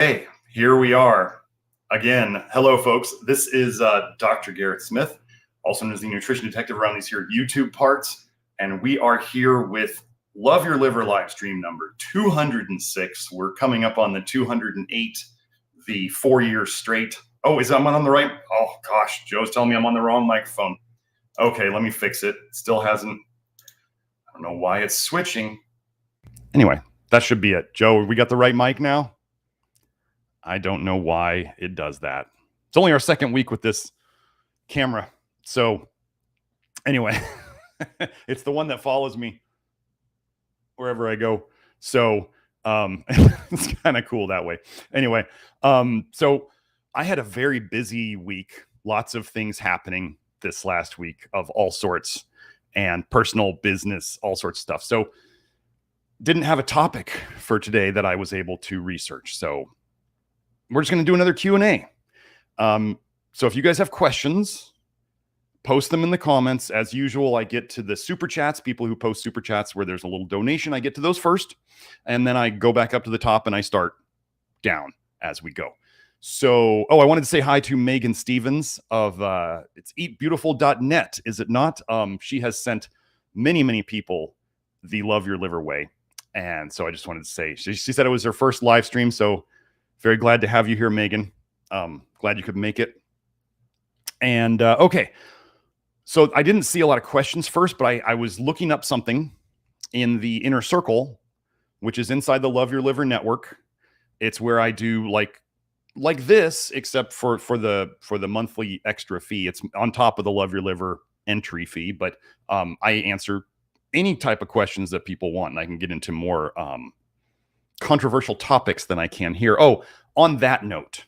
Hey, here we are again. Hello, folks. This is Dr. Garrett Smith, also known as the nutrition detective around these here YouTube parts. And we are here with Love Your Liver live stream number 206. We're coming up on the 208, the 4 years straight. Oh, I'm on the right? Oh, gosh, Joe's telling me I'm on the wrong microphone. Okay, let me fix it. Still hasn't, I don't know why it's switching. Anyway, that should be it. Joe, we got the right mic now? I don't know why it does that. It's only our second week with this camera. So anyway, it's the one that follows me wherever I go. So it's kind of cool that way. Anyway, so I had a very busy week. Lots of things happening this last week of all sorts, and personal, business, all sorts of stuff. So didn't have a topic for today that I was able to research. So we're just going to do another Q&A. So if you guys have questions, post them in the comments. As usual, I get to the super chats, people who post super chats where there's a little donation. I get to those first, and then I go back up to the top and I start down as we go. So, I wanted to say hi to Megan Stevens of it's eatbeautiful.net, is it not? She has sent many people the Love Your Liver way. And so I just wanted to say, she said it was her first live stream. So very glad to have you here, Megan. Glad you could make it. And okay, so I didn't see a lot of questions first, but I was looking up something in the inner circle, which is inside the Love Your Liver network. It's where I do like this, except for the monthly extra fee. It's on top of the Love Your Liver entry fee, but I answer any type of questions that people want, and I can get into more controversial topics than I can here. Oh, on that note,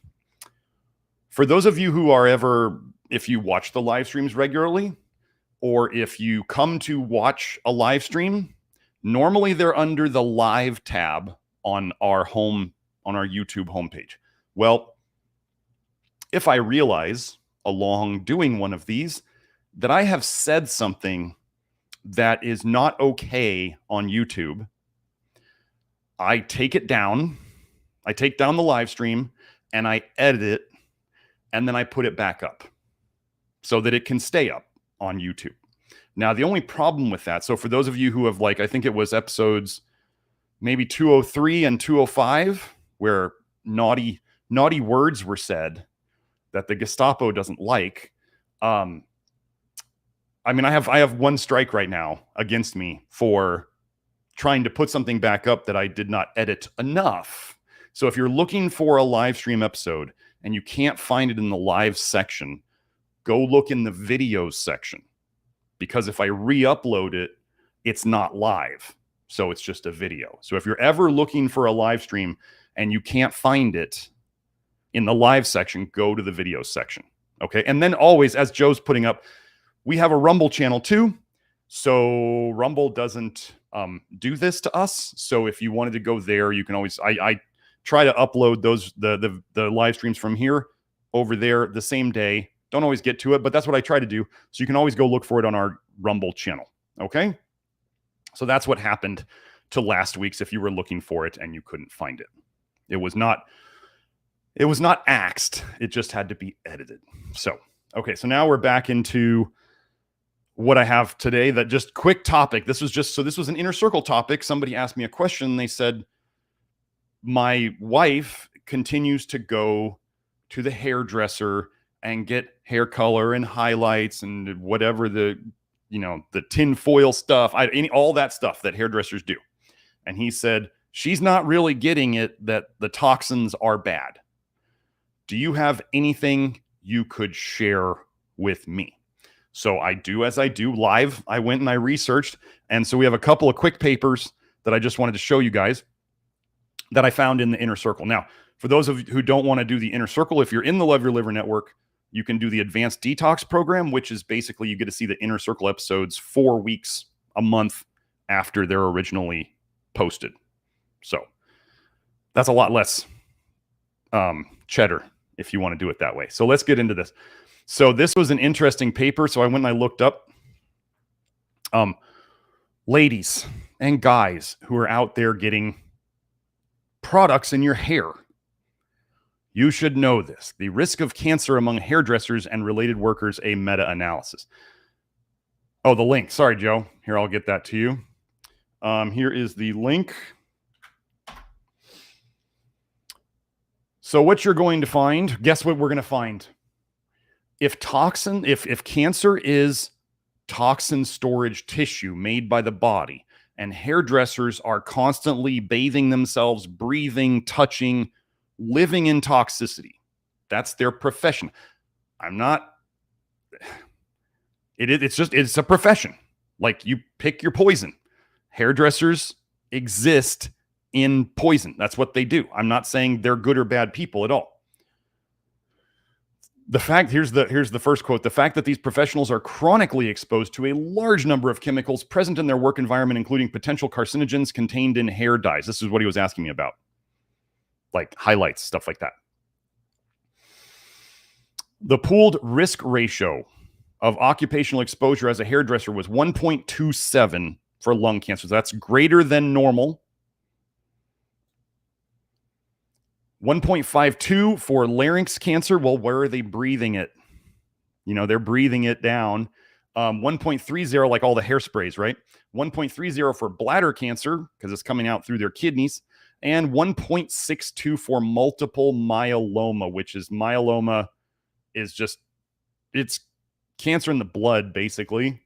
for those of you who are if you watch the live streams regularly, or if you come to watch a live stream, normally they're under the live tab on our YouTube homepage. Well, if I realize along doing one of these that I have said something that is not okay on YouTube, I take it down. I take down the live stream and I edit it, and then I put it back up so that it can stay up on YouTube. Now, the only problem with that, so for those of you who have I think it was episodes maybe 203 and 205, where naughty words were said that the Gestapo doesn't like. I mean, I have one strike right now against me for trying to put something back up that I did not edit enough. So if you're looking for a live stream episode and you can't find it in the live section, go look in the videos section, because if I re-upload it, it's not live. So it's just a video. So if you're ever looking for a live stream and you can't find it in the live section, go to the videos section. Okay. And then always, as Joe's putting up, we have a Rumble channel too. So Rumble doesn't do this to us. So if you wanted to go there, you can always, I try to upload the live streams from here over there the same day. Don't always get to it, but that's what I try to do. So you can always go look for it on our Rumble channel. Okay. So that's what happened to last week's if you were looking for it and you couldn't find it. It was not axed. It just had to be edited. So, okay. So now we're back into what I have today. That just quick topic. This was an inner circle topic. Somebody asked me a question. They said, my wife continues to go to the hairdresser and get hair color and highlights and whatever the tin foil stuff, all that stuff that hairdressers do. And he said, she's not really getting it, that the toxins are bad. Do you have anything you could share with me? So I do as I do live. I went and I researched. And so we have a couple of quick papers that I just wanted to show you guys that I found in the inner circle. Now, for those of you who don't want to do the inner circle, if you're in the Love Your Liver network, you can do the advanced detox program, which is basically you get to see the inner circle episodes 4 weeks, a month after they're originally posted. So that's a lot less cheddar if you want to do it that way. So let's get into this. So this was an interesting paper. So I went and I looked up ladies and guys who are out there getting products in your hair You should know this. The risk of cancer among hairdressers and related workers, a meta-analysis. Oh, the link. Sorry, Joe. Here, I'll get that to you. Here is the link. So what you're going to find, guess what we're going to find? If cancer is toxin storage tissue made by the body, and hairdressers are constantly bathing themselves, breathing, touching, living in toxicity, that's their profession. It's a profession. Like, you pick your poison. Hairdressers exist in poison. That's what they do. I'm not saying they're good or bad people at all. Here's the first quote. The fact that these professionals are chronically exposed to a large number of chemicals present in their work environment, including potential carcinogens contained in hair dyes. This is what he was asking me about. Like highlights, stuff like that. The pooled risk ratio of occupational exposure as a hairdresser was 1.27 for lung cancer. So that's greater than normal. 1.52 for larynx cancer. Well, where are they breathing it? They're breathing it down. 1.30, like all the hairsprays, right? 1.30 for bladder cancer, because it's coming out through their kidneys. And 1.62 for multiple myeloma, which is it's cancer in the blood, basically.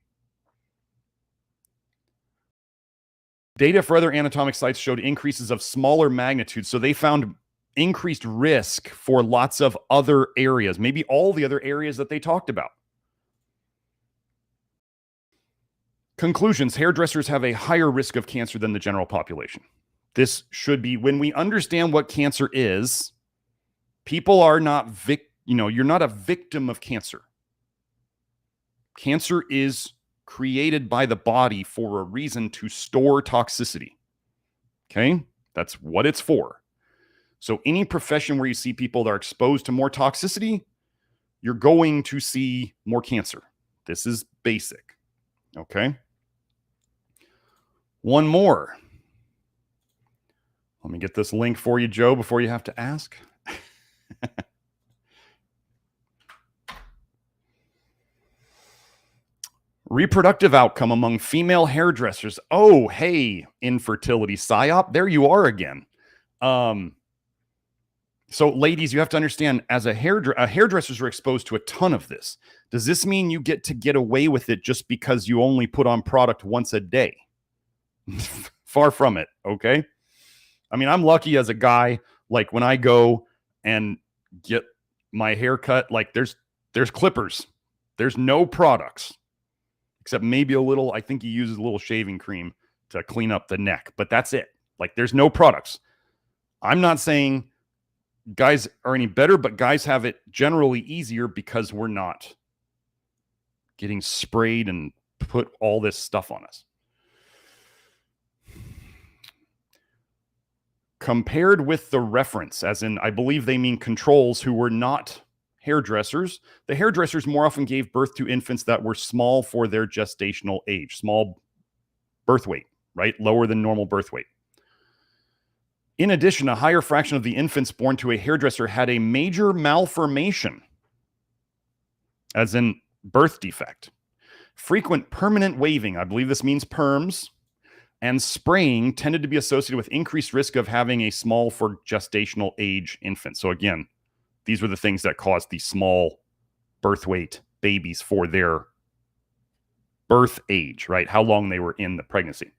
Data for other anatomic sites showed increases of smaller magnitude. So they found increased risk for lots of other areas, maybe all the other areas that they talked about. Conclusions: hairdressers have a higher risk of cancer than the general population. This should be, when we understand what cancer is, people are not you're not a victim of cancer. Cancer is created by the body for a reason, to store toxicity. Okay? That's what it's for. So any profession where you see people that are exposed to more toxicity, you're going to see more cancer. This is basic. Okay? One more. Let me get this link for you, Joe, before you have to ask. Reproductive outcome among female hairdressers. Oh, hey, infertility PsyOps. There you are again. So ladies, you have to understand, as hairdressers are exposed to a ton of this. Does this mean you get to get away with it just because you only put on product once a day? Far from it, okay? I mean, I'm lucky as a guy, like when I go and get my hair cut, like there's clippers. There's no products. Except maybe a little, I think he uses a little shaving cream to clean up the neck, but that's it. Like, there's no products. I'm not saying guys are any better, but guys have it generally easier because we're not getting sprayed and put all this stuff on us. Compared with the reference, as in, I believe they mean controls who were not hairdressers, the hairdressers more often gave birth to infants that were small for their gestational age, small birth weight, right? Lower than normal birth weight. In addition, a higher fraction of the infants born to a hairdresser had a major malformation, as in birth defect. Frequent permanent waving, I believe this means perms, and spraying tended to be associated with increased risk of having a small for gestational age infant. So again, these were the things that caused the small birth weight babies for their birth age, right? How long they were in the pregnancy.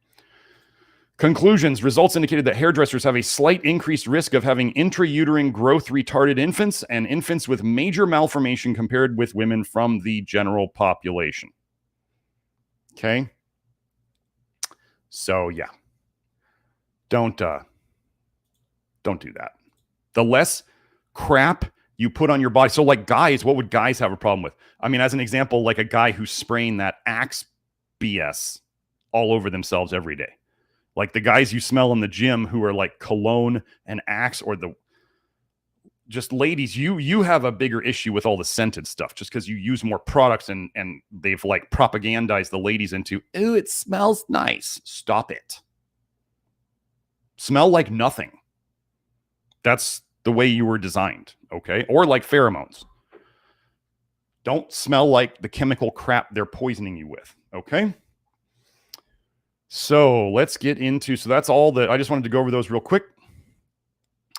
Conclusions: results indicated that hairdressers have a slight increased risk of having intrauterine growth retarded infants and infants with major malformation compared with women from the general population. Okay? So yeah. Don't do that. The less crap you put on your body. So like guys, what would guys have a problem with? I mean, as an example, like a guy who's spraying that Axe BS all over themselves every day. Like the guys you smell in the gym who are like cologne and Axe, or just ladies, you have a bigger issue with all the scented stuff just because you use more products and they've like propagandized the ladies into, ooh, it smells nice. Stop it. Smell like nothing. That's the way you were designed, okay? Or like pheromones. Don't smell like the chemical crap they're poisoning you with, okay? So let's get into, so that's all that, I just wanted to go over those real quick.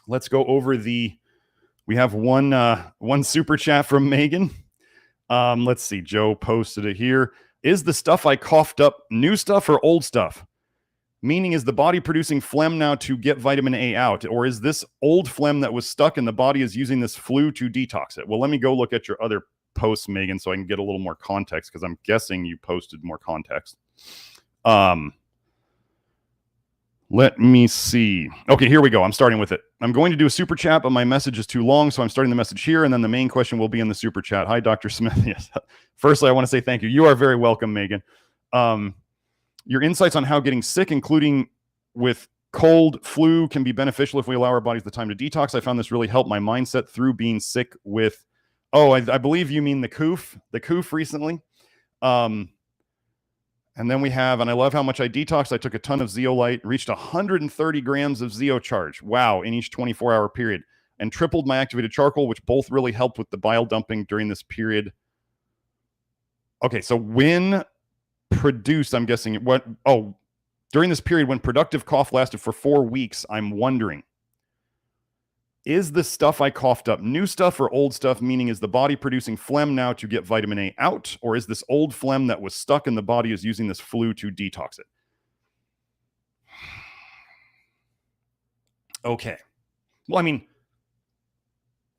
Let's go over we have one super chat from Megan. Let's see, Joe posted it here. Is the stuff I coughed up new stuff or old stuff? Meaning, is the body producing phlegm now to get vitamin A out? Or is this old phlegm that was stuck and the body is using this flu to detox it? Well, let me go look at your other posts, Megan, so I can get a little more context, because I'm guessing you posted more context. Let me see. Okay, here we go. I'm starting with it. I'm going to do a super chat, but my message is too long, so I'm starting the message here, and then the main question will be in the super chat. Hi, Dr. Smith. Yes. Firstly, I want to say thank you. You are very welcome, Megan. Your insights on how getting sick, including with cold, flu, can be beneficial if we allow our bodies the time to detox. I found this really helped my mindset through being sick with, I believe you mean the coof recently. And then we have, and I love how much I detoxed. I took a ton of zeolite, reached 130 grams of zeocharge. Wow, in each 24-hour period, and tripled my activated charcoal, which both really helped with the bile dumping during this period. Okay, so when produced, I'm guessing during this period when productive cough lasted for 4 weeks, I'm wondering, is the stuff I coughed up new stuff or old stuff? Meaning, is the body producing phlegm now to get vitamin A out? Or is this old phlegm that was stuck and the body is using this flu to detox it? Okay. Well, I mean,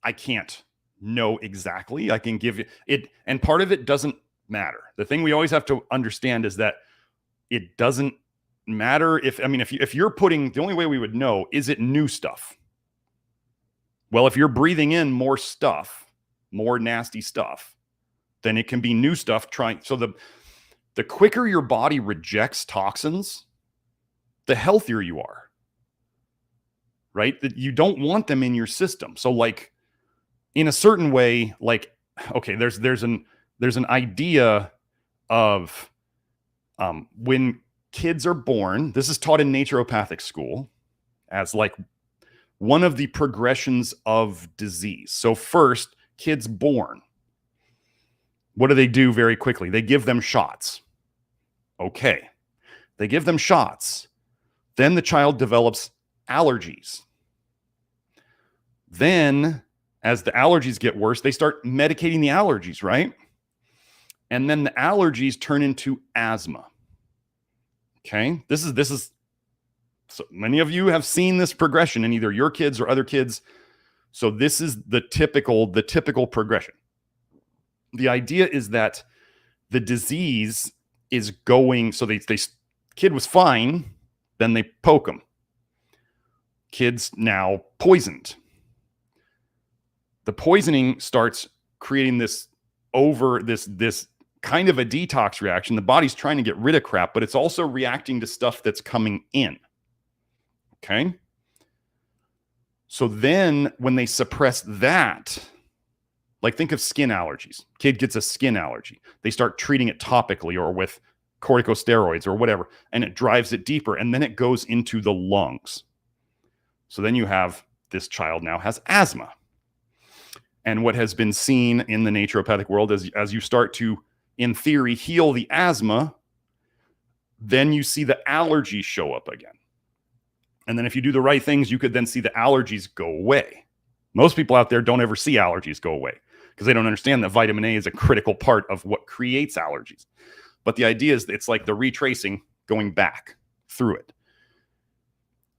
I can't know exactly. I can give you it. And part of it doesn't matter. The thing we always have to understand is that it doesn't matter if you're putting, the only way we would know, is it new stuff? Well, if you're breathing in more stuff, more nasty stuff, then it can be new stuff so the quicker your body rejects toxins, the healthier you are, right? That you don't want them in your system. So like in a certain way, like, okay, there's an idea of when kids are born, this is taught in naturopathic school as like one of the progressions of disease. So first, kids born, what do they do very quickly? They give them shots. Okay. They give them shots. Then the child develops allergies. Then, as the allergies get worse, they start medicating the allergies, right? And then the allergies turn into asthma. Okay? This is so many of you have seen this progression in either your kids or other kids. So this is the typical progression. The idea is that the disease is going, so kid was fine, then they poke him. Kid's now poisoned. The poisoning starts creating this kind of a detox reaction. The body's trying to get rid of crap, but it's also reacting to stuff that's coming in. Okay. So then when they suppress that, like think of skin allergies. Kid gets a skin allergy. They start treating it topically or with corticosteroids or whatever, and it drives it deeper. And then it goes into the lungs. So then you have this child now has asthma. And what has been seen in the naturopathic world is as you start to, in theory, heal the asthma, then you see the allergies show up again. And then if you do the right things, you could then see the allergies go away. Most people out there don't ever see allergies go away because they don't understand that vitamin A is a critical part of what creates allergies. But the idea is it's like the retracing going back through it.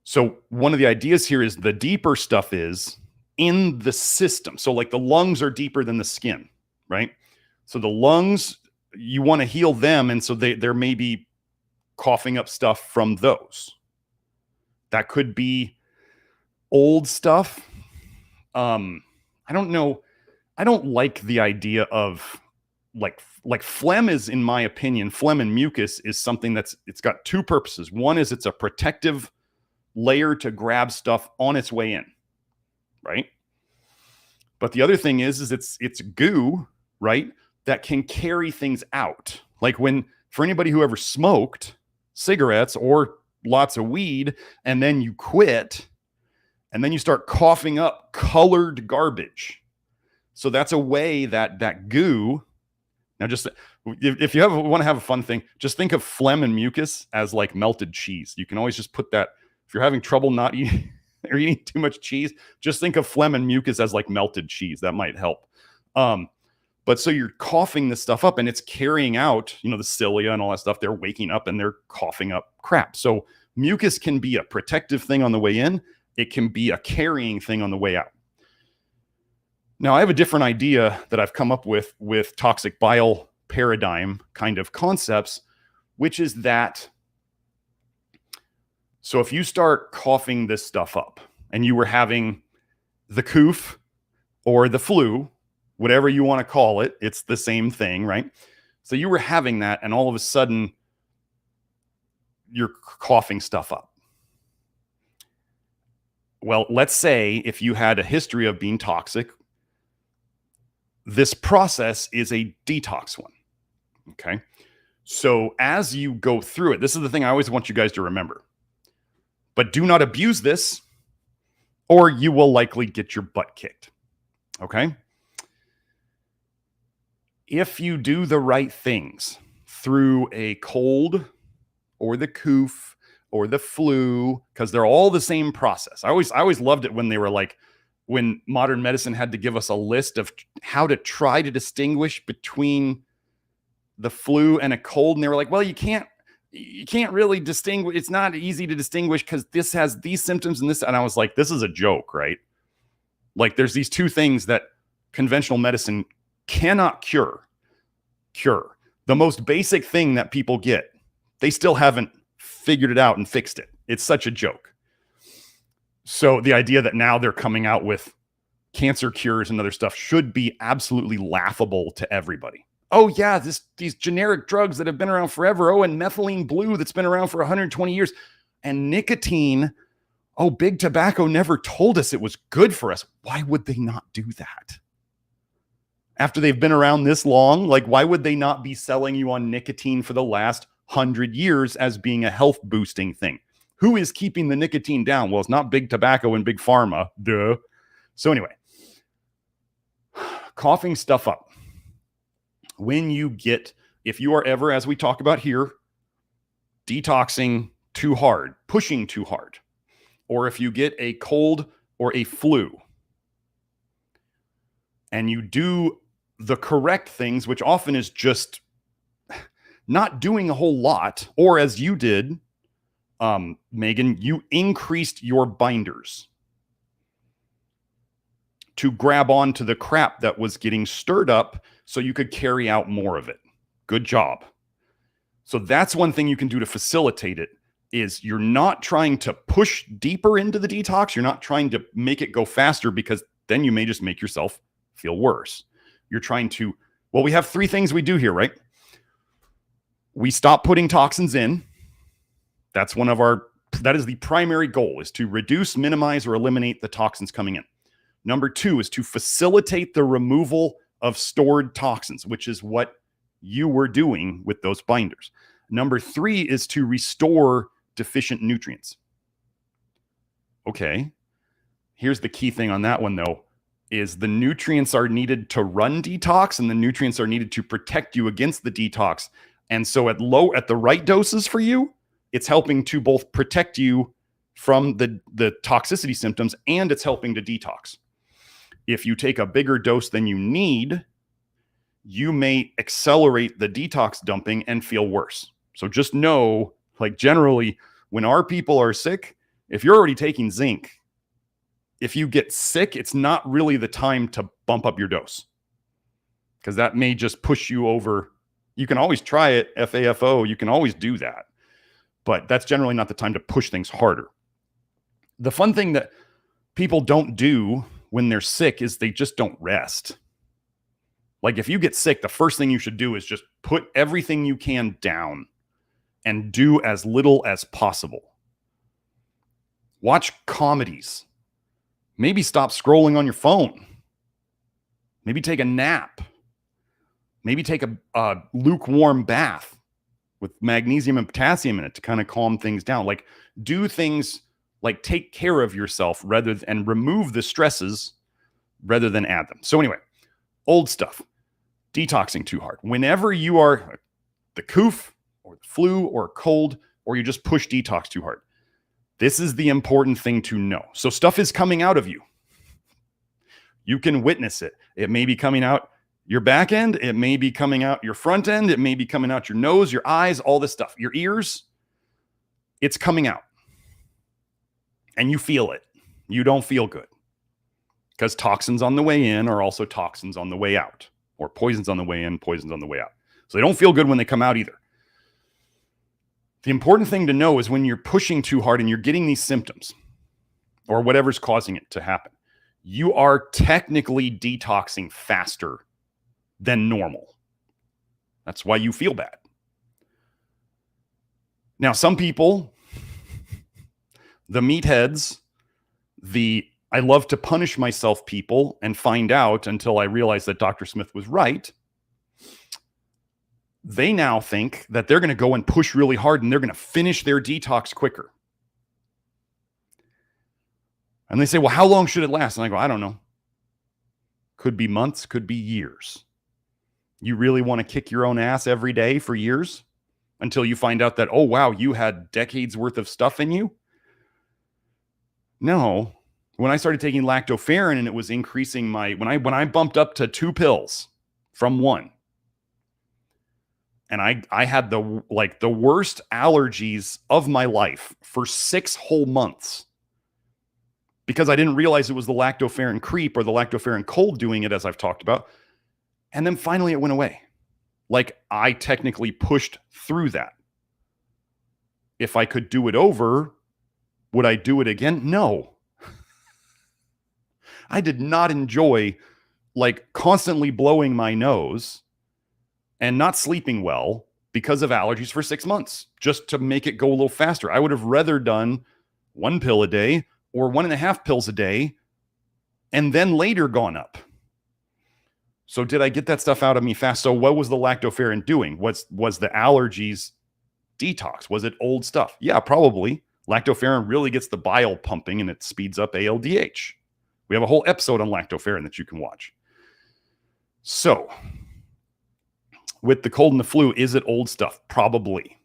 So one of the ideas here is the deeper stuff is in the system. So like the lungs are deeper than the skin, right? So the lungs, you want to heal them. And so they're maybe coughing up stuff from those. That could be old stuff. I don't know. I don't like the idea of like phlegm is, in my opinion, phlegm and mucus is something it's got two purposes. One is it's a protective layer to grab stuff on its way in, right? But the other thing is it's goo, right? That can carry things out. Like for anybody who ever smoked cigarettes or lots of weed, and then you quit, and then you start coughing up colored garbage. So that's a way that goo. Now, just if you want to have a fun thing, just think of phlegm and mucus as like melted cheese. You can always just put that. If you're having trouble not eating or eating too much cheese, just think of phlegm and mucus as like melted cheese. That might help. But so you're coughing this stuff up, and it's carrying out, the cilia and all that stuff. They're waking up and they're coughing up crap. So mucus can be a protective thing on the way in. It can be a carrying thing on the way out. Now, I have a different idea that I've come up with toxic bile paradigm kind of concepts, which is that, so if you start coughing this stuff up and you were having the coof or the flu, whatever you want to call it, it's the same thing, right? So you were having that, and all of a sudden you're coughing stuff up. Well, let's say if you had a history of being toxic, this process is a detox one. Okay. So as you go through it, this is the thing I always want you guys to remember. But do not abuse this, or you will likely get your butt kicked. Okay. If you do the right things through a cold or the coof or the flu, because they're all the same process. I always loved it when they were like, when modern medicine had to give us a list of how to try to distinguish between the flu and a cold. And they were like, well, you can't really distinguish. It's not easy to distinguish because this has these symptoms and this. And I was like, this is a joke, right? Like there's these two things that conventional medicine cannot cure. The most basic thing that people get, they still haven't figured it out and fixed it. It's such a joke. So the idea that now they're coming out with cancer cures and other stuff should be absolutely laughable to everybody. Oh yeah, these generic drugs that have been around forever. Oh, and methylene blue that's been around for 120 years. And nicotine. Oh, big tobacco never told us it was good for us. Why would they not do that? After they've been around this long, like why would they not be selling you on nicotine for the last 100 years as being a health boosting thing? Who is keeping the nicotine down? Well, it's not big tobacco and big pharma. Duh. So anyway, coughing stuff up. If you are ever, as we talk about here, detoxing too hard, pushing too hard, or if you get a cold or a flu and you do the correct things, which often is just not doing a whole lot, or as you did, Megan, you increased your binders to grab onto the crap that was getting stirred up so you could carry out more of it. Good job. So that's one thing you can do to facilitate it, is you're not trying to push deeper into the detox. You're not trying to make it go faster, because then you may just make yourself feel worse. You're trying to, well, we have three things we do here, right? We stop putting toxins in. That is the primary goal, is to reduce, minimize, or eliminate the toxins coming in. Number two is to facilitate the removal of stored toxins, which is what you were doing with those binders. Number three is to restore deficient nutrients. Okay. Here's the key thing on that one, though, is the nutrients are needed to run detox, and the nutrients are needed to protect you against the detox. And so at the right doses for you, it's helping to both protect you from the toxicity symptoms, and it's helping to detox. If you take a bigger dose than you need, you may accelerate the detox dumping and feel worse. So just know, like generally, when our people are sick, if you're already taking zinc, if you get sick, it's not really the time to bump up your dose, because that may just push you over. You can always try it, FAFO, you can always do that. But that's generally not the time to push things harder. The fun thing that people don't do when they're sick is they just don't rest. Like if you get sick, the first thing you should do is just put everything you can down and do as little as possible. Watch comedies. Maybe stop scrolling on your phone. Maybe take a nap. Maybe take a lukewarm bath with magnesium and potassium in it to kind of calm things down. Like do things Like, take care of yourself and remove the stresses rather than add them. So anyway, old stuff, detoxing too hard. Whenever you are the coof or the flu or cold, or you just push detox too hard, this is the important thing to know. So stuff is coming out of you. You can witness it. It may be coming out your back end. It may be coming out your front end. It may be coming out your nose, your eyes, all this stuff, your ears. It's coming out. And you feel it. You don't feel good. Because toxins on the way in are also toxins on the way out. Or poisons on the way in, poisons on the way out. So they don't feel good when they come out either. The important thing to know is when you're pushing too hard and you're getting these symptoms, or whatever's causing it to happen, you are technically detoxing faster than normal. That's why you feel bad. Now, some people, the meatheads, I love to punish myself people and find out until I realize that Dr. Smith was right. They now think that they're going to go and push really hard and they're going to finish their detox quicker. And they say, well, how long should it last? And I go, I don't know. Could be months, could be years. You really want to kick your own ass every day for years until you find out that, oh, wow, you had decades worth of stuff in you? No. When I started taking lactoferrin and it was increasing when I bumped up to 2 pills from 1, and I had the worst allergies of my life for 6 whole months because I didn't realize it was the lactoferrin creep or the lactoferrin cold doing it, as I've talked about. And then finally it went away. Like, I technically pushed through that. If I could do it over, would I do it again? No. I did not enjoy constantly blowing my nose and not sleeping well because of allergies for 6 months, just to make it go a little faster. I would have rather done 1 pill a day or 1.5 pills a day and then later gone up. So did I get that stuff out of me fast? So what was the lactoferrin doing? Was the allergies detox? Was it old stuff? Yeah, probably. Lactoferrin really gets the bile pumping and it speeds up ALDH. We have a whole episode on lactoferrin that you can watch. So with the cold and the flu, is it old stuff? Probably.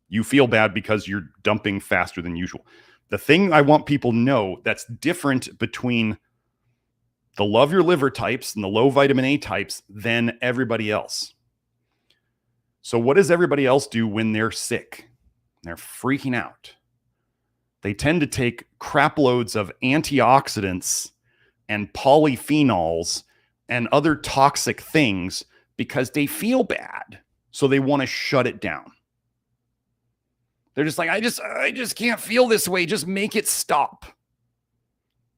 You feel bad because you're dumping faster than usual. The thing I want people to know that's different between the love your liver types and the low vitamin A types than everybody else. So what does everybody else do when they're sick? They're freaking out. They tend to take crap loads of antioxidants and polyphenols and other toxic things because they feel bad. So they want to shut it down. They're just like, I just can't feel this way. Just make it stop.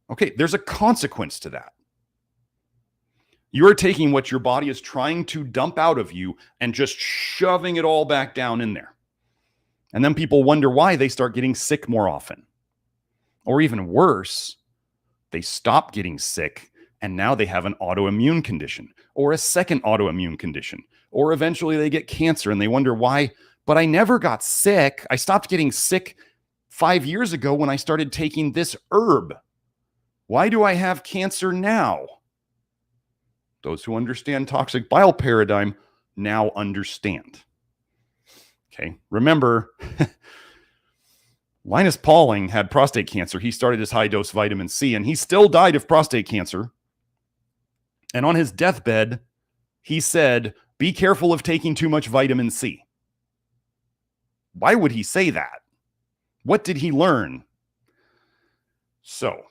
Okay, there's a consequence to that. You're taking what your body is trying to dump out of you and just shoving it all back down in there. And then people wonder why they start getting sick more often. Or even worse, they stop getting sick and now they have an autoimmune condition or a second autoimmune condition. Or eventually they get cancer and they wonder why, but I never got sick. I stopped getting sick 5 years ago when I started taking this herb. Why do I have cancer now? Those who understand toxic bile paradigm now understand. Okay, remember, Linus Pauling had prostate cancer. He started his high-dose vitamin C, and he still died of prostate cancer. And on his deathbed, he said, be careful of taking too much vitamin C. Why would he say that? What did he learn? So,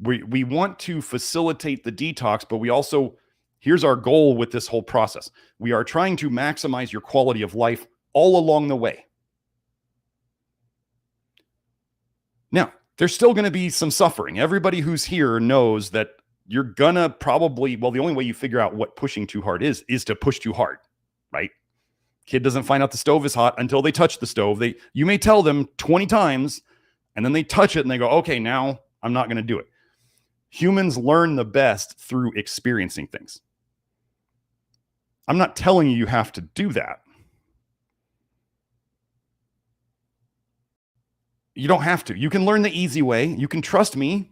we want to facilitate the detox, but we also, here's our goal with this whole process. We are trying to maximize your quality of life all along the way. Now, there's still going to be some suffering. Everybody who's here knows that you're going to probably, well, the only way you figure out what pushing too hard is to push too hard, right? Kid doesn't find out the stove is hot until they touch the stove. You may tell them 20 times, and then they touch it and they go, okay, now I'm not going to do it. Humans learn the best through experiencing things. I'm not telling you have to do that. You don't have to. You can learn the easy way. You can trust me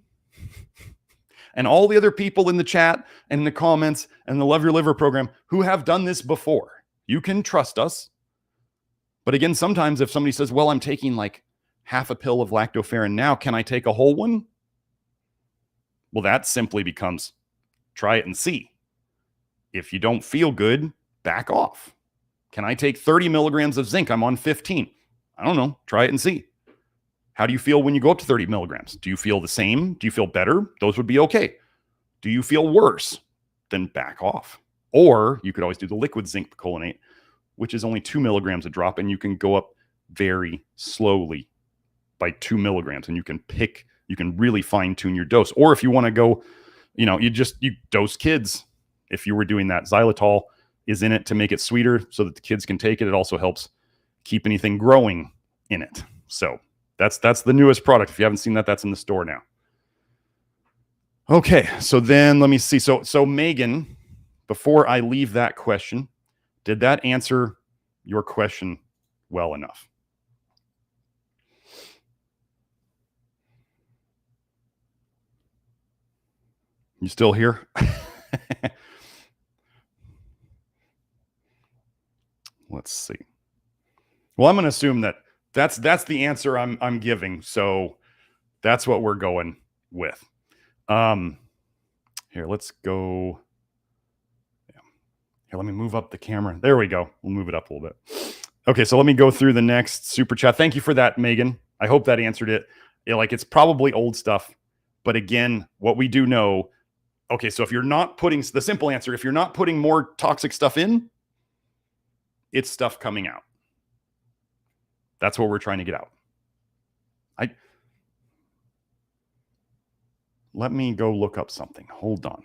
and all the other people in the chat and in the comments and the Love Your Liver program who have done this before. You can trust us. But again, sometimes if somebody says, well, I'm taking like half a pill of lactoferrin now, can I take a whole one? Well, that simply becomes try it and see. If you don't feel good, back off. Can I take 30 milligrams of zinc? I'm on 15. I don't know. Try it and see. How do you feel when you go up to 30 milligrams? Do you feel the same? Do you feel better? Those would be okay. Do you feel worse? Then back off. Or you could always do the liquid zinc picolinate, which is only 2 milligrams a drop, and you can go up very slowly by 2 milligrams, and you can really fine tune your dose. Or if you want to go, you dose kids. If you were doing that, xylitol is in it to make it sweeter so that the kids can take it. It also helps keep anything growing in it. So that's the newest product. If you haven't seen that, that's in the store now. Okay, so then let me see. So Megan, before I leave that question, did that answer your question well enough? You still here? Let's see. Well, I'm going to assume that's the answer I'm giving. So that's what we're going with. Here, let's go. Here, let me move up the camera. There we go. We'll move it up a little bit. Okay, so let me go through the next super chat. Thank you for that, Megan. I hope that answered it. It's probably old stuff. But again, what we do know, okay, so if you're not putting, the simple answer, if you're not putting more toxic stuff in, it's stuff coming out. That's what we're trying to get out. Let me go look up something. Hold on.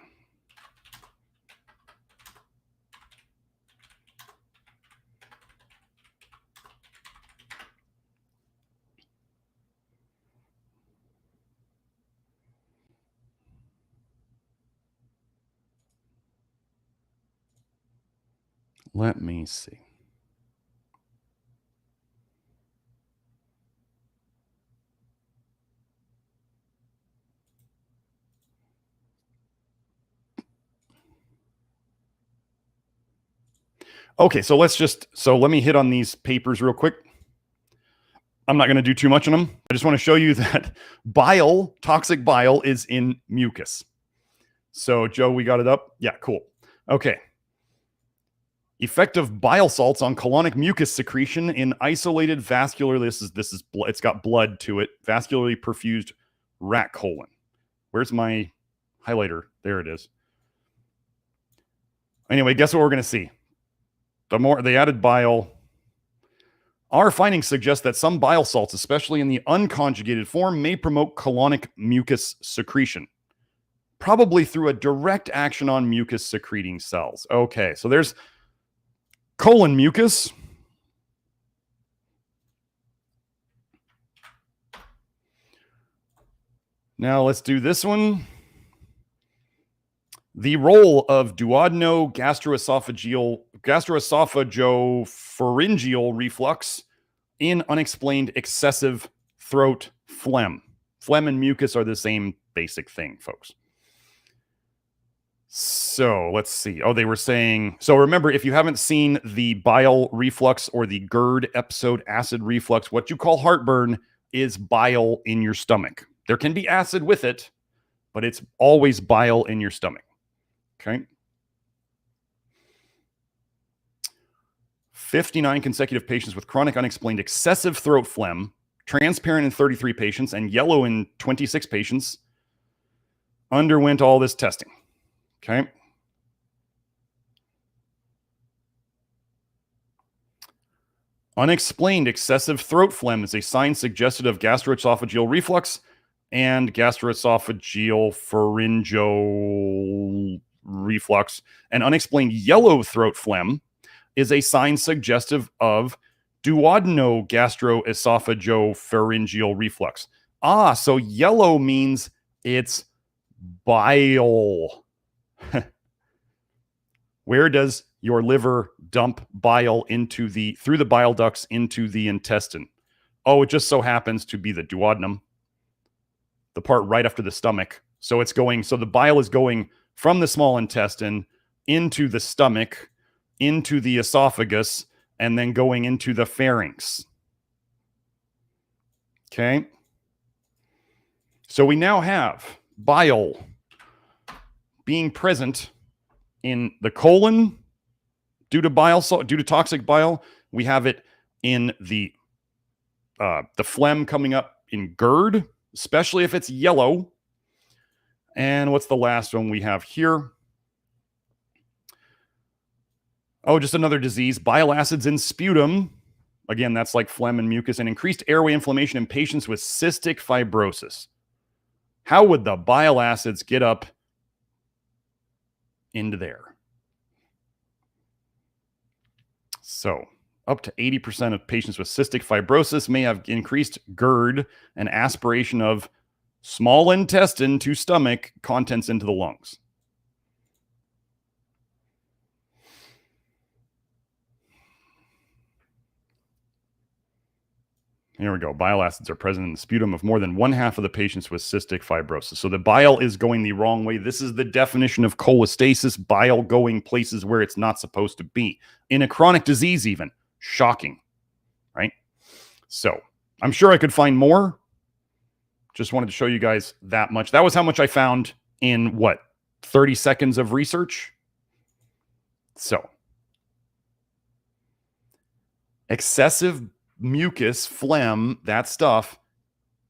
Let me see. Okay, so let me hit on these papers real quick. I'm not going to do too much on them. I just want to show you that bile, toxic bile, is in mucus. So Joe, we got it up? Yeah, cool. Okay. Effect of bile salts on colonic mucus secretion in isolated vascular, it's got blood to it, vascularly perfused rat colon. Where's my highlighter? There it is. Anyway, guess what we're going to see? The added bile. Our findings suggest that some bile salts, especially in the unconjugated form, may promote colonic mucus secretion, probably through a direct action on mucus secreting cells. Okay, so there's colon mucus. Now let's do this one. The role of duodenal gastroesophageal reflux in unexplained excessive throat phlegm. Phlegm and mucus are the same basic thing, folks. So let's see. Oh, they were saying, so remember, if you haven't seen the bile reflux or the GERD episode, acid reflux, what you call heartburn is bile in your stomach. There can be acid with it, but it's always bile in your stomach. Okay. 59 consecutive patients with chronic unexplained excessive throat phlegm, transparent in 33 patients and yellow in 26 patients, underwent all this testing. Okay. Unexplained excessive throat phlegm is a sign suggestive of gastroesophageal reflux and gastroesophageal pharyngeal reflux. And unexplained yellow throat phlegm is a sign suggestive of duodenogastro-esophageopharyngeal reflux. So yellow means it's bile. Where does your liver dump bile through the bile ducts into the intestine? Oh, it just so happens to be the duodenum, the part right after the stomach. So the bile is going from the small intestine into the stomach, into the esophagus, and then going into the pharynx. Okay. So we now have bile being present in the colon due to toxic bile. We have it in the phlegm coming up in GERD, especially if it's yellow. And what's the last one we have here? Oh, just another disease, bile acids in sputum. Again, that's like phlegm and mucus, and increased airway inflammation in patients with cystic fibrosis. How would the bile acids get up into there? So up to 80% of patients with cystic fibrosis may have increased GERD and aspiration of small intestine to stomach contents into the lungs. Here we go. Bile acids are present in the sputum of more than 1/2 of the patients with cystic fibrosis. So the bile is going the wrong way. This is the definition of cholestasis, bile going places where it's not supposed to be. In a chronic disease even. Shocking, right? So I'm sure I could find more. Just wanted to show you guys that much. That was how much I found in, 30 seconds of research? So excessive mucus, phlegm, that stuff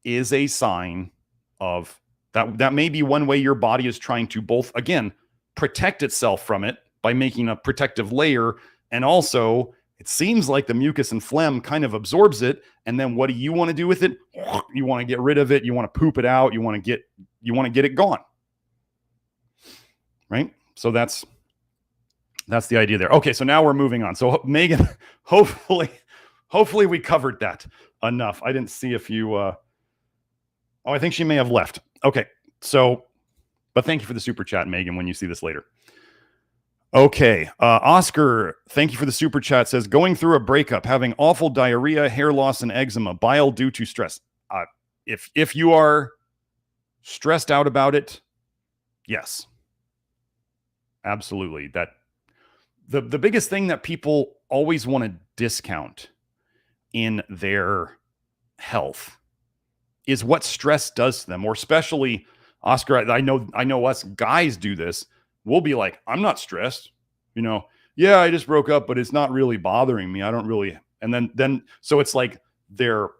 is a sign of that may be one way your body is trying to both, again, protect itself from it by making a protective layer, and also it seems like the mucus and phlegm kind of absorbs it, and then what do you want to do with it? You want to get rid of it, you want to poop it out, you want to get it gone. Right? So that's the idea there. Okay, so now we're moving on. So Megan, hopefully we covered that enough. I didn't see if you I think she may have left. Okay. So, but thank you for the super chat, Megan, when you see this later. Okay. Oscar, thank you for the super chat, says, going through a breakup, having awful diarrhea, hair loss, and eczema, bile due to stress. If you are stressed out about it, yes. Absolutely. That the biggest thing that people always want to discount in their health is what stress does to them, or especially, Oscar, I know us guys do this. We'll be like, I'm not stressed, yeah, I just broke up, but it's not really bothering me. I don't really, and then so it's like their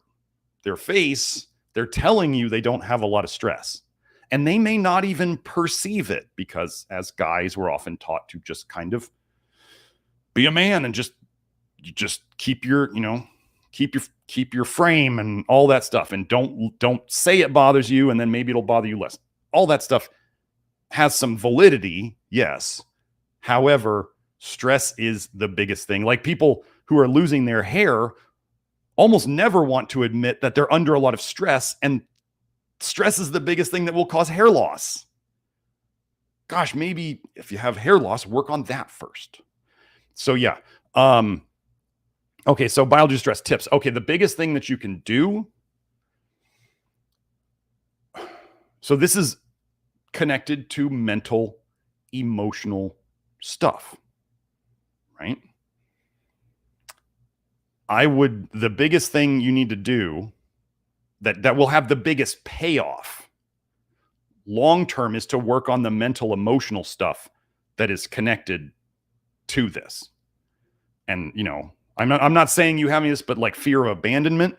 face, they're telling you they don't have a lot of stress, and they may not even perceive it, because as guys, we're often taught to just kind of be a man and just keep your, keep your frame and all that stuff, and don't say it bothers you, and then maybe it'll bother you less. All that stuff has some validity, yes. However, stress is the biggest thing. Like, people who are losing their hair almost never want to admit that they're under a lot of stress, and stress is the biggest thing that will cause hair loss. Gosh, maybe if you have hair loss, work on that first. So yeah. Okay, so bile due to stress tips. Okay, the biggest thing that you can do. So this is connected to mental, emotional stuff, right? The biggest thing you need to do that will have the biggest payoff long-term is to work on the mental, emotional stuff that is connected to this. And, I'm not saying you having this, but like fear of abandonment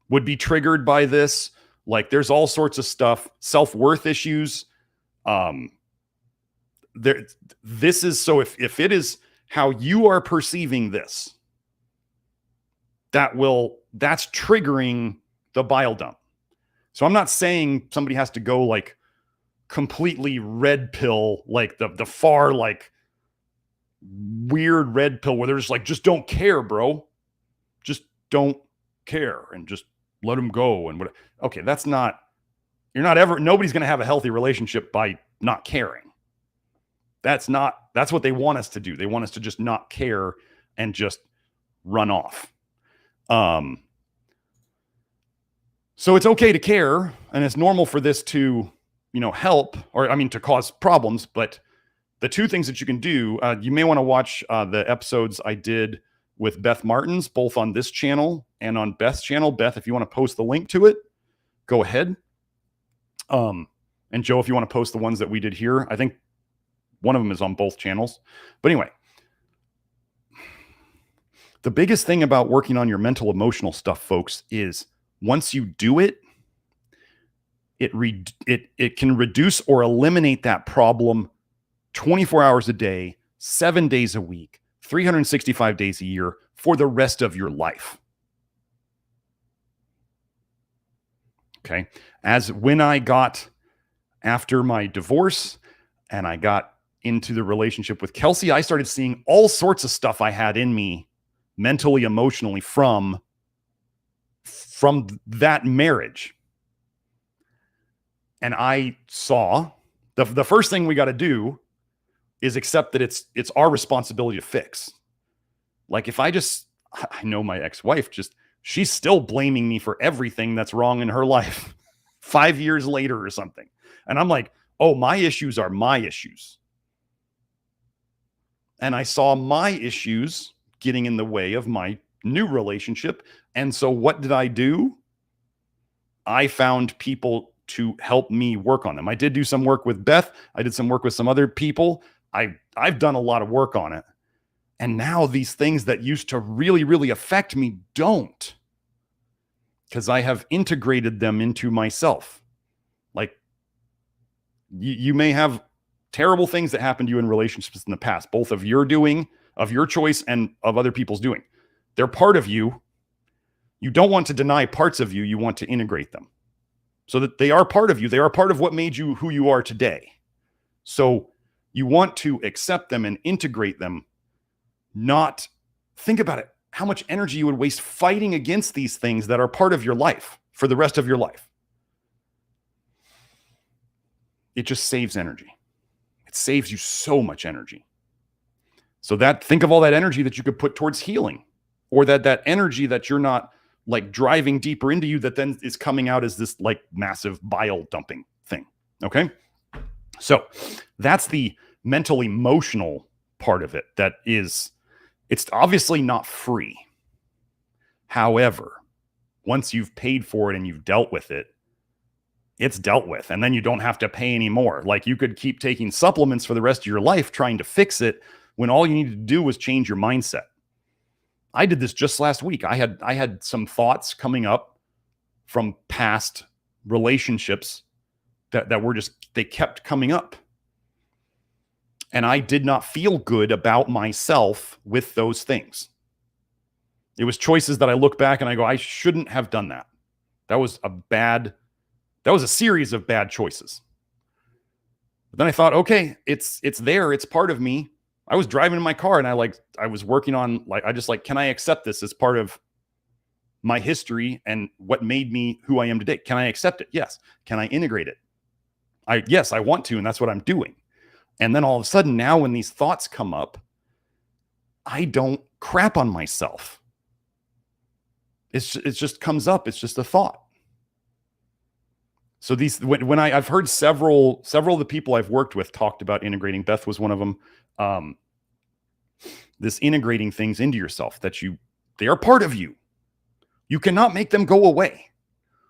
would be triggered by this. Like, there's all sorts of stuff, self-worth issues. This is, so if it is how you are perceiving this, that's triggering the bile dump. So I'm not saying somebody has to go like completely red pill, like the far, like weird red pill where they're just like, just don't care, bro. Just don't care and just let them go. And what? Okay, nobody's going to have a healthy relationship by not caring. That's what they want us to do. They want us to just not care and just run off. So it's okay to care, and it's normal for this to, help, or to cause problems. But the two things that you can do, you may want to watch the episodes I did with Beth Martins, both on this channel and on Beth's channel. Beth, if you want to post the link to it, go ahead. And Joe, if you want to post the ones that we did here, I think one of them is on both channels. But anyway, the biggest thing about working on your mental, emotional stuff, folks, is once you do it, it can reduce or eliminate that problem 24 hours a day, 7 days a week, 365 days a year for the rest of your life. Okay. As when I got after my divorce and I got into the relationship with Kelsey, I started seeing all sorts of stuff I had in me mentally, emotionally from that marriage. And I saw the first thing we got to do is accept that it's our responsibility to fix. Like I know my ex-wife, she's still blaming me for everything that's wrong in her life 5 years later or something. And I'm like, oh, my issues are my issues. And I saw my issues getting in the way of my new relationship. And so what did I do? I found people to help me work on them. I did do some work with Beth. I did some work with some other people. I've done a lot of work on it. And now these things that used to really, really affect me don't, because I have integrated them into myself. Like you may have terrible things that happened to you in relationships in the past, both of your doing, of your choice, and of other people's doing. They're part of you. You don't want to deny parts of you. You want to integrate them so that they are part of you. They are part of what made you who you are today. So you want to accept them and integrate them. Not think about it, how much energy you would waste fighting against these things that are part of your life for the rest of your life. It just saves energy. It saves you so much energy. So think of all that energy that you could put towards healing, or that energy that you're not like driving deeper into you that then is coming out as this like massive bile dumping thing. Okay. So that's the mental emotional part of it. It's obviously not free. However, once you've paid for it and you've dealt with it, it's dealt with, and then you don't have to pay anymore. Like you could keep taking supplements for the rest of your life trying to fix it when all you needed to do was change your mindset. I did this just last week. I had some thoughts coming up from past relationships that were they kept coming up. And I did not feel good about myself with those things. It was choices that I look back and I go, I shouldn't have done that. That was a series of bad choices. But then I thought, okay, it's there. It's part of me. I was driving in my car and I was working on can I accept this as part of my history and what made me who I am today? Can I accept it? Yes. Can I integrate it? Yes, I want to. And that's what I'm doing. And then all of a sudden now when these thoughts come up, I don't crap on myself. It just comes up. It's just a thought. So when I've heard several of the people I've worked with talked about integrating. Beth was one of them. This integrating things into yourself they are part of you. You cannot make them go away.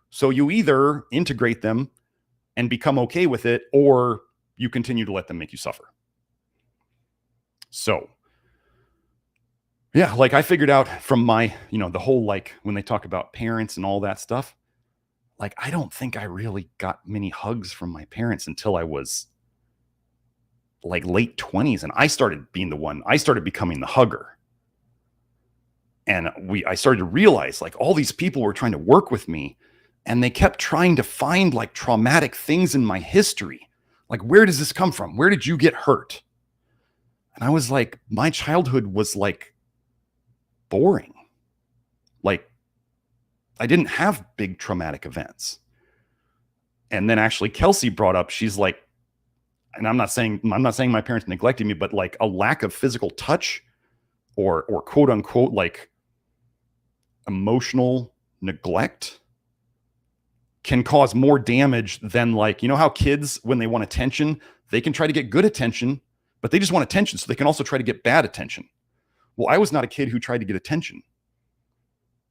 So you either integrate them and become okay with it, or you continue to let them make you suffer. So yeah, like I figured out from my, the whole, like when they talk about parents and all that stuff, like I don't think I really got many hugs from my parents until I was like late 20s. And I started becoming the hugger. And I started to realize like all these people were trying to work with me, and they kept trying to find like traumatic things in my history. Like, where does this come from? Where did you get hurt? And I was like, my childhood was like boring. Like I didn't have big traumatic events. And then actually Kelsey brought up, she's like, and I'm not saying my parents neglected me, but like a lack of physical touch or quote unquote, like emotional neglect can cause more damage than, like, you know how kids, when they want attention, they can try to get good attention, but they just want attention. So they can also try to get bad attention. Well, I was not a kid who tried to get attention.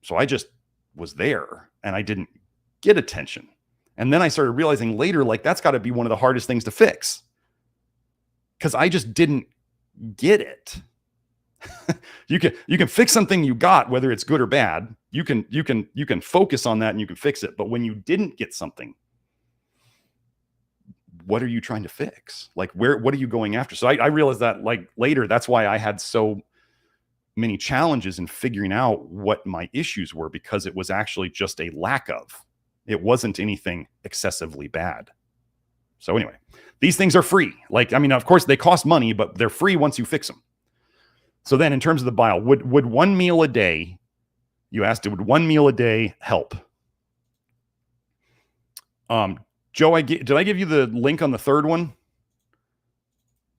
So I just was there and I didn't get attention. And then I started realizing later, like, that's got to be one of the hardest things to fix, because I just didn't get it. You can fix something you got, whether it's good or bad. You can focus on that and you can fix it. But when you didn't get something, what are you trying to fix? Like, what are you going after? So I realized that, like, later, that's why I had so many challenges in figuring out what my issues were, because it was actually just a lack of. It wasn't anything excessively bad. So anyway, these things are free. Like, I mean, of course they cost money, but they're free once you fix them. So then in terms of the bile, would one meal a day, you asked, would one meal a day help? Joe, did I give you the link on the third one?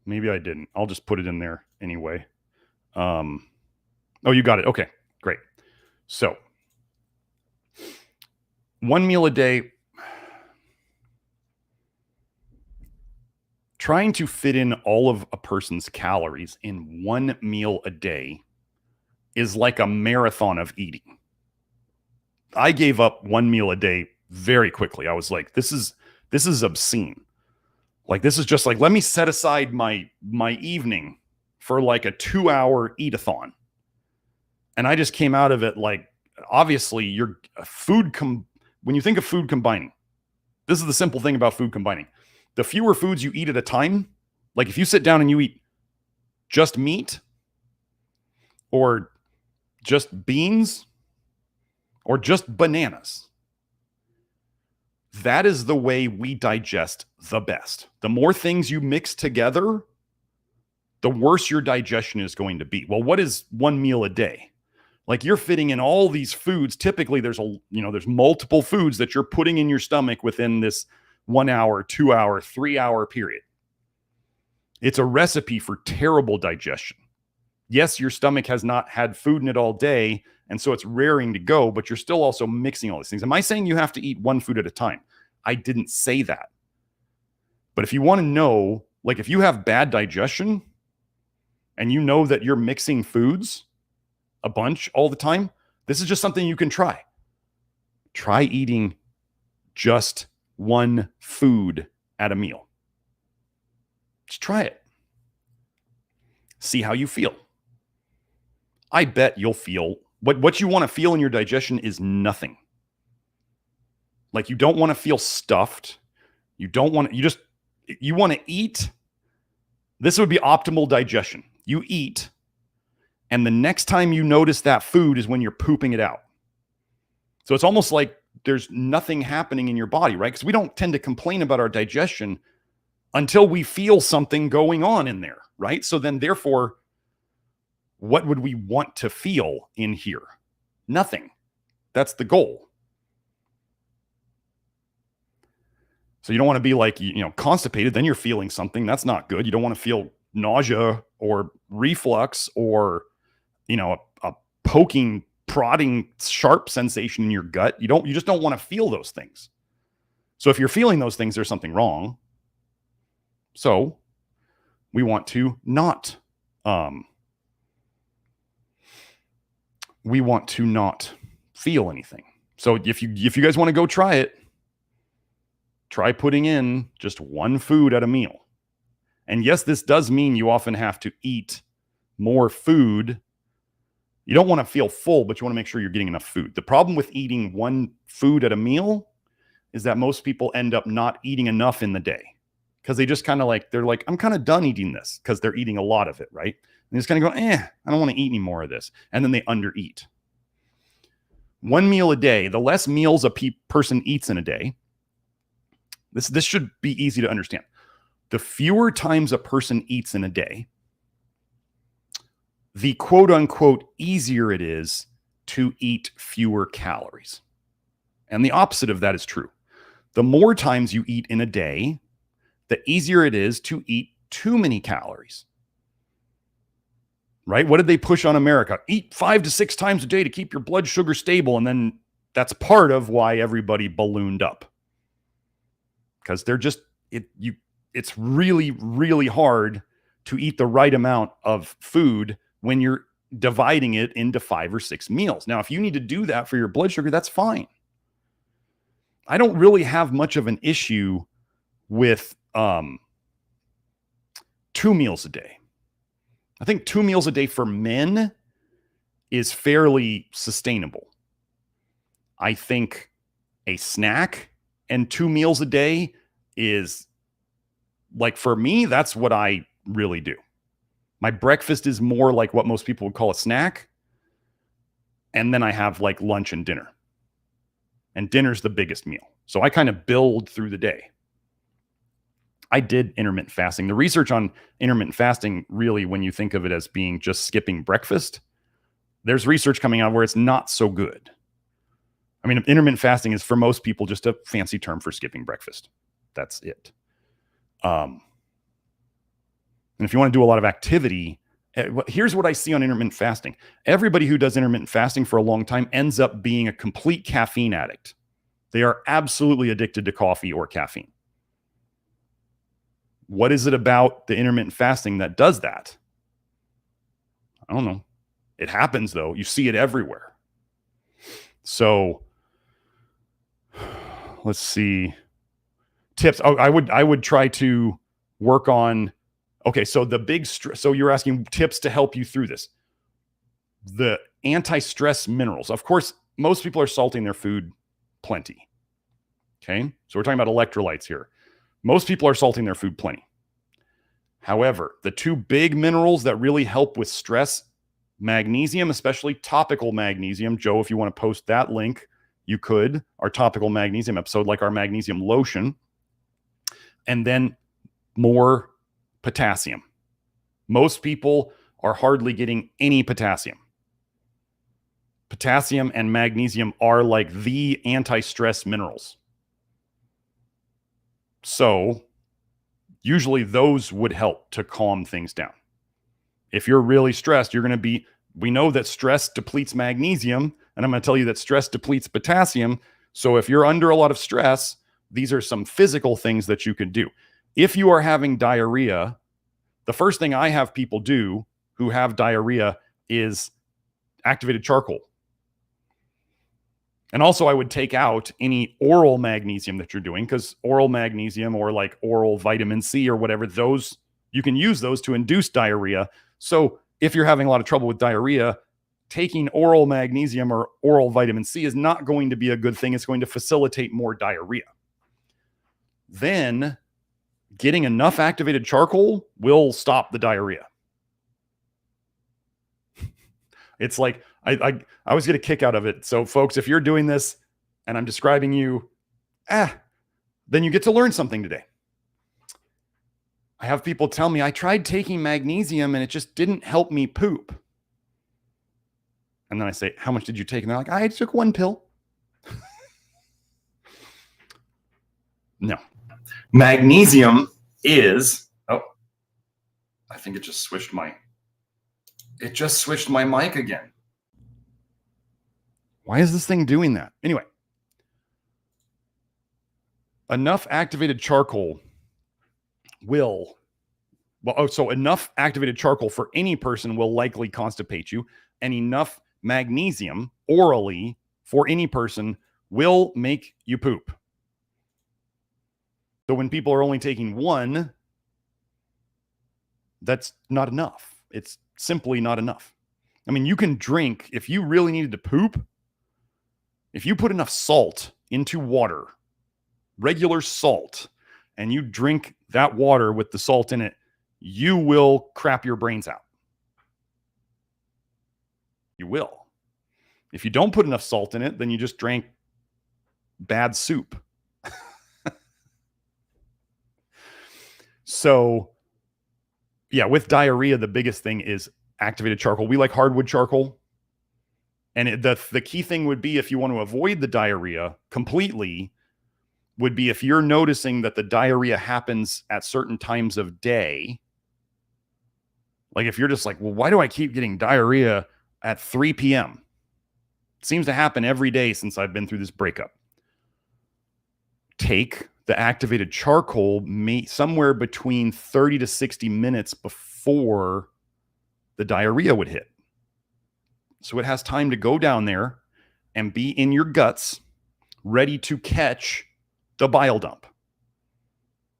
Maybe I didn't. I'll just put it in there anyway. Oh, you got it. Okay, great. So one meal a day, trying to fit in all of a person's calories in one meal a day is like a marathon of eating. I gave up one meal a day very quickly. I was like, this is obscene. Like, this is just like, let me set aside my evening for like a 2-hour eat-a-thon. And I just came out of it like, obviously, your food when you think of food combining, this is the simple thing about food combining. The fewer foods you eat at a time, like if you sit down and you eat just meat or just beans or just bananas, that is the way we digest the best. The more things you mix together, the worse your digestion is going to be. Well, what is one meal a day? Like, you're fitting in all these foods. Typically, there's multiple foods that you're putting in your stomach within this 1 hour, 2 hour, 3 hour period. It's a recipe for terrible digestion. Yes, your stomach has not had food in it all day, and so it's raring to go, but you're still also mixing all these things. Am I saying you have to eat one food at a time? I didn't say that. But if you want to know, like, if you have bad digestion and you know that you're mixing foods a bunch all the time, this is just something you can try. Try eating just one food at a meal. Just try it. See how you feel. I bet you'll feel what you want to feel in your digestion is nothing. Like, you don't want to feel stuffed. You want to eat. This would be optimal digestion. You eat, and the next time you notice that food is when you're pooping it out. So it's almost like there's nothing happening in your body, right? Because we don't tend to complain about our digestion until we feel something going on in there, right? So then, therefore, what would we want to feel in here? Nothing. That's the goal. So you don't want to be like, constipated, then you're feeling something. That's not good. You don't want to feel nausea or reflux or, a poking, prodding, sharp sensation in your gut. You just don't want to feel those things. So if you're feeling those things, there's something wrong. So we want to not feel anything. So if you guys want to go try it, try putting in just one food at a meal. And yes, this does mean you often have to eat more food. You don't want to feel full, but you want to make sure you're getting enough food. The problem with eating one food at a meal is that most people end up not eating enough in the day, because they just kind of they're like, I'm kind of done eating this, because they're eating a lot of it, right? And they just kind of go, I don't want to eat any more of this. And then they undereat. One meal a day, the less meals a person eats in a day, this should be easy to understand. The fewer times a person eats in a day, the quote unquote easier it is to eat fewer calories. And the opposite of that is true. The more times you eat in a day, the easier it is to eat too many calories. Right? What did they push on America? Eat 5 to 6 times a day to keep your blood sugar stable. And then that's part of why everybody ballooned up, because they're just it's really, really hard to eat the right amount of food when you're dividing it into 5 or 6 meals. Now, if you need to do that for your blood sugar, that's fine. I don't really have much of an issue with 2 meals a day. I think 2 meals a day for men is fairly sustainable. I think a snack and 2 meals a day is, like, for me, that's what I really do. My breakfast is more like what most people would call a snack. And then I have like lunch and dinner. And dinner's the biggest meal. So I kind of build through the day. I did intermittent fasting. The research on intermittent fasting, really, when you think of it as being just skipping breakfast, there's research coming out where it's not so good. I mean, intermittent fasting is for most people just a fancy term for skipping breakfast. That's it. And if you want to do a lot of activity, here's what I see on intermittent fasting. Everybody who does intermittent fasting for a long time ends up being a complete caffeine addict. They are absolutely addicted to coffee or caffeine. What is it about the intermittent fasting that does that? I don't know. It happens, though. You see it everywhere. So let's see. Tips. Oh, I would try to work on. Okay, so the big so you're asking tips to help you through this. The anti-stress minerals. Of course, most people are salting their food plenty. Okay, so we're talking about electrolytes here. Most people are salting their food plenty. However, the 2 big minerals that really help with stress, magnesium, especially topical magnesium. Joe, if you want to post that link, you could. Our topical magnesium episode, like our magnesium lotion. And then more potassium. Most people are hardly getting any potassium. Potassium and magnesium are like the anti-stress minerals. So usually those would help to calm things down. If you're really stressed, you're going to we know that stress depletes magnesium, and I'm going to tell you that stress depletes potassium. So if you're under a lot of stress, these are some physical things that you can do. If you are having diarrhea, the first thing I have people do who have diarrhea is activated charcoal. And also I would take out any oral magnesium that you're doing, because oral magnesium or like oral vitamin C or whatever, those, you can use those to induce diarrhea. So if you're having a lot of trouble with diarrhea, taking oral magnesium or oral vitamin C is not going to be a good thing. It's going to facilitate more diarrhea. Then getting enough activated charcoal will stop the diarrhea. It's like, I always get a kick out of it. So folks, if you're doing this and I'm describing you, then you get to learn something today. I have people tell me, I tried taking magnesium and it just didn't help me poop. And then I say, how much did you take? And they're like, I took 1 pill. No. Magnesium is, I think it just switched my mic again. Why is this thing doing that? Anyway, enough activated charcoal enough activated charcoal for any person will likely constipate you, and enough magnesium orally for any person will make you poop. So when people are only taking 1, that's not enough. It's simply not enough. I mean, you can drink, if you really needed to poop, if you put enough salt into water, regular salt, and you drink that water with the salt in it, you will crap your brains out. You will. If you don't put enough salt in it, then you just drank bad soup. So, yeah, with diarrhea, the biggest thing is activated charcoal. We like hardwood charcoal. And the key thing would be, if you want to avoid the diarrhea completely, would be if you're noticing that the diarrhea happens at certain times of day. Like if you're just like, well, why do I keep getting diarrhea at 3 p.m.? Seems to happen every day since I've been through this breakup. Take the activated charcoal somewhere between 30 to 60 minutes before the diarrhea would hit. So it has time to go down there and be in your guts, ready to catch the bile dump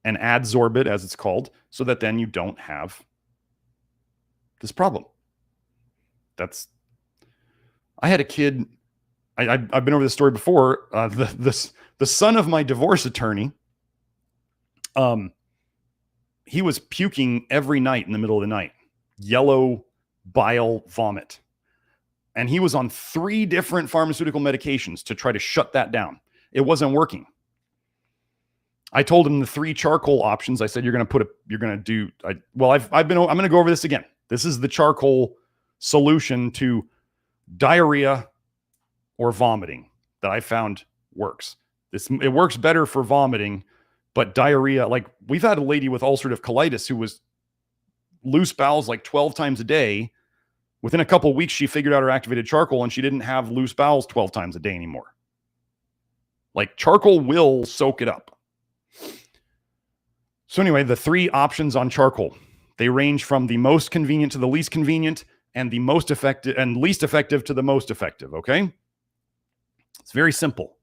and adsorb it, as it's called, so that then you don't have this problem. I had a kid. I've been over this story before. The son of my divorce attorney, he was puking every night in the middle of the night, yellow bile vomit. And he was on 3 different pharmaceutical medications to try to shut that down. It wasn't working. I told him the 3 charcoal options. I said, I'm going to go over this again. This is the charcoal solution to diarrhea or vomiting that I found works. It works better for vomiting, but diarrhea, like we've had a lady with ulcerative colitis who was loose bowels like 12 times a day. Within a couple of weeks, she figured out her activated charcoal and she didn't have loose bowels 12 times a day anymore. Like charcoal will soak it up. So anyway, the 3 options on charcoal, they range from the most convenient to the least convenient and the most effective and least effective to the most effective. Okay. It's very simple.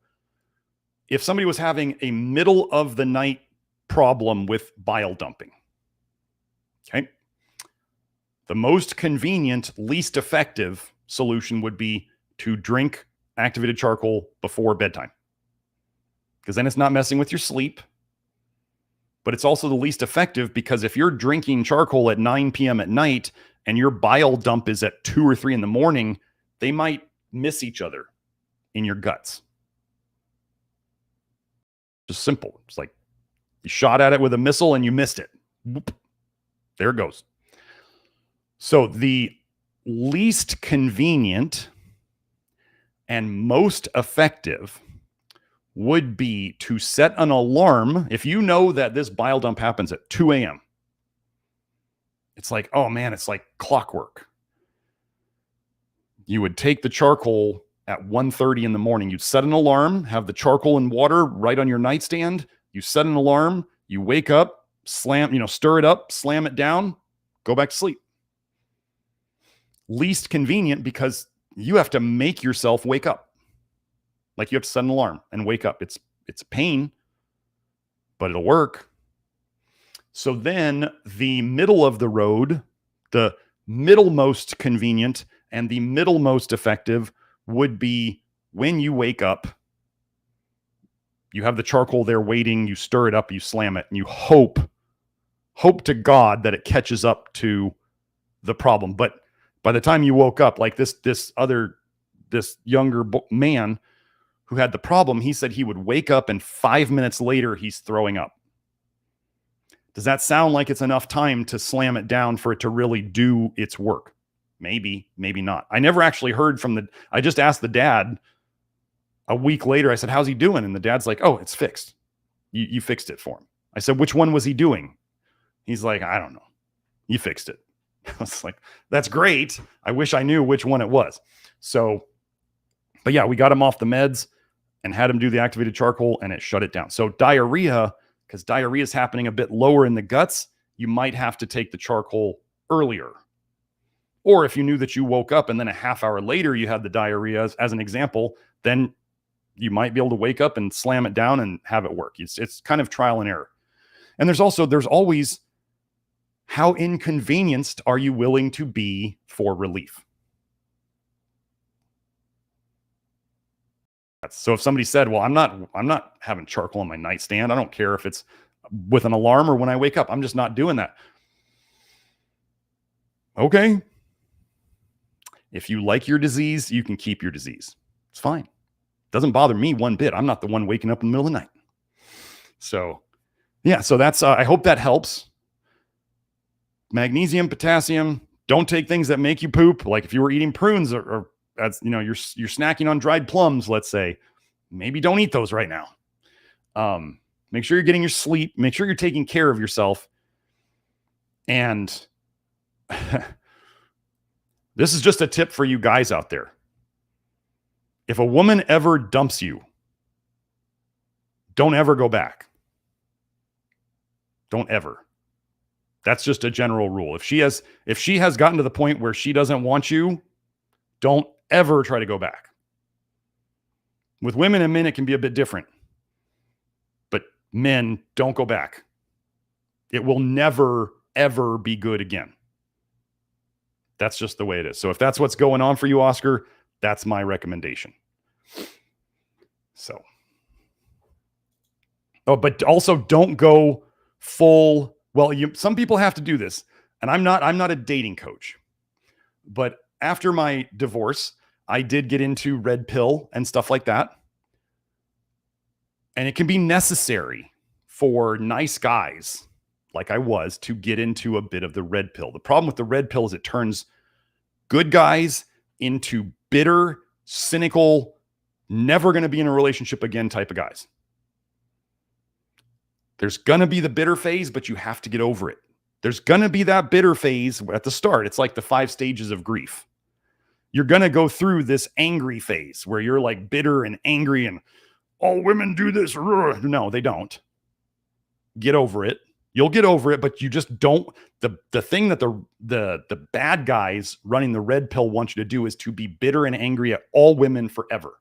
If somebody was having a middle of the night problem with bile dumping, okay, the most convenient, least effective solution would be to drink activated charcoal before bedtime, because then it's not messing with your sleep. But it's also the least effective because if you're drinking charcoal at 9 p.m. at night and your bile dump is at 2 or 3 in the morning, they might miss each other in your guts. Just simple. It's like you shot at it with a missile and you missed it. Whoop. There it goes. So the least convenient and most effective would be to set an alarm. If you know that this bile dump happens at 2 a.m., it's like, oh man, it's like clockwork. You would take the charcoal at 1:30 in the morning. You'd set an alarm, have the charcoal and water right on your nightstand. You set an alarm, you wake up, stir it up, slam it down, go back to sleep. Least convenient because you have to make yourself wake up. Like you have to set an alarm and wake up. It's a pain, but it'll work. So then the middle of the road, the middlemost convenient and the middlemost effective would be when you wake up, you have the charcoal there waiting, you stir it up, you slam it, and you hope to God that it catches up to the problem. But by the time you woke up, like this younger man who had the problem, he said he would wake up and 5 minutes later, he's throwing up. Does that sound like it's enough time to slam it down for it to really do its work? Maybe, maybe not. I never actually heard from I just asked the dad a week later. I said, how's he doing? And the dad's like, oh, it's fixed. You fixed it for him. I said, which one was he doing? He's like, I don't know. You fixed it. I was like, that's great. I wish I knew which one it was. So, but yeah, we got him off the meds and had him do the activated charcoal and it shut it down. So diarrhea, because diarrhea is happening a bit lower in the guts, you might have to take the charcoal earlier. Or if you knew that you woke up and then a half hour later you had the diarrhea, as an example, then you might be able to wake up and slam it down and have it work. It's kind of trial and error. And there's always, how inconvenienced are you willing to be for relief? So if somebody said, well, I'm not having charcoal on my nightstand. I don't care if it's with an alarm or when I wake up. I'm just not doing that. Okay. If you like your disease, you can keep your disease. It's fine. Doesn't bother me one bit. I'm not the one waking up in the middle of the night. So yeah, so that's, I hope that helps. Magnesium, potassium, don't take things that make you poop. Like if you were eating prunes or that's, you're snacking on dried plums, let's say, maybe don't eat those right now. Make sure you're getting your sleep, make sure you're taking care of yourself. And this is just a tip for you guys out there. If a woman ever dumps you, don't ever go back. Don't ever. That's just a general rule. If she has gotten to the point where she doesn't want you, don't ever try to go back. With women and men, it can be a bit different. But men, don't go back. It will never, ever be good again. That's just the way it is. So if that's what's going on for you, Oscar, that's my recommendation. So. Oh, but also don't go full. Well, some people have to do this, and I'm not a dating coach. But after my divorce, I did get into red pill and stuff like that. And it can be necessary for nice guys like I was to get into a bit of the red pill. The problem with the red pill is it turns good guys into bitter, cynical, never going to be in a relationship again type of guys. There's going to be the bitter phase, but you have to get over it. There's going to be that bitter phase at the start. It's like the 5 stages of grief. You're going to go through this angry phase where you're like bitter and angry and all women do this. No, they don't. Get over it. You'll get over it, but you just don't. The thing that the bad guys running the red pill want you to do is to be bitter and angry at all women forever.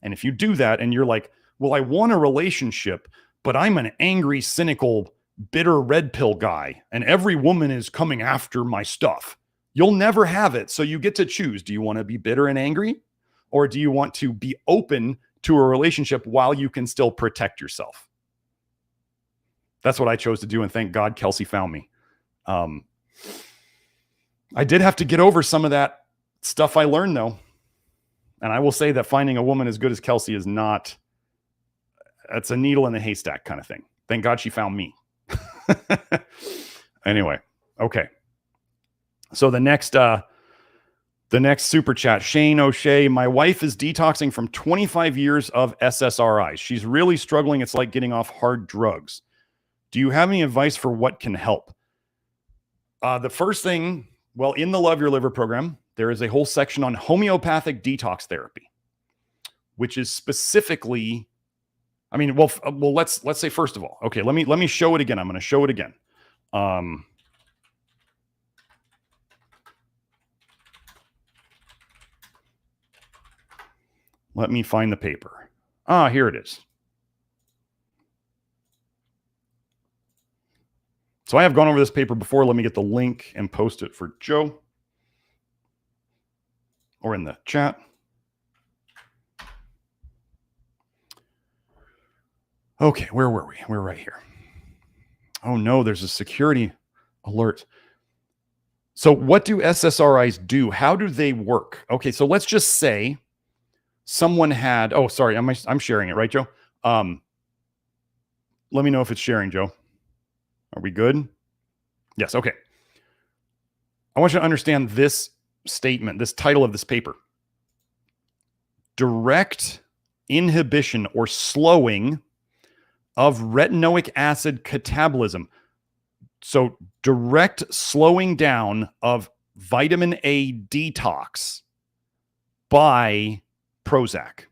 And if you do that and you're like, well, I want a relationship, but I'm an angry, cynical, bitter red pill guy, and every woman is coming after my stuff. You'll never have it. So you get to choose. Do you want to be bitter and angry? Or do you want to be open to a relationship while you can still protect yourself? That's what I chose to do. And thank God Kelsey found me. I did have to get over some of that stuff I learned though. And I will say that finding a woman as good as Kelsey is not, it's a needle in a haystack kind of thing. Thank God she found me. Anyway. Okay. So the next super chat, Shane O'Shea, my wife is detoxing from 25 years of SSRIs. She's really struggling. It's like getting off hard drugs. Do you have any advice for what can help? The first thing, well, in the Love Your Liver program, there is a whole section on homeopathic detox therapy, which is specifically, I mean, well, let's say first of all, okay, let me show it again. I'm going to show it again. Let me find the paper. Here it is. So I have gone over this paper before. Let me get the link and post it for Joe or in the chat. Okay, where were we? We're right here. Oh no, there's a security alert. So what do SSRIs do? How do they work? Okay, so let's just say someone had, oh, sorry, I'm sharing it, right, Joe? Let me know if it's sharing, Joe. Are we good? Yes, okay. I want you to understand this statement, this title of this paper. Direct inhibition or slowing of retinoic acid catabolism. So direct slowing down of vitamin A detox by Prozac.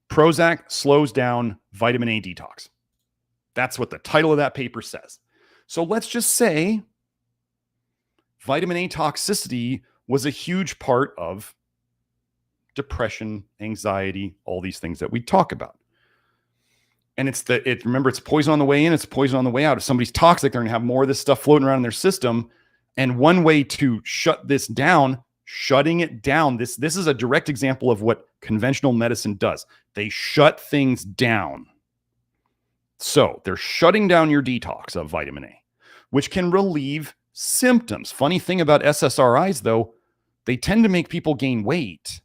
Prozac slows down vitamin A detox. That's what the title of that paper says. So let's just say vitaminAtoxicity was a huge part of depression, anxiety, all these things that we talk about. And remember, it's poison on the way in, it's poison on the way out. If somebody's toxic, they're going to have more of this stuff floating around in their system. And one way to shut this down, shutting it down, this is a direct example of what conventional medicine does. They shut things down. So they're shutting down your detox of vitamin A, which can relieve symptoms. Funny thing about SSRIs, though, they tend to make people gain weight.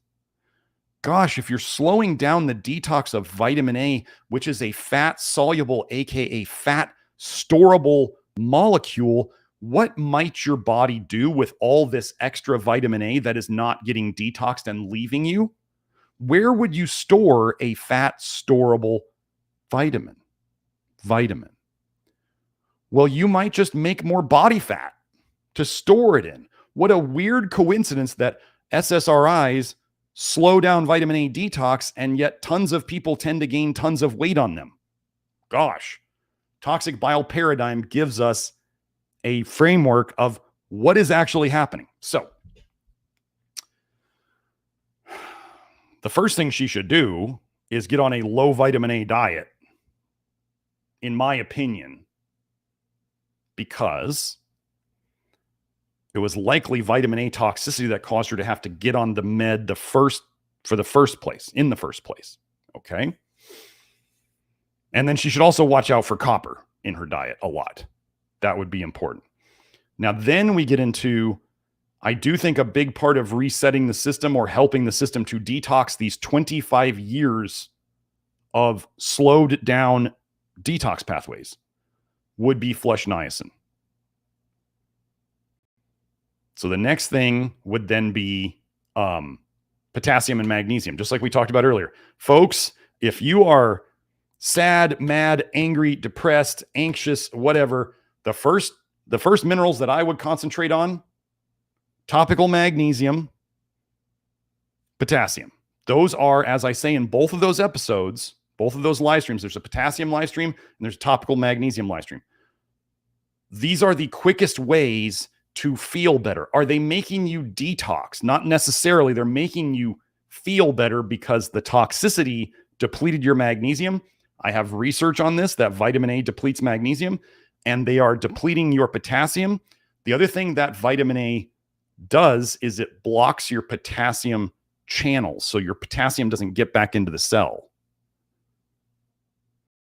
Gosh, if you're slowing down the detox of vitamin A, which is a fat soluble, aka fat storable molecule, what might your body do with all this extra vitamin A that is not getting detoxed and leaving you? Where would you store a fat storable vitamin? Well, you might just make more body fat to store it in. What a weird coincidence that SSRIs slow down vitamin A detox, and yet tons of people tend to gain tons of weight on them. Gosh, toxic bile paradigm gives us a framework of what is actually happening. So the first thing she should do is get on a low vitamin A diet, in my opinion, because it was likely vitamin A toxicity that caused her to have to get on the med in the first place. Okay. And then she should also watch out for copper in her diet a lot. That would be important. Now, then we get into, I do think a big part of resetting the system or helping the system to detox these 25 years of slowed down detox pathways would be flush niacin. So the next thing would then be potassium and magnesium, just like we talked about earlier. Folks, if you are sad, mad, angry, depressed, anxious, whatever, the first minerals that I would concentrate on, topical magnesium, potassium. Those are, as I say in both of those episodes, both of those live streams, there's a potassium live stream and there's a topical magnesium live stream. These are the quickest ways to feel better. Are they making you detox? Not necessarily. They're making you feel better because the toxicity depleted your magnesium. I have research on this, that vitamin A depletes magnesium, and they are depleting your potassium. The other thing that vitamin A does is it blocks your potassium channels, so your potassium doesn't get back into the cell.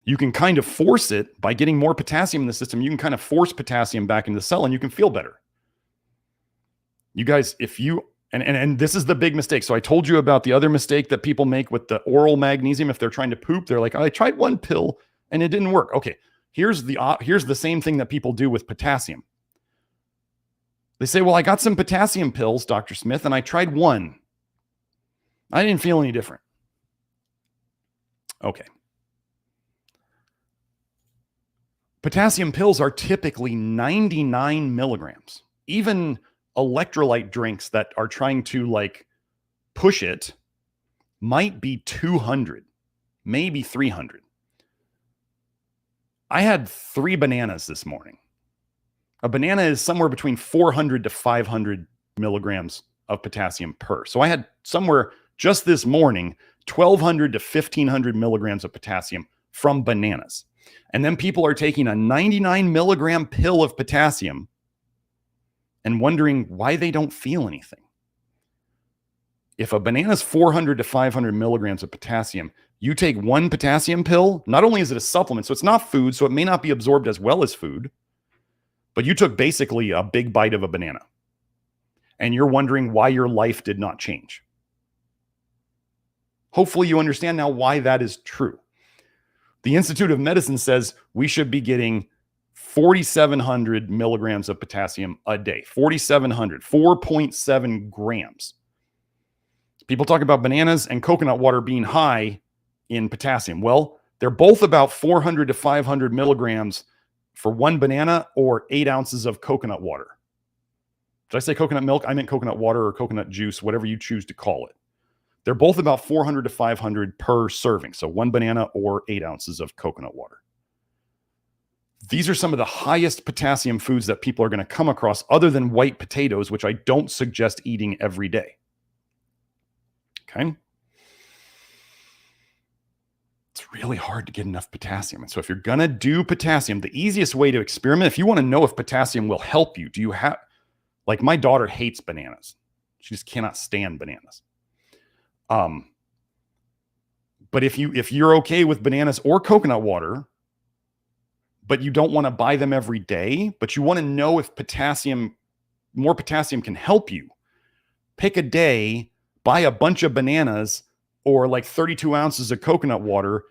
You can kind of force it by getting more potassium in the system. You can kind of force potassium back into the cell and you can feel better. You guys, if you, and this is the big mistake. So I told you about the other mistake that people make with the oral magnesium. If they're trying to poop, they're like, oh, I tried one pill and it didn't work. Okay. Here's the same thing that people do with potassium. They say, well, I got some potassium pills, Dr. Smith, and I tried one. I didn't feel any different. Okay. Potassium pills are typically 99 milligrams. Even electrolyte drinks that are trying to like push it might be 200, maybe 300. I had 3 bananas this morning. A banana is somewhere between 400 to 500 milligrams of potassium per. So I had somewhere just this morning, 1,200 to 1,500 milligrams of potassium from bananas. And then people are taking a 99 milligram pill of potassium and wondering why they don't feel anything. If a banana is 400 to 500 milligrams of potassium, you take one potassium pill, not only is it a supplement, so it's not food, so it may not be absorbed as well as food, but you took basically a big bite of a banana. And you're wondering why your life did not change. Hopefully you understand now why that is true. The Institute of Medicine says we should be getting 4,700 milligrams of potassium a day. 4,700, 4.7 grams. People talk about bananas and coconut water being high in potassium. Well, they're both about 400 to 500 milligrams for one banana or 8 ounces of coconut water. Did I say coconut milk? I meant coconut water or coconut juice, whatever you choose to call it. They're both about 400 to 500 per serving. So one banana or 8 ounces of coconut water. These are some of the highest potassium foods that people are going to come across other than white potatoes, which I don't suggest eating every day. Okay. It's really hard to get enough potassium. And so if you're going to do potassium, the easiest way to experiment, if you want to know if potassium will help you, do you have, like my daughter hates bananas. She just cannot stand bananas. But if you're okay with bananas or coconut water, but you don't want to buy them every day, but you want to know if more potassium can help you, pick a day, buy a bunch of bananas or like 32 ounces of coconut water.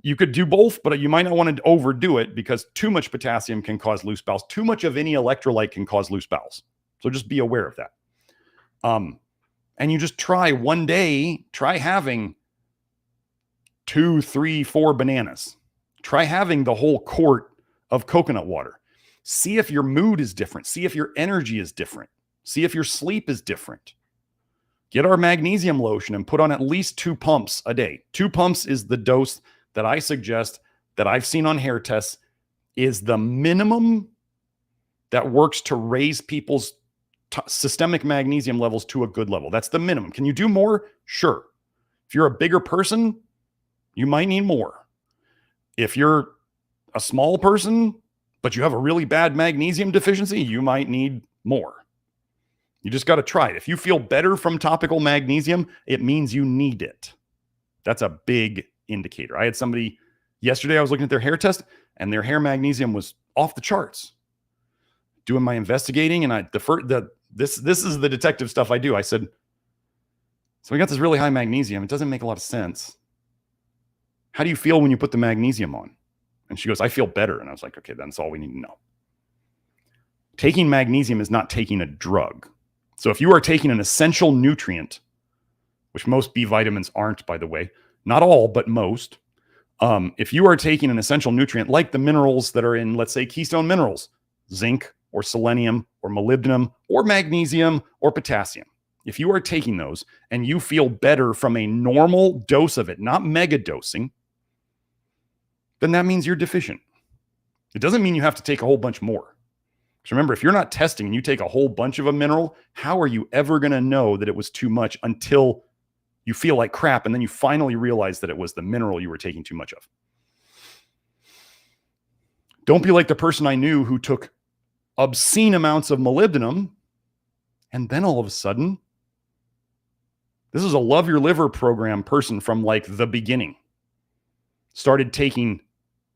You could do both, but you might not want to overdo it because too much potassium can cause loose bowels. Too much of any electrolyte can cause loose bowels. So just be aware of that. And you just try one day, try having 2, 3, 4 bananas. Try having the whole quart of coconut water. See if your mood is different. See if your energy is different. See if your sleep is different. get our magnesium lotion and put on at least 2 pumps a day. 2 pumps is the dose that I suggest, that I've seen on hair tests, is the minimum that works to raise people's systemic magnesium levels to a good level. That's the minimum. Can you do more? Sure. If you're a bigger person, you might need more. If you're a small person, but you have a really bad magnesium deficiency, you might need more. You just got to try it. If you feel better from topical magnesium, it means you need it. That's a big indicator. I had somebody yesterday, I was looking at their hair test, and their hair magnesium was off the charts. Doing my investigating, and this is the detective stuff I do. I said, so we got this really high magnesium. It doesn't make a lot of sense. How do you feel when you put the magnesium on? And she goes, I feel better. And I was like, okay, that's all we need to know. Taking magnesium is not taking a drug. So if you are taking an essential nutrient, which most B vitamins aren't, by the way, not all, but most. If you are taking an essential nutrient like the minerals that are in, let's say, keystone minerals, zinc or selenium or molybdenum or magnesium or potassium, if you are taking those and you feel better from a normal dose of it, not mega dosing, then that means you're deficient. It doesn't mean you have to take a whole bunch more. Because remember, if you're not testing and you take a whole bunch of a mineral, how are you ever going to know that it was too much until you feel like crap and then you finally realize that it was the mineral you were taking too much of? Don't be like the person I knew who took obscene amounts of molybdenum, and then all of a sudden, this is a Love Your Liver program person from like the beginning, started taking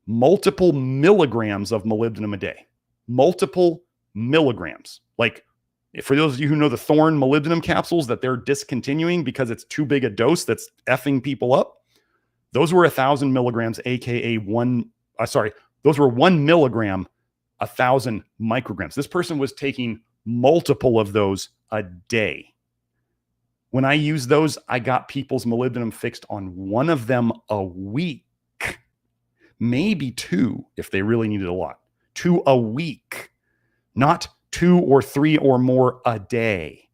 multiple milligrams of molybdenum a day. Multiple milligrams. Like, for those of you who know the Thorne molybdenum capsules that they're discontinuing because it's too big a dose that's effing people up, those were 1,000 milligrams, aka those were 1 milligram, 1,000 micrograms. This person was taking multiple of those a day. When I used those, I got people's molybdenum fixed on one of them a week. Maybe 2 if they really needed a lot. 2 a week, not 2 or 3 or more a day.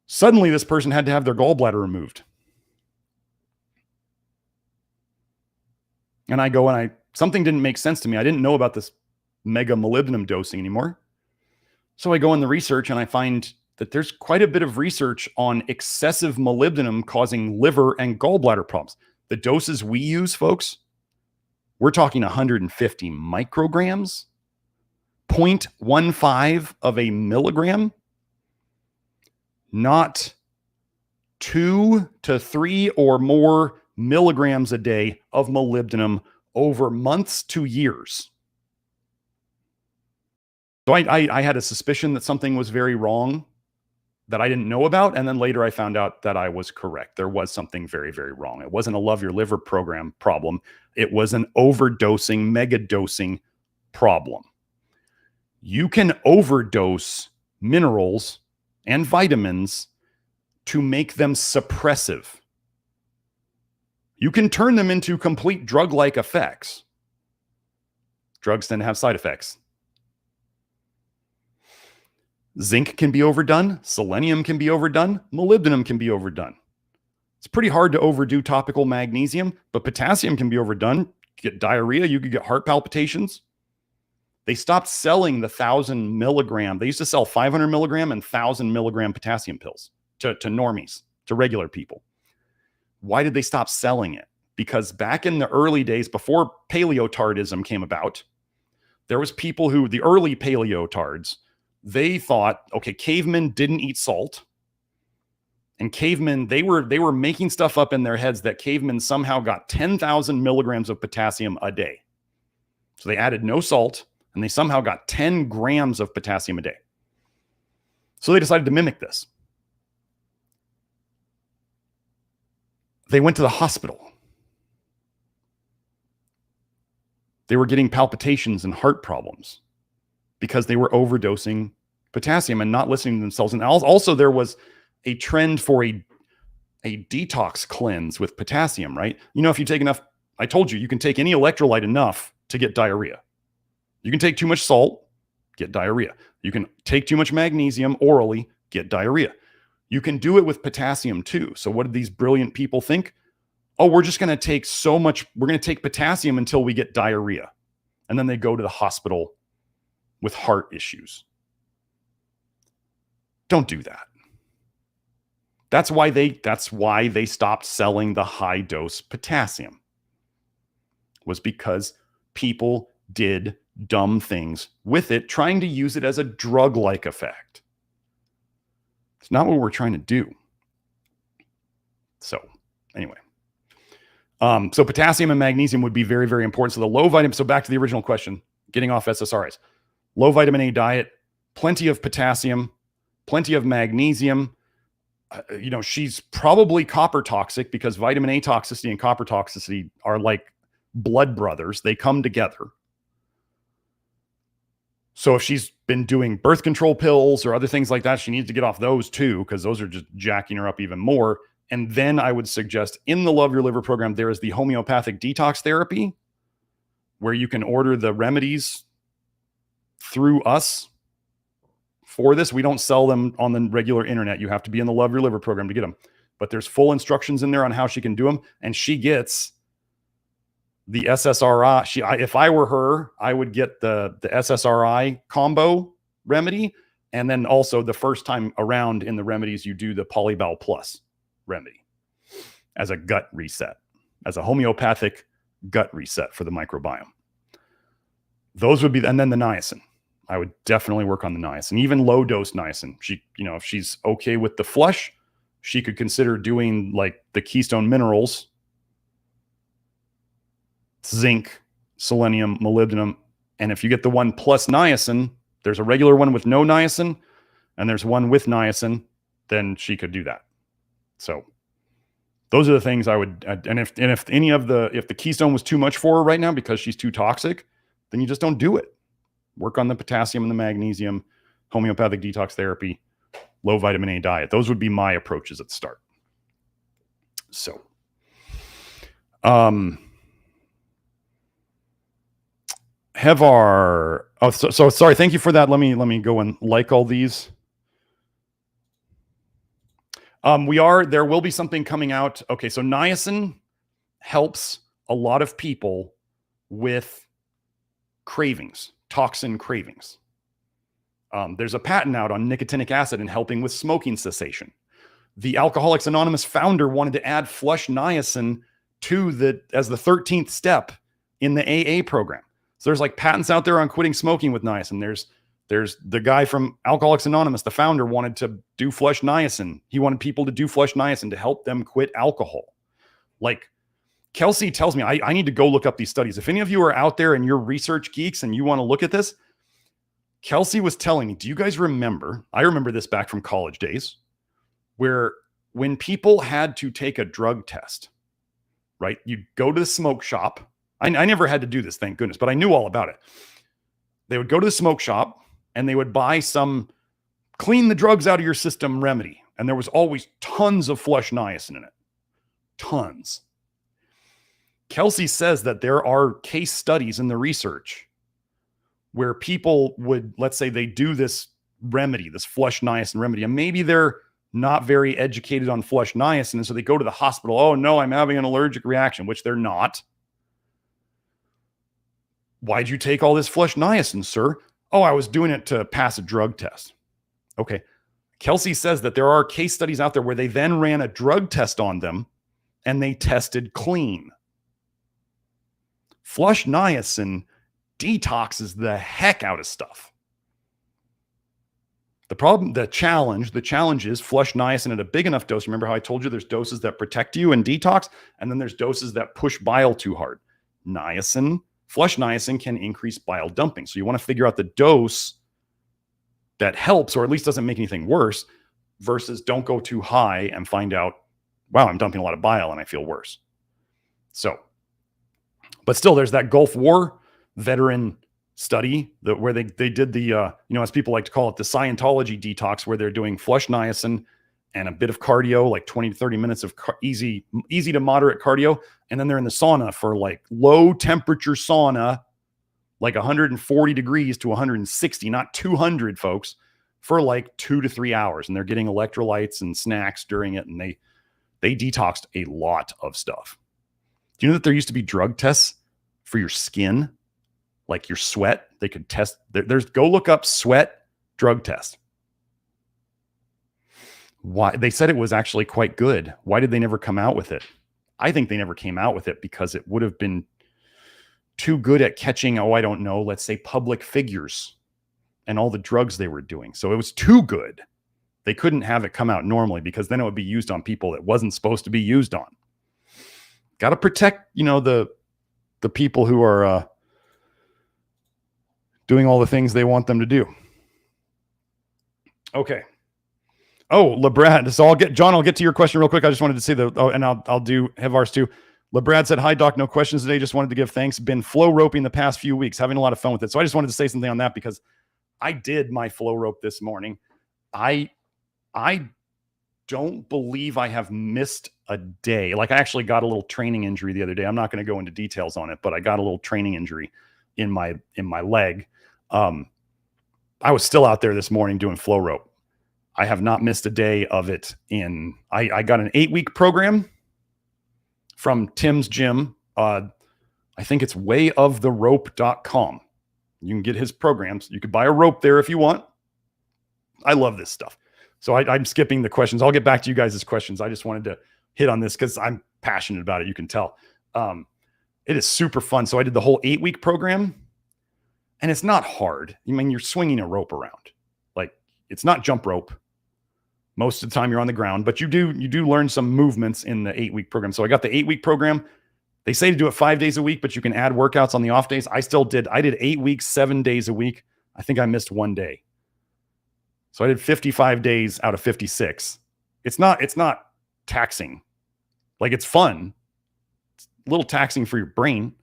Suddenly, this person had to have their gallbladder removed. And I go and something didn't make sense to me. I didn't know about this mega molybdenum dosing anymore. So I go in the research and I find that there's quite a bit of research on excessive molybdenum causing liver and gallbladder problems. The doses we use, folks, we're talking 150 micrograms, 0.15 of a milligram, not 2 to 3 or more milligrams a day of molybdenum over months to years. So I had a suspicion that something was very wrong that I didn't know about. And then later I found out that I was correct. There was something very, very wrong. It wasn't a Love Your Liver program problem. It was an overdosing, mega dosing problem. You can overdose minerals and vitamins to make them suppressive. You can turn them into complete drug-like effects. Drugs tend to have side effects. Zinc can be overdone. Selenium can be overdone. Molybdenum can be overdone. It's pretty hard to overdo topical magnesium, but potassium can be overdone. You get diarrhea. You could get heart palpitations. They stopped selling the 1,000 milligram. They used to sell 500 milligram and 1,000 milligram potassium pills to normies, to regular people. Why did they stop selling it? Because back in the early days, before paleotardism came about, there was people who, the early paleotards, they thought, okay, cavemen didn't eat salt. And cavemen, they were making stuff up in their heads that cavemen somehow got 10,000 milligrams of potassium a day. So they added no salt, and they somehow got 10 grams of potassium a day. So they decided to mimic this. They went to the hospital. They were getting palpitations and heart problems because they were overdosing potassium and not listening to themselves. And also there was a trend for a detox cleanse with potassium, right? You know, if you take enough, I told you, you can take any electrolyte enough to get diarrhea. You can take too much salt, get diarrhea. You can take too much magnesium orally, get diarrhea. You can do it with potassium too. So what did these brilliant people think? Oh, we're just going to take we're going to take potassium until we get diarrhea. And then they go to the hospital with heart issues. Don't do that. That's why they stopped selling the high dose potassium. Was because people did dumb things with it, trying to use it as a drug-like effect. It's not what we're trying to do. So anyway, so potassium and magnesium would be very, very important. So the low vitamin, so back to the original question, getting off SSRIs, low vitamin A diet, plenty of potassium, plenty of magnesium. She's probably copper toxic because vitamin A toxicity and copper toxicity are like blood brothers. They come together. So if she's been doing birth control pills or other things like that, she needs to get off those too, because those are just jacking her up even more. And then I would suggest in the Love Your Liver program, there is the homeopathic detox therapy where you can order the remedies through us for this. We don't sell them on the regular internet. You have to be in the Love Your Liver program to get them. But there's full instructions in there on how she can do them. And she gets the SSRI. If I were her, I would get the SSRI combo remedy. And then also the first time around in the remedies, you do the Polybowel Plus remedy as a gut reset, as a homeopathic gut reset for the microbiome. Those would be, and then the niacin. I would definitely work on the niacin, even low dose niacin. If she's okay with the flush, she could consider doing like the keystone minerals, zinc, selenium, molybdenum. And if you get the one plus niacin, there's a regular one with no niacin and there's one with niacin, then she could do that. So those are the things I would, and if the keystone was too much for her right now because she's too toxic, then you just don't do it. Work on the potassium and the magnesium, homeopathic detox therapy, low vitamin A diet. Those would be my approaches at the start. So, sorry. Thank you for that. Let me go and like all these. There will be something coming out. Okay. So niacin helps a lot of people with cravings, toxin cravings. There's a patent out on nicotinic acid and helping with smoking cessation. The Alcoholics Anonymous founder wanted to add flush niacin as the 13th step in the AA program. So there's like patents out there on quitting smoking with niacin. There's the guy from Alcoholics Anonymous, the founder, wanted to do flush niacin. He wanted people to do flush niacin to help them quit alcohol. Like Kelsey tells me, I need to go look up these studies. If any of you are out there and you're research geeks and you want to look at this, Kelsey was telling me, do you guys remember? I remember this back from college days, where when people had to take a drug test, right? You'd go to the smoke shop. I never had to do this, thank goodness, but I knew all about it. They would go to the smoke shop and they would buy some clean the drugs out of your system remedy. And there was always tons of flush niacin in it. Tons. Kelsey says that there are case studies in the research where people would, let's say they do this remedy, this flush niacin remedy, and maybe they're not very educated on flush niacin. And so they go to the hospital. Oh no, I'm having an allergic reaction, which they're not. Why'd you take all this flush niacin, sir? Oh, I was doing it to pass a drug test. Okay. Kelsey says that there are case studies out there where they then ran a drug test on them and they tested clean. Flush niacin detoxes the heck out of stuff. The challenge is flush niacin at a big enough dose. Remember how I told you there's doses that protect you and detox, and then there's doses that push bile too hard. Flush niacin can increase bile dumping. So you want to figure out the dose that helps, or at least doesn't make anything worse, versus don't go too high and find out, wow, I'm dumping a lot of bile and I feel worse. So, but still, there's that Gulf War veteran study where they did the, as people like to call it, the Scientology detox, where they're doing flush niacin and a bit of cardio, like 20 to 30 minutes of easy to moderate cardio. And then they're in the sauna for like low temperature sauna, like 140 degrees to 160, not 200, folks, for like 2 to 3 hours, and they're getting electrolytes and snacks during it, and they detoxed a lot of stuff. Do you know that there used to be drug tests for your skin, like your sweat? They could test. There's go look up sweat drug test. Why? They said it was actually quite good. Why did they never come out with it? I think they never came out with it because it would have been too good at catching, I don't know, let's say public figures and all the drugs they were doing. So it was too good. They couldn't have it come out normally because then it would be used on people that wasn't supposed to be used on. Got to protect, the people who are doing all the things they want them to do. Okay. Oh, LeBrad. So John, I'll get to your question real quick. I just wanted to say and I'll have ours too. LeBrad said, "Hi, Doc. No questions today. Just wanted to give thanks. Been flow roping the past few weeks, having a lot of fun with it." So I just wanted to say something on that because I did my flow rope this morning. I don't believe I have missed a day. Like I actually got a little training injury the other day. I'm not going to go into details on it, but I got a little training injury in my leg. I was still out there this morning doing flow rope. I have not missed a day of it I got an 8-week program from Tim's gym. I think it's wayoftherope.com. You can get his programs. You could buy a rope there if you want. I love this stuff. So I'm skipping the questions. I'll get back to you guys' questions. I just wanted to hit on this because I'm passionate about it. You can tell. It is super fun. So I did the whole 8-week program, and it's not hard. I mean, you're swinging a rope around. Like it's not jump rope. Most of the time you're on the ground, but you do learn some movements in the 8-week program. So I got the 8-week program. They say to do it 5 days a week, but you can add workouts on the off days. I did 8 weeks, 7 days a week. I think I missed 1 day. So I did 55 days out of 56. It's not taxing. Like it's fun. It's a little taxing for your brain.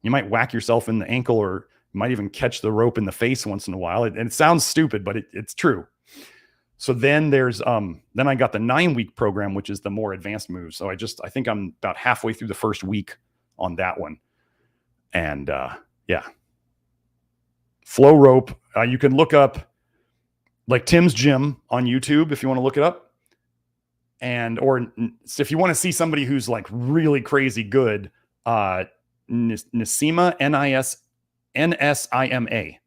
You might whack yourself in the ankle or you might even catch the rope in the face once in a while. And it sounds stupid, but it's true. So then there's, then I got the 9-week program, which is the more advanced moves. So I think I'm about halfway through the first week on that one. And, yeah, flow rope. You can look up like Tim's gym on YouTube if you want to look it up. Or if you want to see somebody who's like really crazy good, Nisima, N-S-I-M-A.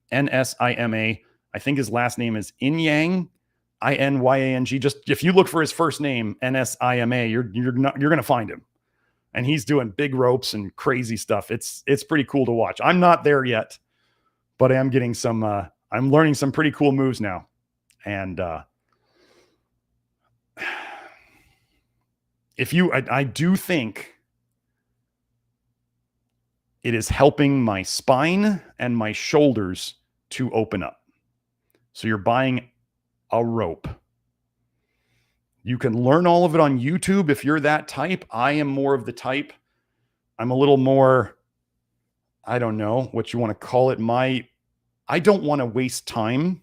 I think his last name is Inyang, I-N-Y-A-N-G. Just if you look for his first name, N-S-I-M-A, you're going to find him. And he's doing big ropes and crazy stuff. It's pretty cool to watch. I'm not there yet, but I am getting I'm learning some pretty cool moves now. And, I do think it is helping my spine and my shoulders to open up. So you're buying a rope. You can learn all of it on YouTube if you're that type. I am more of the type. I'm a little more, I don't know what you want to call it. I don't want to waste time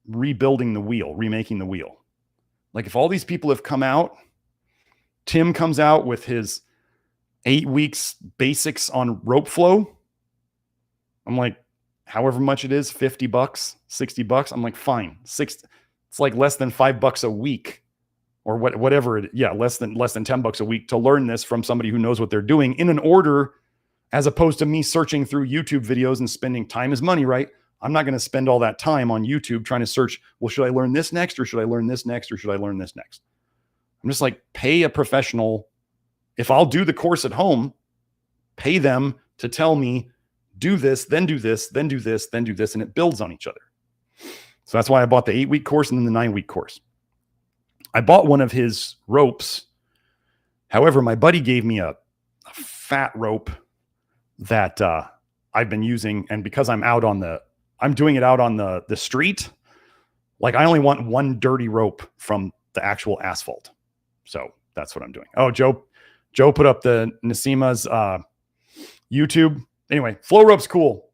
remaking the wheel. Like if all these people have come out, Tim comes out with his 8 weeks basics on rope flow. I'm like, however much it is, $50, $60. I'm like, fine. It's like less than $5 a week or whatever. Less than $10 a week to learn this from somebody who knows what they're doing in an order, as opposed to me searching through YouTube videos and spending time is money, right? I'm not going to spend all that time on YouTube trying to search, well, should I learn this next or should I learn this next or should I learn this next? I'm just like, pay a professional. If I'll do the course at home, pay them to tell me, do this, then do this, then do this, then do this, and it builds on each other. So that's why I bought the 8-week course and then the 9-week course. I bought one of his ropes. However, my buddy gave me a fat rope that I've been using, and because I'm doing it out on the street, like I only want one dirty rope from the actual asphalt. So that's what I'm doing. Oh, Joe put up the Nasima's YouTube. Anyway, flow rope's cool,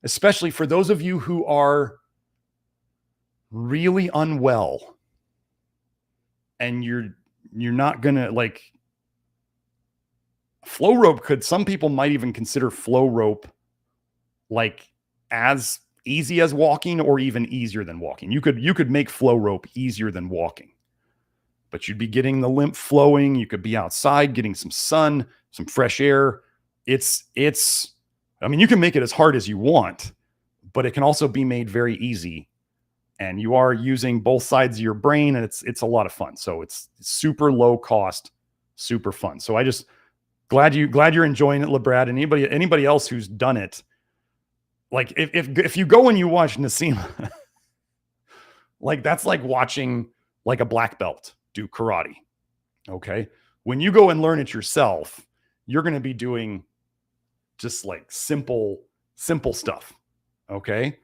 especially for those of you who are really unwell and you're not gonna like flow rope. Some people might even consider flow rope like as easy as walking or even easier than walking. You could make flow rope easier than walking, but you'd be getting the lymph flowing. You could be outside getting some sun, some fresh air. I mean, you can make it as hard as you want, but it can also be made very easy. And you are using both sides of your brain, and it's a lot of fun. So it's super low cost, super fun. So I just glad you're enjoying it, LeBrad. And anybody else who's done it, like if you go and you watch Nassim, like that's like watching like a black belt do karate. Okay. When you go and learn it yourself, you're going to be doing just like simple stuff. Okay.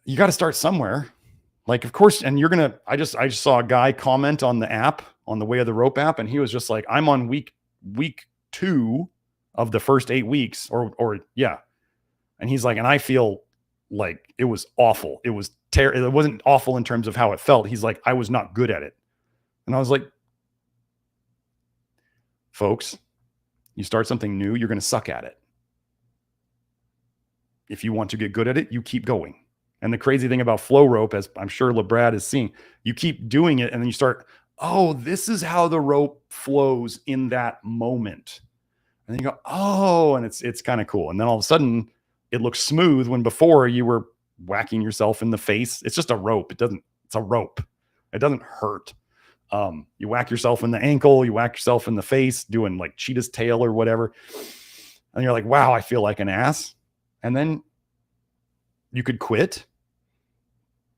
You got to start somewhere. Like, of course, and I just saw a guy comment on the app, on the Way of the Rope app. And he was just like, I'm on week 2 of the first 8 weeks or yeah. And he's like, and I feel like it was awful. It was terrible. It wasn't awful in terms of how it felt. He's like, I was not good at it. And I was like, folks, you start something new, you're going to suck at it. If you want to get good at it, you keep going. And the crazy thing about flow rope, as I'm sure LeBrad is seeing, you keep doing it and then you start, oh, this is how the rope flows in that moment. And then you go, oh, and it's kind of cool. And then all of a sudden it looks smooth when before you were whacking yourself in the face. It's just a rope. It's a rope. It doesn't hurt. You whack yourself in the ankle, you whack yourself in the face doing like cheetah's tail or whatever. And you're like, wow, I feel like an ass. And then you could quit.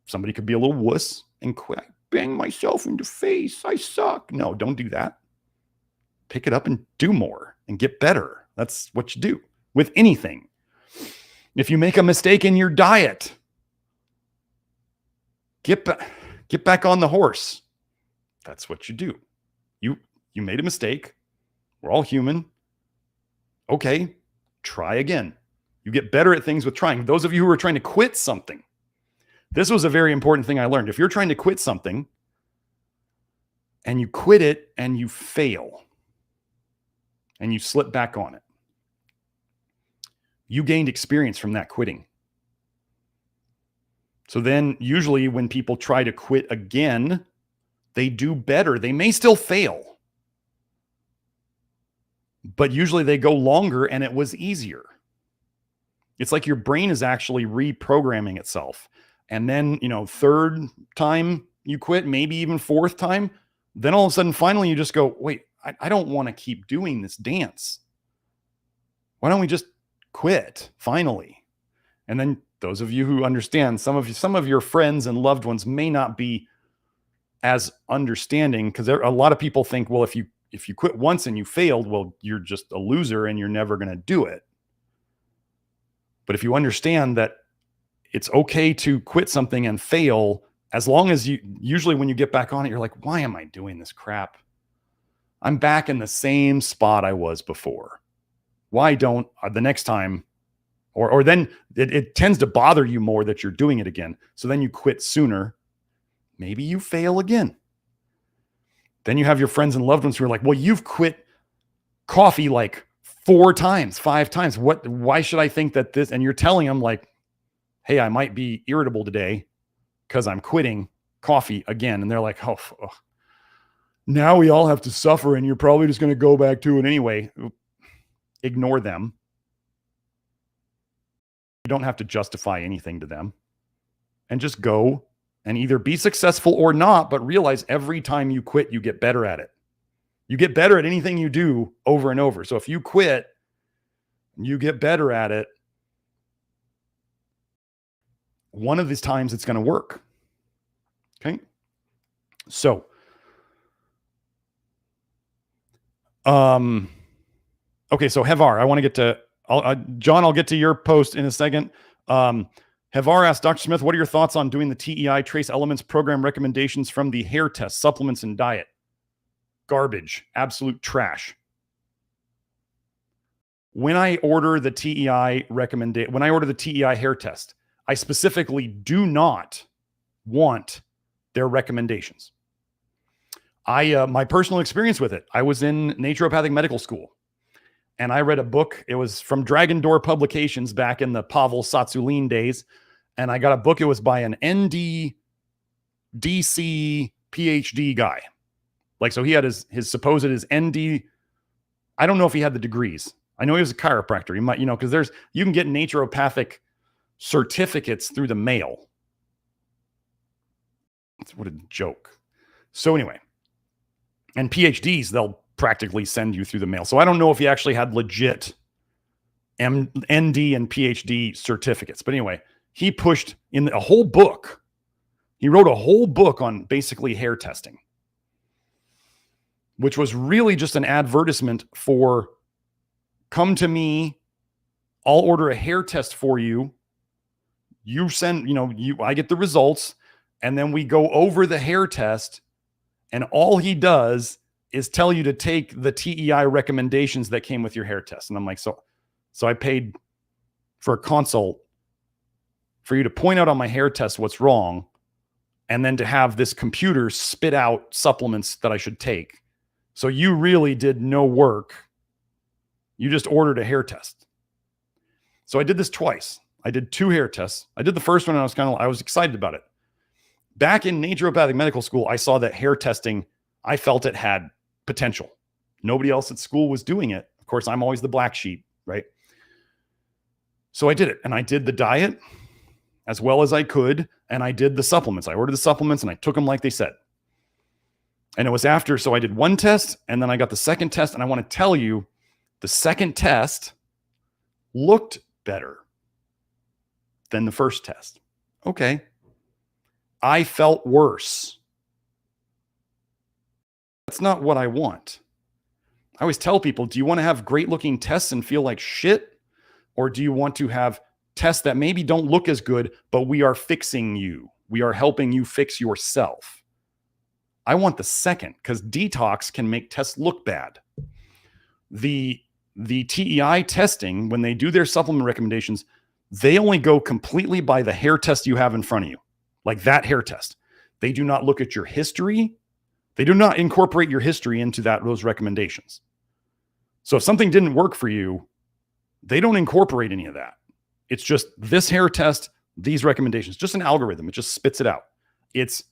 Somebody could be a little wuss and quit. I bang myself in the face. I suck. No, don't do that. Pick it up and do more and get better. That's what you do with anything. If you make a mistake in your diet, get back on the horse. That's what you do. You made a mistake. We're all human. Okay, try again. You get better at things with trying. Those of you who are trying to quit something, this was a very important thing I learned. If you're trying to quit something and you quit it and you fail and you slip back on it, you gained experience from that quitting. So then usually when people try to quit again, they do better. They may still fail, but usually they go longer and it was easier. It's like your brain is actually reprogramming itself. And then, third time you quit, maybe even fourth time, then all of a sudden, finally, you just go, wait, I don't want to keep doing this dance. Why don't we just quit finally? And then those of you who understand, some of your friends and loved ones may not be as understanding, because a lot of people think, well, if you quit once and you failed, well, you're just a loser and you're never going to do it. But if you understand that it's okay to quit something and fail, as long as usually when you get back on it, you're like, why am I doing this crap? I'm back in the same spot I was before. Why don't the next time, or then it tends to bother you more that you're doing it again. So then you quit sooner. Maybe you fail again. Then you have your friends and loved ones who are like, well, you've quit coffee like 4 times, 5 times. Why should I think that this? And you're telling them like, hey, I might be irritable today because I'm quitting coffee again. And they're like, oh, now we all have to suffer and you're probably just going to go back to it anyway. Ignore them. You don't have to justify anything to them, and just go and either be successful or not, but realize every time you quit, you get better at it. You get better at anything you do over and over. So if you quit, you get better at it. One of these times it's going to work. Okay. So, okay. So Hevar, I want to get to, John, I'll get to your post in a second. Hevar asked, Dr. Smith, what are your thoughts on doing the TEI trace elements program recommendations from the hair test, supplements, and diet? Garbage, absolute trash. When I order the TEI when I order the TEI hair test, I specifically do not want their recommendations. My personal experience with it, I was in naturopathic medical school, And I read a book. It was from Dragon Door Publications back in the Pavel Tsatsouline days. And I got a book. It was by an ND, DC, PhD guy. Like, so he had his ND. I don't know if he had the degrees. I know he was a chiropractor. He might, because you can get naturopathic certificates through the mail. What a joke. So anyway, and PhDs, they'll practically send you through the mail. So I don't know if he actually had legit ND and PhD certificates. But anyway, he pushed in a whole book. He wrote a whole book on basically hair testing, which was really just an advertisement for come to me. I'll order a hair test for you. You send, I get the results, and then we go over the hair test, and all he does is tell you to take the TEI recommendations that came with your hair test. And I'm like, so I paid for a consult for you to point out on my hair test what's wrong, and then to have this computer spit out supplements that I should take. So you really did no work. You just ordered a hair test. So I did this twice. I did 2 hair tests. I did the first one and I was excited about it. Back in naturopathic medical school, I saw that hair testing, I felt it had potential. Nobody else at school was doing it. Of course, I'm always the black sheep, right? So I did it, and I did the diet as well as I could, and I did the supplements. I ordered the supplements and I took them like they said. And it was after, so I did 1 test and then I got the second test, and I want to tell you, the second test looked better than the first test. Okay. I felt worse. That's not what I want. I always tell people, do you want to have great looking tests and feel like shit? Or do you want to have tests that maybe don't look as good, but we are fixing you? We are helping you fix yourself. I want the second, because detox can make tests look bad. The TEI testing, when they do their supplement recommendations, they only go completely by the hair test you have in front of you, like that hair test. They do not look at your history. They do not incorporate your history into those recommendations. So if something didn't work for you, they don't incorporate any of that. It's just this hair test, these recommendations, just an algorithm. It just spits it out. It's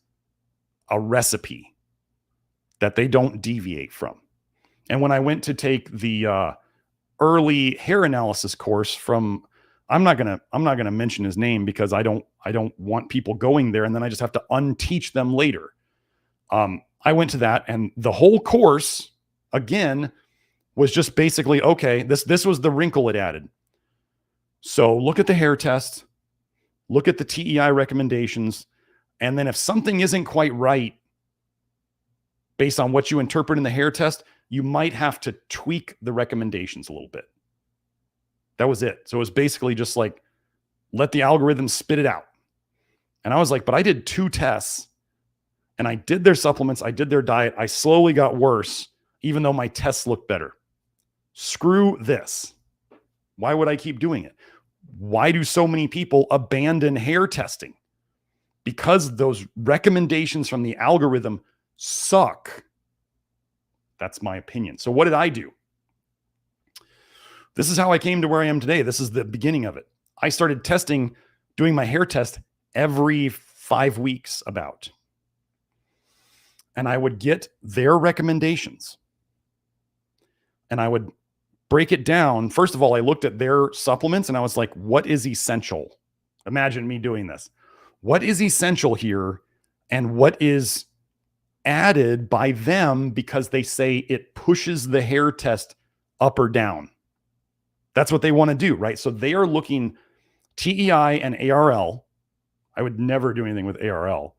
a recipe that they don't deviate from. And when I went to take the early hair analysis course from, I'm not gonna mention his name because I don't want people going there and then I just have to unteach them later. I went to that, and the whole course again was just basically, okay, this was the wrinkle it added. So look at the hair test, look at the TEI recommendations, and then if something isn't quite right based on what you interpret in the hair test, you might have to tweak the recommendations a little bit. That was it. So it was basically just like, let the algorithm spit it out. And I was like, but I did 2 tests, and I did their supplements, I did their diet. I slowly got worse, even though my tests looked better. Screw this. Why would I keep doing it? Why do so many people abandon hair testing? Because those recommendations from the algorithm suck. That's my opinion. So what did I do? This is how I came to where I am today. This is the beginning of it. I started doing my hair test every 5 weeks about. And I would get their recommendations. And I would break it down. First of all, I looked at their supplements and I was like, what is essential? Imagine me doing this. What is essential here? And what is added by them because they say it pushes the hair test up or down? That's what they want to do, right? So they are looking TEI and ARL. I would never do anything with ARL.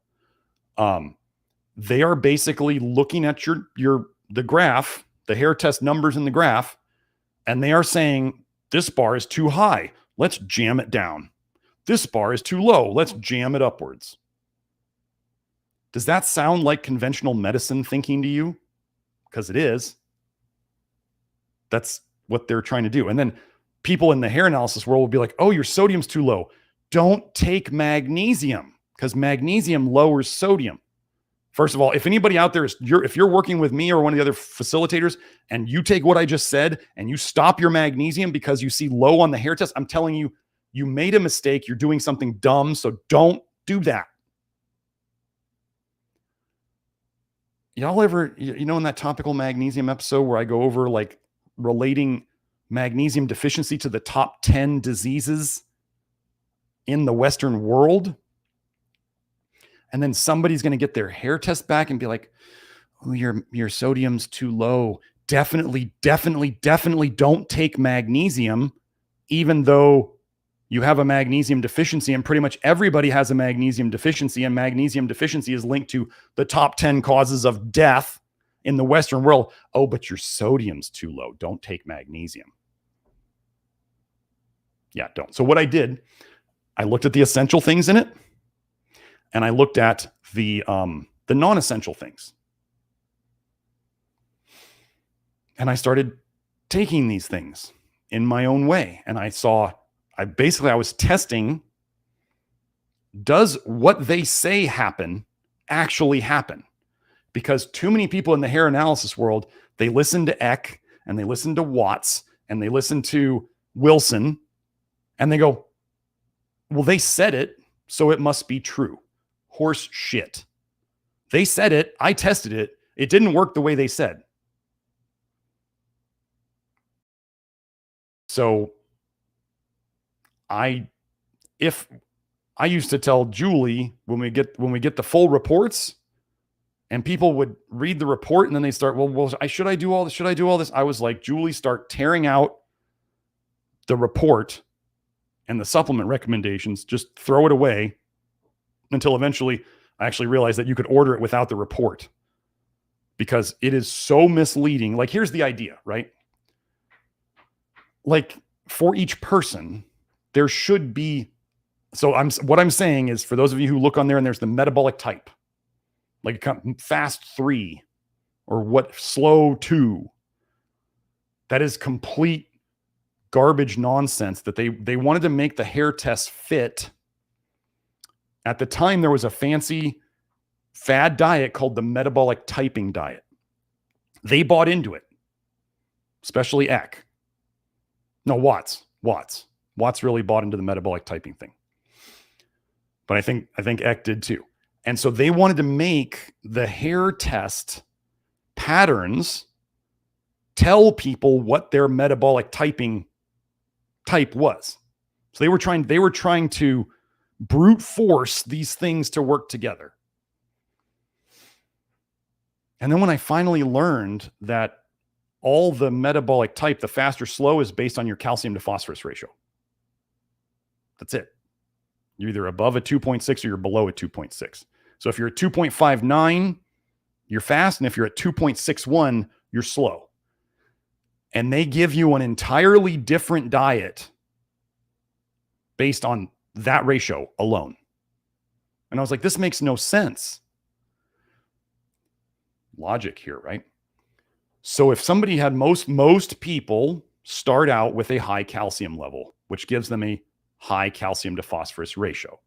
They are basically looking at the graph, the hair test numbers in the graph, and they are saying, this bar is too high. Let's jam it down. This bar is too low. Let's jam it upwards. Does that sound like conventional medicine thinking to you? Because it is. That's what they're trying to do. And then people in the hair analysis world will be like, oh, your sodium's too low. Don't take magnesium because magnesium lowers sodium. First of all, if anybody out there if you're working with me or one of the other facilitators and you take what I just said and you stop your magnesium because you see low on the hair test, I'm telling you, you made a mistake. You're doing something dumb. So don't do that. Y'all ever, in that topical magnesium episode where I go over like relating magnesium deficiency to the top 10 diseases in the Western world? And then somebody's going to get their hair test back and be like, oh, your sodium's too low. Definitely don't take magnesium, even though you have a magnesium deficiency, and pretty much everybody has a magnesium deficiency, and magnesium deficiency is linked to the top 10 causes of death in the Western world. Oh, but your sodium's too low. Don't take magnesium. Yeah, don't. So what I did, I looked at the essential things in it, and I looked at the non-essential things. And I started taking these things in my own way. And I was testing, does what they say happen actually happen? Because too many people in the hair analysis world, they listen to Eck and they listen to Watts and they listen to Wilson and they go, well, they said it, so it must be true. Horse shit. They said it. I tested it. It didn't work the way they said. So I used to tell Julie when we get the full reports and people would read the report and then they start, well, should I do all this? Should I do all this? I was like, Julie, start tearing out the report and the supplement recommendations, just throw it away until eventually I actually realized that you could order it without the report because it is so misleading. Like, here's the idea, right? Like, for each person, there should be, what I'm saying is, for those of you who look on there and there's the metabolic type, like fast 3 or slow 2, that is complete garbage nonsense that they wanted to make the hair test fit. At the time, there was a fancy fad diet called the metabolic typing diet. They bought into it, especially Eck. No, Watts really bought into the metabolic typing thing. But I think Eck did too. And so they wanted to make the hair test patterns tell people what their metabolic typing type was. So they were trying to brute force these things to work together. And then when I finally learned that all the metabolic type, the fast or slow, is based on your calcium to phosphorus ratio. That's it. You're either above a 2.6 or you're below a 2.6. So if you're at 2.59, you're fast. And if you're at 2.61, you're slow. And they give you an entirely different diet based on that ratio alone. And I was like, this makes no sense. Logic here, right? So if somebody had most people start out with a high calcium level, which gives them a high calcium to phosphorus ratio,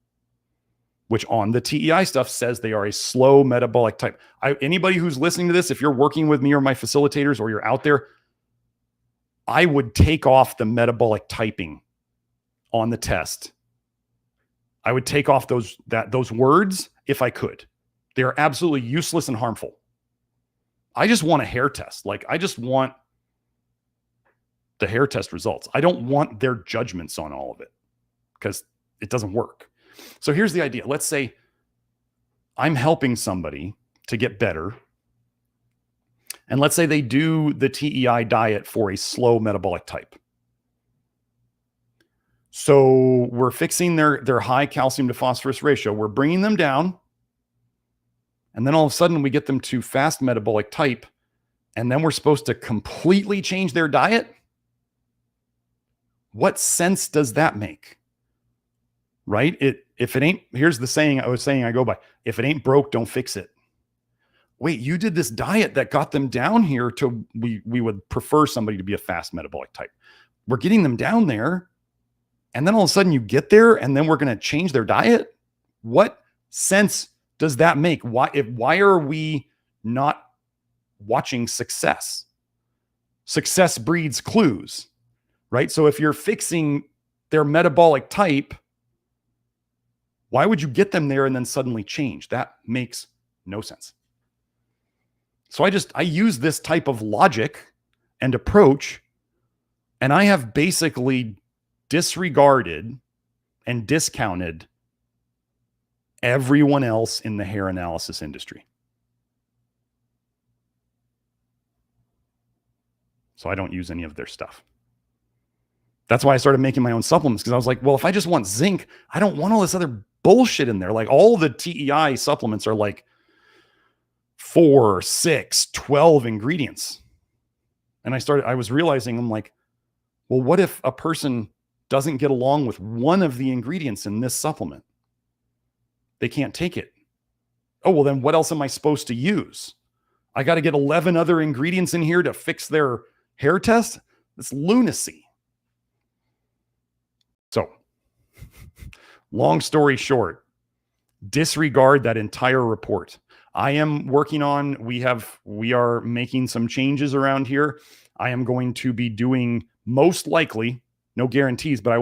which on the TEI stuff says they are a slow metabolic type. Anybody who's listening to this, if you're working with me or my facilitators or you're out there, I would take off the metabolic typing on the test. I would take off those words if I could. They are absolutely useless and harmful. I just want a hair test. Like, I just want the hair test results. I don't want their judgments on all of it because it doesn't work. So here's the idea. Let's say I'm helping somebody to get better. And let's say they do the TEI diet for a slow metabolic type. So we're fixing their high calcium to phosphorus ratio. We're bringing them down. And then all of a sudden we get them to fast metabolic type. And then we're supposed to completely change their diet. What sense does that make? Right? If it ain't, here's the saying I go by. If it ain't broke, don't fix it. Wait, you did this diet that got them down here to, we would prefer somebody to be a fast metabolic type. We're getting them down there. And then all of a sudden you get there and then we're going to change their diet. What sense does that make? Why are we not watching success? Success breeds clues, right? So if you're fixing their metabolic type, why would you get them there and then suddenly change? That makes no sense. So I use this type of logic and approach, and I have basically disregarded and discounted everyone else in the hair analysis industry. So I don't use any of their stuff. That's why I started making my own supplements, because I was like, well, if I just want zinc, I don't want all this other bullshit in there. Like all the TEI supplements are like 4, 6, 12 ingredients. And I was realizing, I'm like, well, what if a person doesn't get along with one of the ingredients in this supplement? They can't take it. Oh, well, then what else am I supposed to use? I got to get 11 other ingredients in here to fix their hair test? That's lunacy. So, long story short, disregard that entire report. I am working on, we are making some changes around here. I am going to be doing, most likely, no guarantees, but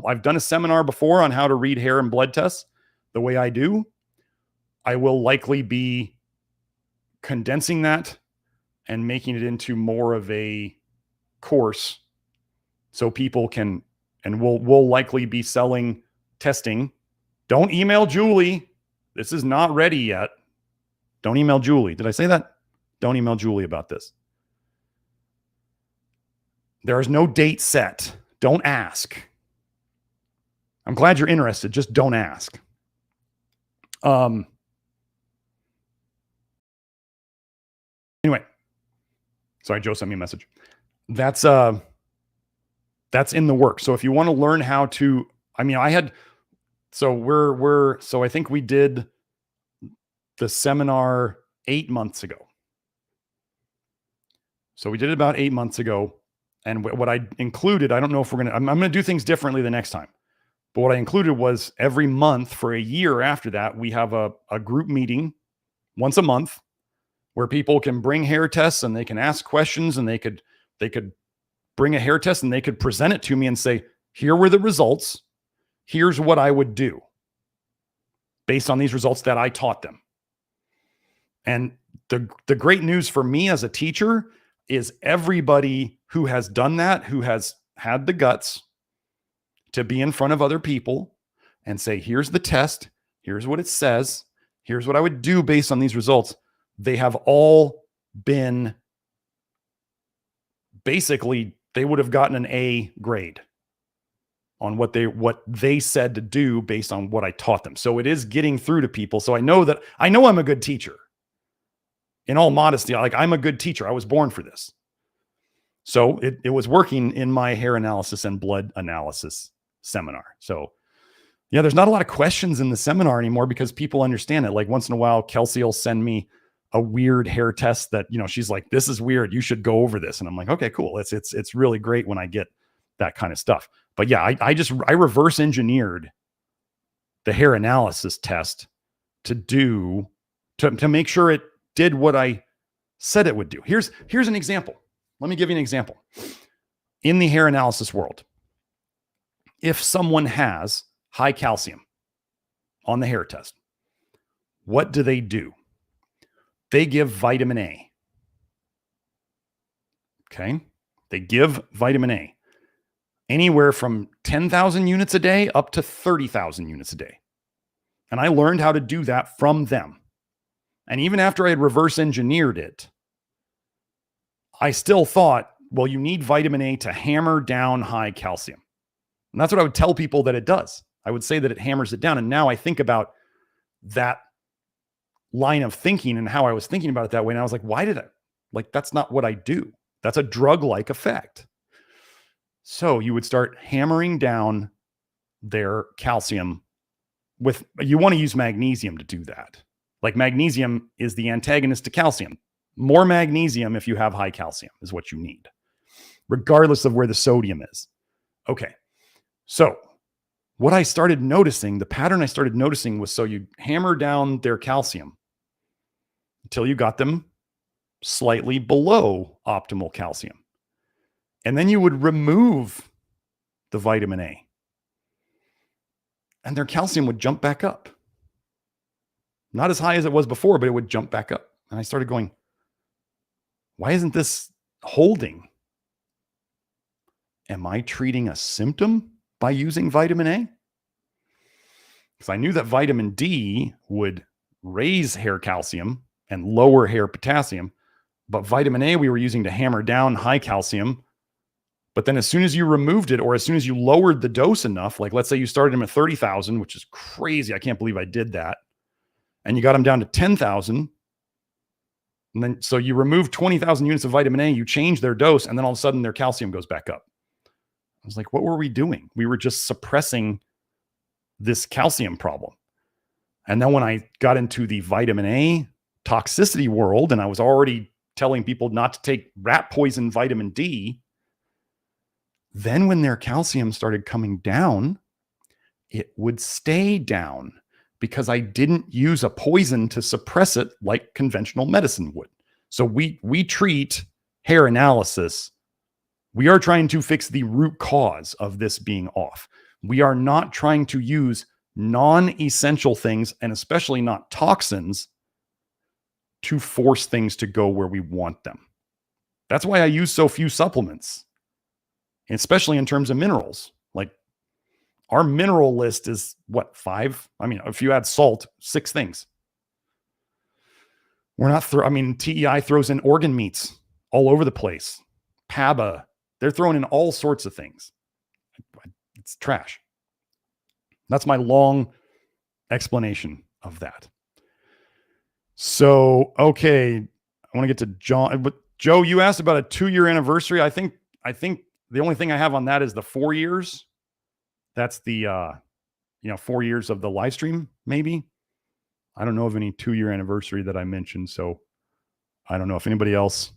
I've done a seminar before on how to read hair and blood tests the way I do. I will likely be condensing that and making it into more of a course so people can, and we'll likely be selling testing. Don't email Julie. This is not ready yet. Don't email Julie. Did I say that? Don't email Julie about this. There is no date set. Don't ask. I'm glad you're interested. Just don't ask. Anyway, sorry, Joe sent me a message. That's in the works. So if you want to learn how to, I think we did the seminar 8 months ago. So we did it about 8 months ago. And what I included, I don't know if I'm going to do things differently the next time. But what I included was every month for a year after that, we have a group meeting once a month where people can bring hair tests and they can ask questions, and they could bring a hair test and they could present it to me and say, here were the results. Here's what I would do based on these results that I taught them. And the great news for me as a teacher is everybody who has done that, who has had the guts to be in front of other people and say, here's the test, here's what it says, here's what I would do based on these results. They have all been, basically, they would have gotten an A grade on what they said to do based on what I taught them. So it is getting through to people. So I know I'm a good teacher. In all modesty, I'm a good teacher. I was born for this. So it was working in my hair analysis and blood analysis seminar. So yeah, there's not a lot of questions in the seminar anymore because people understand it. Like once in a while, Kelsey will send me a weird hair test that, she's like, this is weird. You should go over this. And I'm like, okay, cool. It's really great when I get that kind of stuff. But yeah, I reverse engineered the hair analysis test to make sure it did what I said it would do. Here's an example. Let me give you an example. In the hair analysis world, if someone has high calcium on the hair test, what do? They give vitamin A. Okay. They give vitamin A anywhere from 10,000 units a day up to 30,000 units a day. And I learned how to do that from them. And even after I had reverse engineered it, I still thought, well, you need vitamin A to hammer down high calcium. And that's what I would tell people that it does. I would say that it hammers it down. And now I think about that line of thinking and how I was thinking about it that way. And I was like, that's not what I do. That's a drug-like effect. So you would start hammering down their calcium you want to use magnesium to do that. Like magnesium is the antagonist to calcium. More magnesium if you have high calcium is what you need, regardless of where the sodium is. Okay. So what I started noticing, the pattern I started noticing was, so you hammer down their calcium until you got them slightly below optimal calcium. And then you would remove the vitamin A, and their calcium would jump back up. Not as high as it was before, but it would jump back up. And I started going, why isn't this holding? Am I treating a symptom by using vitamin A? Because I knew that vitamin D would raise hair calcium and lower hair potassium, but vitamin A we were using to hammer down high calcium. But then as soon as you removed it, or as soon as you lowered the dose enough, like let's say you started them at 30,000, which is crazy. I can't believe I did that. And you got them down to 10,000. And then, so you remove 20,000 units of vitamin A, you change their dose, and then all of a sudden their calcium goes back up. I was like, what were we doing? We were just suppressing this calcium problem. And then when I got into the vitamin A toxicity world, and I was already telling people not to take rat poison vitamin D, then when their calcium started coming down, it would stay down because I didn't use a poison to suppress it like conventional medicine would. So we treat hair analysis. We are trying to fix the root cause of this being off. We are not trying to use non-essential things, and especially not toxins, to force things to go where we want them. That's why I use so few supplements, especially in terms of minerals. Like our mineral list is what, 5? I mean, if you add salt, 6 things. We're not, TEI throws in organ meats all over the place. PABA, they're throwing in all sorts of things. It's trash. That's my long explanation of that. So, okay, I want to get to John. But Joe, you asked about a 2-year anniversary. I think the only thing I have on that is the 4 years. That's the 4 years of the live stream, maybe. I don't know of any 2-year anniversary that I mentioned, so I don't know if anybody else.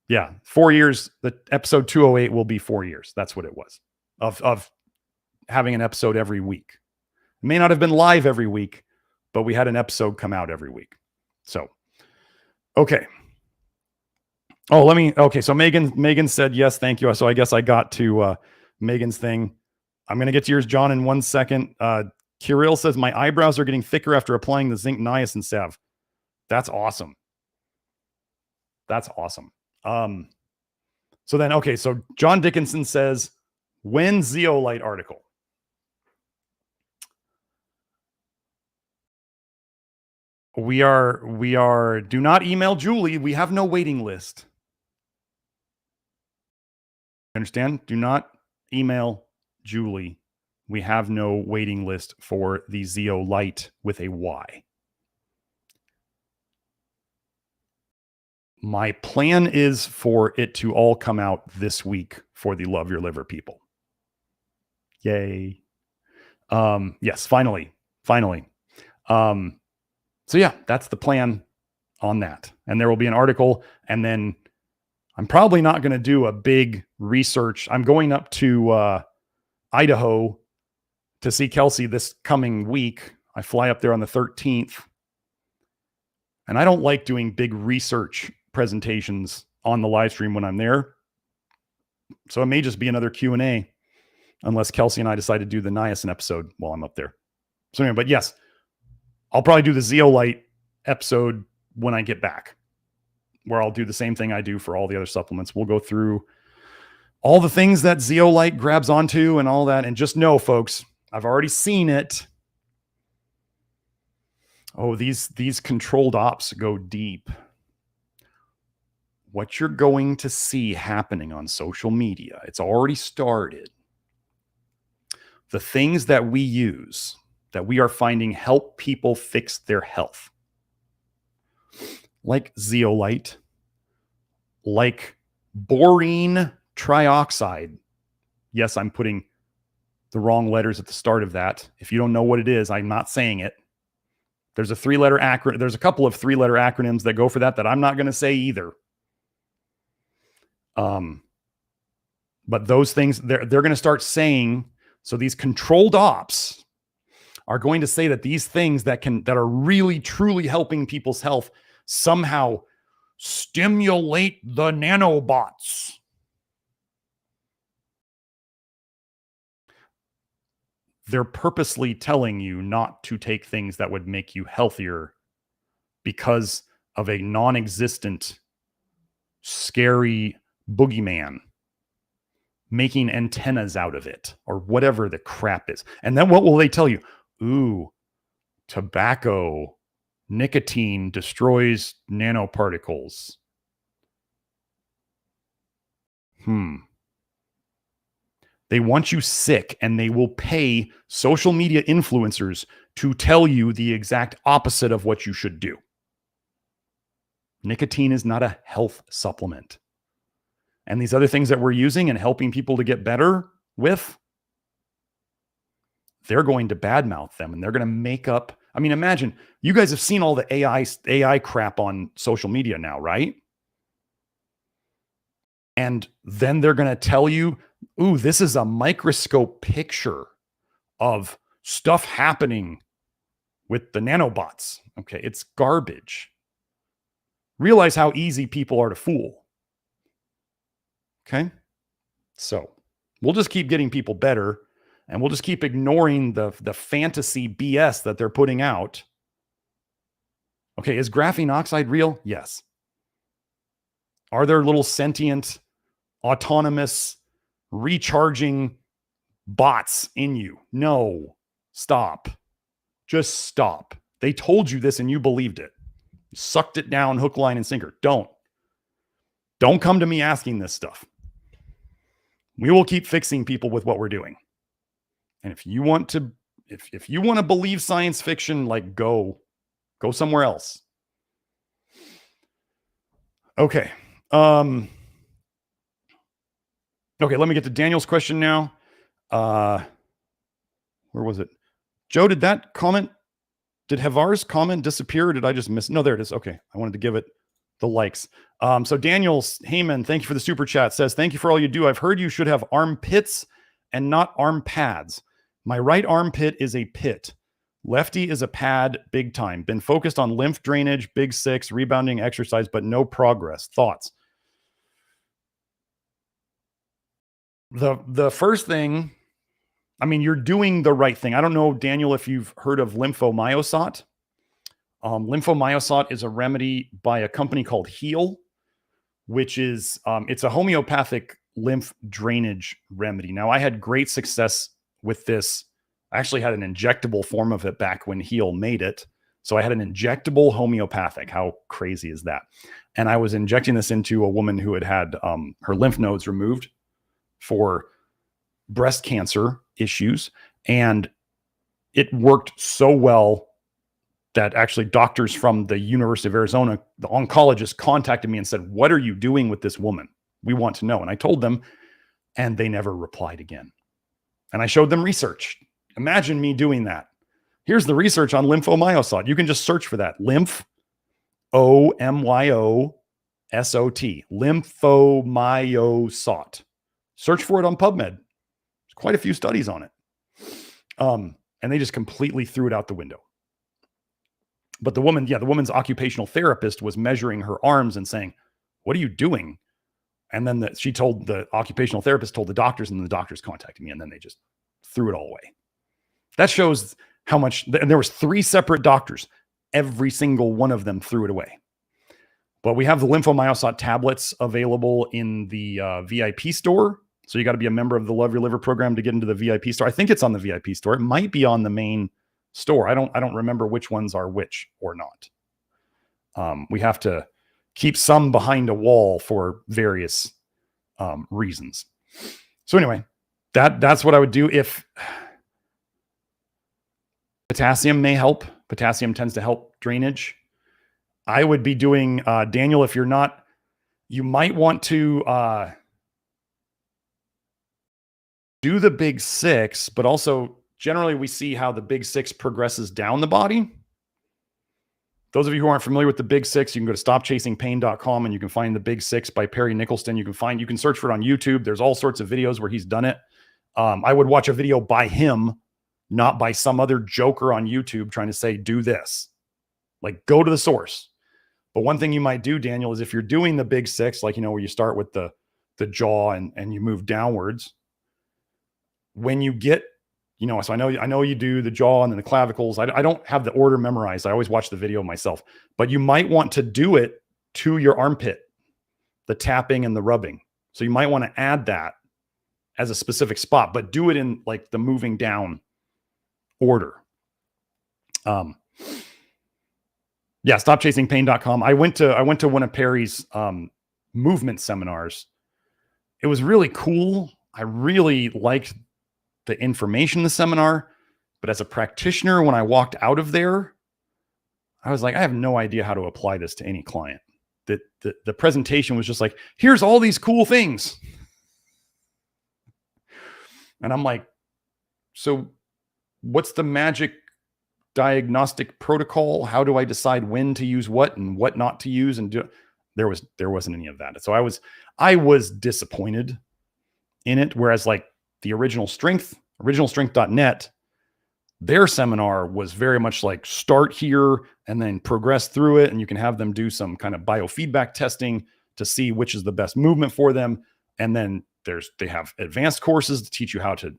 Yeah, 4 years. The episode 208 will be 4 years. That's what it was of having an episode every week. It may not have been live every week, but we had an episode come out every week. So, okay. So Megan said, yes, thank you. So I guess I got to Megan's thing. I'm going to get to yours, John, in 1 second. Kirill says, my eyebrows are getting thicker after applying the zinc niacin salve. That's awesome. That's awesome. So John Dickinson says, when zeolite article? We are, do not email Julie. We have no waiting list. Understand? Do not email Julie. We have no waiting list for the zeolite with a Y. My plan is for it to all come out this week for the Love Your Liver people. Yay. Yes, finally. So yeah, that's the plan on that. And there will be an article, and then I'm probably not going to do a big research. I'm going up to Idaho to see Kelsey this coming week. I fly up there on the 13th. And I don't like doing big research presentations on the live stream when I'm there. So it may just be another Q&A unless Kelsey and I decide to do the niacin episode while I'm up there. So anyway, but yes, I'll probably do the zeolite episode when I get back, where I'll do the same thing I do for all the other supplements. We'll go through all the things that zeolite grabs onto and all that. And just know, folks, I've already seen it. Oh, these controlled ops go deep. What you're going to see happening on social media, it's already started. The things that we use, that we are finding help people fix their health, like zeolite, like borine trioxide. Yes, I'm putting the wrong letters at the start of that. If you don't know what it is, I'm not saying it. There's a 3-letter acronym. There's a couple of 3-letter acronyms that go for that I'm not going to say either. But those things, they're going to start saying So these controlled ops are going to say that these things that are really truly helping people's health somehow stimulate the nanobots. They're purposely telling you not to take things that would make you healthier because of a non-existent, scary boogeyman making antennas out of it or whatever the crap is. And then what will they tell you? Ooh, tobacco, nicotine destroys nanoparticles. They want you sick, and they will pay social media influencers to tell you the exact opposite of what you should do. Nicotine is not a health supplement. And these other things that we're using and helping people to get better with, they're going to badmouth them, and they're going to make up. I mean, imagine, you guys have seen all the AI crap on social media now, right? And then they're going to tell you, ooh, this is a microscope picture of stuff happening with the nanobots. Okay, it's garbage. Realize how easy people are to fool. Okay? So we'll just keep getting people better, and we'll just keep ignoring the fantasy BS that they're putting out. Okay, is graphene oxide real? Yes. Are there little sentient, autonomous, recharging bots in you? No. Stop. Just stop. They told you this and you believed it. You sucked it down, hook, line, and sinker. Don't come to me asking this stuff. We will keep fixing people with what we're doing. And if you want to, if you want to believe science fiction, like go somewhere else. Okay. Okay, let me get to Daniel's question now. Where was it? Joe, did Havar's comment disappear, or did I just miss? No, there it is. Okay. I wanted to give it the likes. So Daniel Heyman, thank you for the super chat, says, thank you for all you do. I've heard you should have armpits and not arm pads. My right armpit is a pit. Lefty is a pad, big time. Been focused on lymph drainage, big six, rebounding exercise, but no progress. Thoughts? The first thing, I mean, you're doing the right thing. I don't know, Daniel, if you've heard of lymphomyosat. Lymphomyosat is a remedy by a company called Heal, which is, it's a homeopathic lymph drainage remedy. Now, I had great success with this. I actually had an injectable form of it back when Heal made it. So I had an injectable homeopathic. How crazy is that? And I was injecting this into a woman who had had her lymph nodes removed for breast cancer issues. And it worked so well that actually doctors from the University of Arizona, the oncologist, contacted me and said, what are you doing with this woman? We want to know. And I told them, and they never replied again. And I showed them research. Imagine me doing that. Here's the research on lymphomyosat. You can just search for that. Lymph, O-M-Y-O-S-O-T. Lymphomyosat. Search for it on PubMed. There's quite a few studies on it. And they just completely threw it out the window. But the woman's occupational therapist was measuring her arms and saying, what are you doing? And then she told the occupational therapist, told the doctors, and the doctors contacted me, and then they just threw it all away. That shows how much, and there was 3 separate doctors. Every single one of them threw it away. But we have the lymphomyosat tablets available in the VIP store. So you got to be a member of the Love Your Liver program to get into the VIP store. I think it's on the VIP store. It might be on the main store. I don't remember which ones are which or not. We have to keep some behind a wall for various reasons. So anyway, that's what I would do. If potassium may help, potassium tends to help drainage. I would be doing, Daniel, if you're not, you might want to do the big 6, but also generally we see how the big 6 progresses down the body. Those of you who aren't familiar with the big 6, you can go to stopchasingpain.com and you can find the big 6 by Perry Nicholson. You can search for it on YouTube. There's all sorts of videos where he's done it. I would watch a video by him, not by some other joker on YouTube trying to say, do this. Like, go to the source. But one thing you might do, Daniel, is if you're doing the big six, like, where you start with the jaw and you move downwards, when you get, so I know you do the jaw and then the clavicles. I don't have the order memorized. I always watch the video myself, but you might want to do it to your armpit, the tapping and the rubbing. So you might want to add that as a specific spot, but do it in like the moving down order. Yeah, stopchasingpain.com. I went to one of Perry's movement seminars. It was really cool. I really liked the information in the seminar, but as a practitioner, when I walked out of there, I was like, I have no idea how to apply this to any client. The presentation was just like, here's all these cool things. And I'm like, so what's the magic diagnostic protocol? How do I decide when to use what and what not to use? And there wasn't any of that. So I was disappointed in it. Whereas like the originalstrength.net, their seminar was very much like start here and then progress through it. And you can have them do some kind of biofeedback testing to see which is the best movement for them. And then they have advanced courses to teach you how to,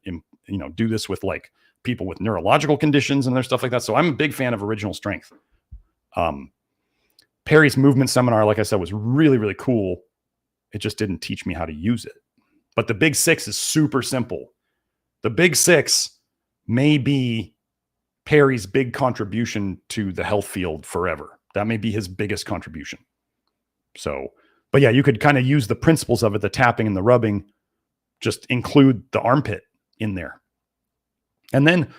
do this with like people with neurological conditions and their stuff like that. So I'm a big fan of Original Strength. Perry's movement seminar, like I said, was really, really cool. It just didn't teach me how to use it. But the big six is super simple. The big six may be Perry's big contribution to the health field forever. That may be his biggest contribution. So, but yeah, you could kind of use the principles of it, the tapping and the rubbing, just include the armpit in there. And then,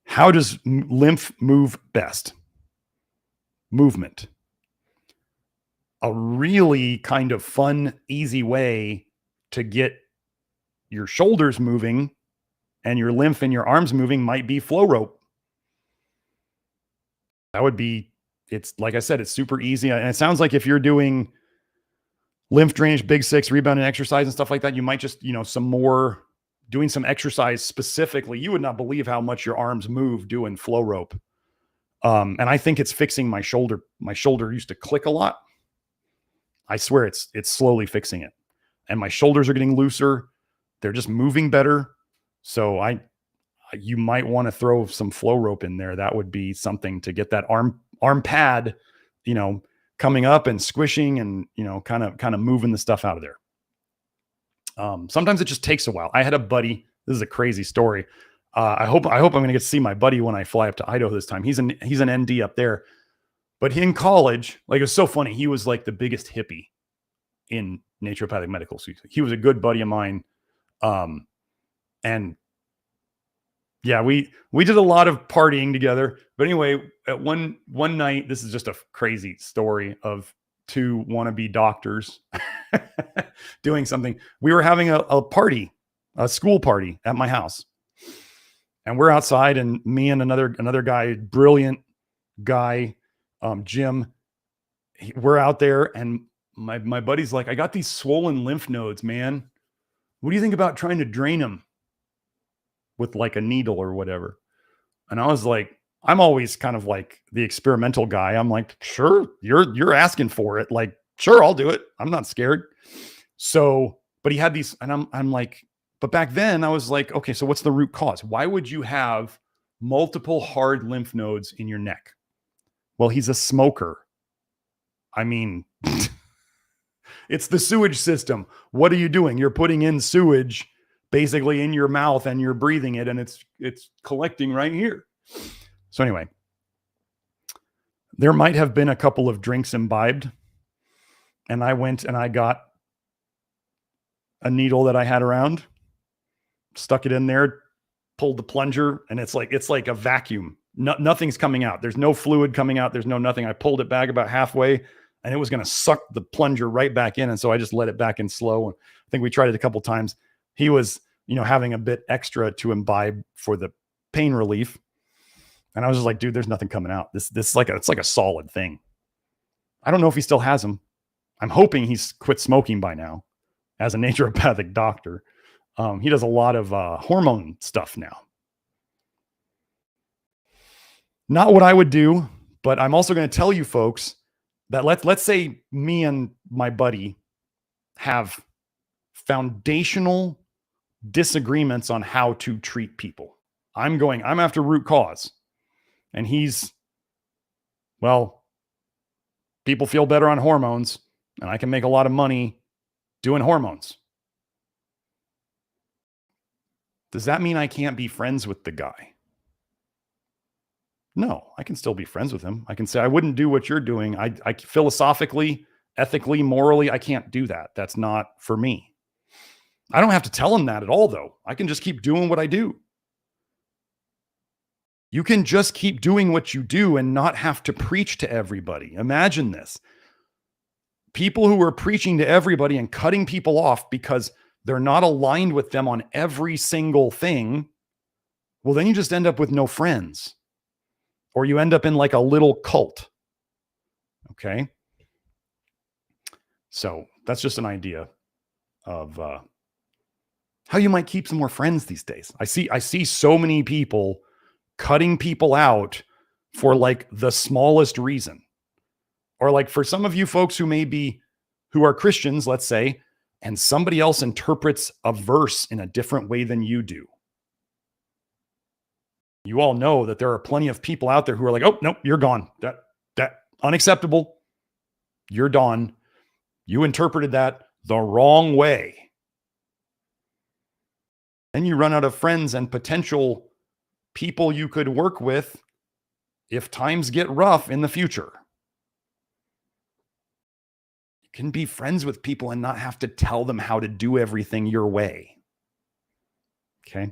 how does lymph move best? Movement. A really kind of fun, easy way to get your shoulders moving and your lymph in your arms moving might be flow rope. That would be, it's like I said, it's super easy. And it sounds like if you're doing lymph drainage, big six, rebound and exercise and stuff like that, you might just, doing some exercise specifically. You would not believe how much your arms move doing flow rope. And I think it's fixing my shoulder. My shoulder used to click a lot. I swear it's slowly fixing it. And my shoulders are getting looser. They're just moving better. So you might want to throw some flow rope in there. That would be something to get that arm pad, coming up and squishing and, kind of moving the stuff out of there. Sometimes it just takes a while. I had a buddy. This is a crazy story. I hope I'm going to get to see my buddy when I fly up to Idaho this time. He's an ND up there, but in college, like, it was so funny. He was like the biggest hippie in naturopathic medical school. He was a good buddy of mine. And yeah, we did a lot of partying together, but anyway, at one night, this is just a crazy story of two wannabe doctors doing something. We were having a party, a school party at my house, and we're outside, and me and another guy, brilliant guy, Jim, we're out there, and my buddy's like, I got these swollen lymph nodes, man. What do you think about trying to drain them with like a needle or whatever? And I was like, I'm always kind of like the experimental guy. I'm like, sure, you're asking for it. Like, sure, I'll do it. I'm not scared. So, but he had these, and I'm like, but back then I was like, okay, so what's the root cause? Why would you have multiple hard lymph nodes in your neck? Well, he's a smoker. It's the sewage system. What are you doing? You're putting in sewage basically in your mouth and you're breathing it, and it's collecting right here. So anyway, there might have been a couple of drinks imbibed, and I went and I got a needle that I had around, stuck it in there, pulled the plunger, and it's like a vacuum. Nothing's coming out. There's no fluid coming out. There's no nothing. I pulled it back about halfway, and it was going to suck the plunger right back in. And so I just let it back in slow. And I think we tried it a couple times. He was, having a bit extra to imbibe for the pain relief. And I was just like, dude, there's nothing coming out. This it's like a solid thing. I don't know if he still has them. I'm hoping he's quit smoking by now as a naturopathic doctor. He does a lot of hormone stuff now. Not what I would do, but I'm also going to tell you folks that let's say me and my buddy have foundational disagreements on how to treat people. I'm after root cause. And he's, well, people feel better on hormones, and I can make a lot of money doing hormones. Does that mean I can't be friends with the guy? No, I can still be friends with him. I can say, I wouldn't do what you're doing. I philosophically, ethically, morally, I can't do that. That's not for me. I don't have to tell him that at all, though. I can just keep doing what I do. You can just keep doing what you do and not have to preach to everybody. Imagine this. People who are preaching to everybody and cutting people off because they're not aligned with them on every single thing. Well, then you just end up with no friends. Or you end up in like a little cult. Okay? So that's just an idea of how you might keep some more friends these days. I see so many people cutting people out for like the smallest reason. Or like for some of you folks who are Christians, let's say, and somebody else interprets a verse in a different way than you do. You all know that there are plenty of people out there who are like, oh, nope, you're gone. That unacceptable. You're done. You interpreted that the wrong way. Then you run out of friends and potential people you could work with if times get rough in the future. You can be friends with people and not have to tell them how to do everything your way. Okay?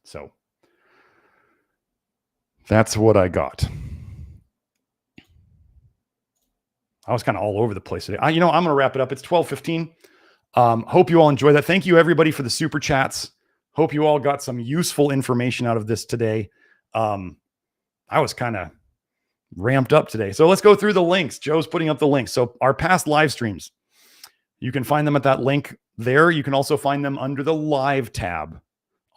So that's what I got. I was kind of all over the place today. I'm going to wrap it up. It's 12:15. Hope you all enjoy that. Thank you, everybody, for the super chats. Hope you all got some useful information out of this today. I was kind of ramped up today. So let's go through the links. Joe's putting up the links. So our past live streams, you can find them at that link there. You can also find them under the live tab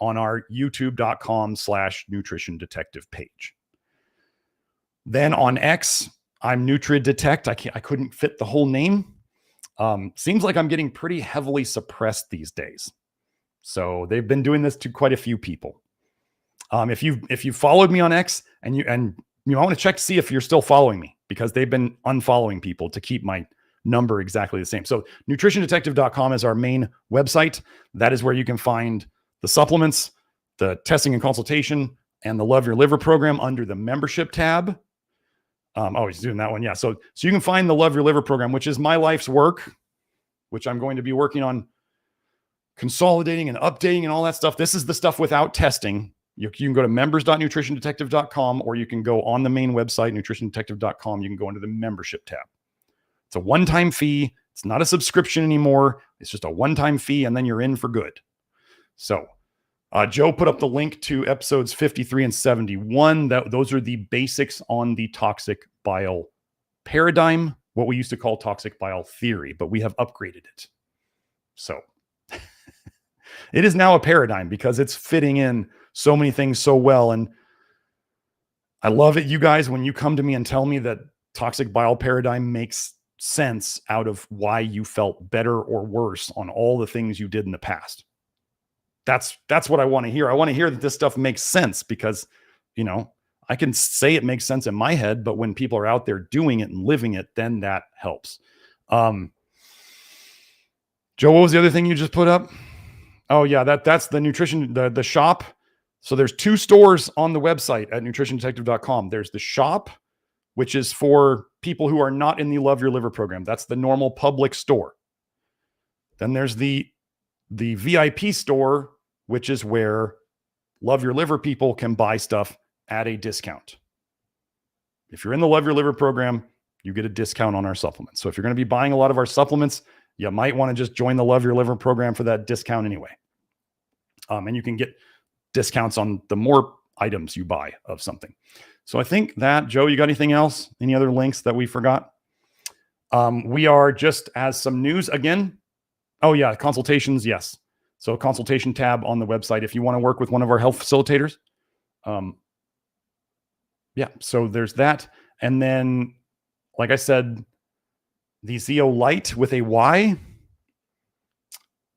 on our youtube.com/nutrition detective page. Then on X, I'm NutriDetect. I couldn't fit the whole name. Seems like I'm getting pretty heavily suppressed these days. So they've been doing this to quite a few people. If you followed me on X and I want to check to see if you're still following me, because they've been unfollowing people to keep my number exactly the same. So nutritiondetective.com is our main website. That is where you can find the supplements, the testing and consultation, and the Love Your Liver program under the membership tab. He's doing that one. Yeah. So you can find the Love Your Liver program, which is my life's work, which I'm going to be working on consolidating and updating and all that stuff. This is the stuff without testing. You can go to members.nutritiondetective.com, or you can go on the main website, nutritiondetective.com. You can go into the membership tab. It's a one-time fee. It's not a subscription anymore. It's just a one-time fee, and then you're in for good. So Joe put up the link to episodes 53 and 71. Those are the basics on the toxic bile paradigm, what we used to call toxic bile theory, but we have upgraded it. So it is now a paradigm because it's fitting in so many things so well. And I love it, you guys, when you come to me and tell me that toxic bile paradigm makes sense out of why you felt better or worse on all the things you did in the past. That's what I want to hear. I want to hear that this stuff makes sense, because, I can say it makes sense in my head, but when people are out there doing it and living it, then that helps. Joe, what was the other thing you just put up? Oh yeah, that's the nutrition, the shop. So there's 2 stores on the website at nutritiondetective.com. There's the shop, which is for people who are not in the Love Your Liver program. That's the normal public store. Then there's the VIP store, which is where Love Your Liver people can buy stuff at a discount. If you're in the Love Your Liver program, you get a discount on our supplements. So if you're going to be buying a lot of our supplements, you might want to just join the Love Your Liver program for that discount anyway. And you can get discounts on the more items you buy of something. So I think that, Joe, you got anything else? Any other links that we forgot? We are, just as some news again. Oh yeah, consultations. Yes. So consultation tab on the website if you want to work with one of our health facilitators. Yeah, so there's that. And then, like I said, the Zeolite with a Y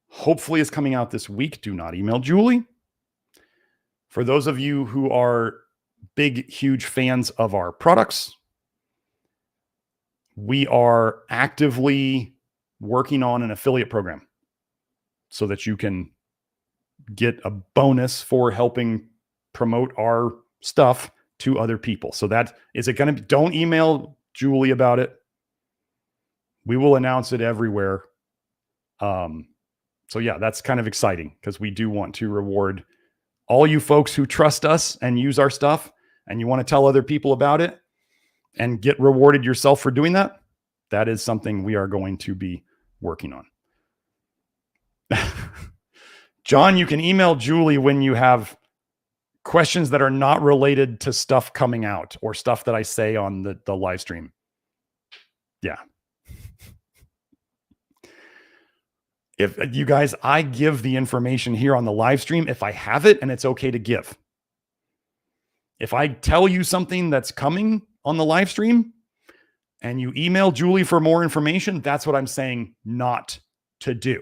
hopefully is coming out this week. Do not email Julie. For those of you who are big, huge fans of our products, we are actively working on an affiliate program so that you can get a bonus for helping promote our stuff to other people. So that is it going to be, don't email Julie about it. We will announce it everywhere. So yeah, that's kind of exciting because we do want to reward all you folks who trust us and use our stuff, and you want to tell other people about it and get rewarded yourself for doing that. That is something we are going to be working on. John, you can email Julie when you have questions that are not related to stuff coming out or stuff that I say on the live stream. Yeah. If you guys, I give the information here on the live stream if I have it and it's okay to give. If I tell you something that's coming on the live stream and you email Julie for more information, that's what I'm saying not to do.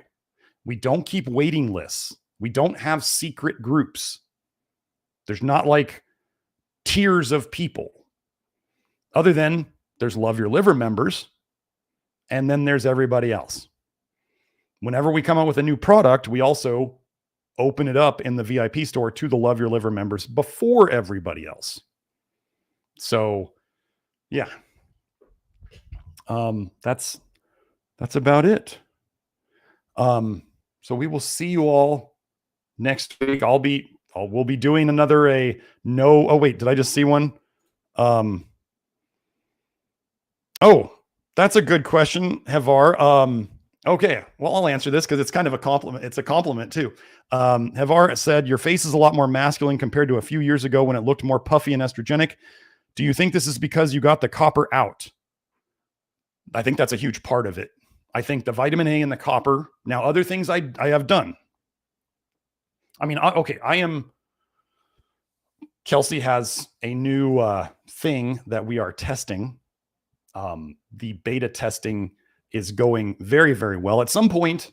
We don't keep waiting lists. We don't have secret groups. There's not like tiers of people. Other than there's Love Your Liver members, and then there's everybody else. Whenever we come out with a new product, we also open it up in the VIP store to the Love Your Liver members before everybody else. So, yeah. That's about it. So we will see you all next week. We'll be doing another oh wait, did I just see one? Oh, that's a good question, Havar. Okay, well, I'll answer this because it's kind of a compliment. It's a compliment too. Havar said, your face is a lot more masculine compared to a few years ago when it looked more puffy and estrogenic. Do you think this is because you got the copper out? I think that's a huge part of it. I think the vitamin A and the copper. Now, other things I have done. I mean, okay, Kelsey has a new thing that we are testing. The beta testing is going very, very well. At some point,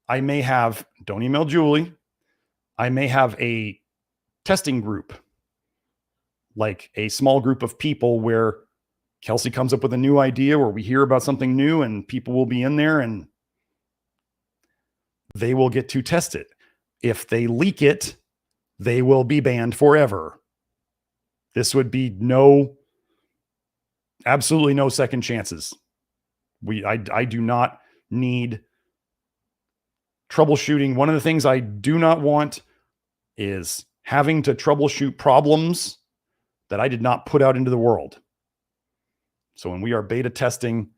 I may have, don't email Julie, I may have a testing group, like a small group of people where Kelsey comes up with a new idea or we hear about something new and people will be in there and they will get to test it. If they leak it, they will be banned forever. This would be absolutely no second chances. I do not need troubleshooting. One of the things I do not want is having to troubleshoot problems that I did not put out into the world. So when we are beta testing,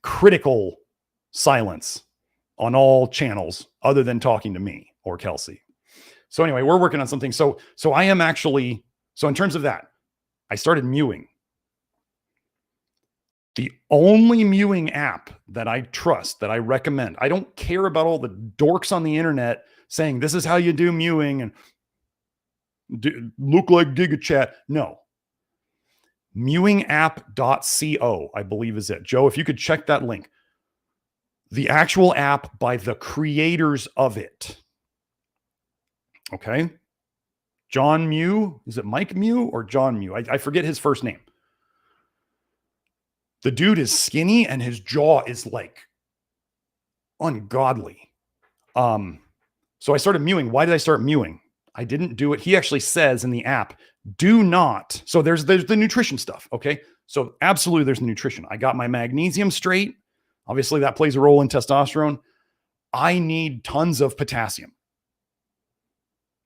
critical silence on all channels other than talking to me or Kelsey. So anyway, we're working on something. So I am actually, so in terms of that, I started mewing. The only mewing app that I trust, that I recommend, I don't care about all the dorks on the internet saying this is how you do mewing and look like GigaChat. No. Mewingapp.co, I believe is it. Joe, if you could check that link. The actual app by the creators of it. Okay. John Mew. Is it Mike Mew or John Mew? I forget his first name. The dude is skinny and his jaw is like ungodly. So I started mewing. Why did I start mewing? I didn't do it. He actually says in the app, do not. So there's the nutrition stuff. Okay. So absolutely there's nutrition. I got my magnesium straight. Obviously that plays a role in testosterone. I need tons of potassium.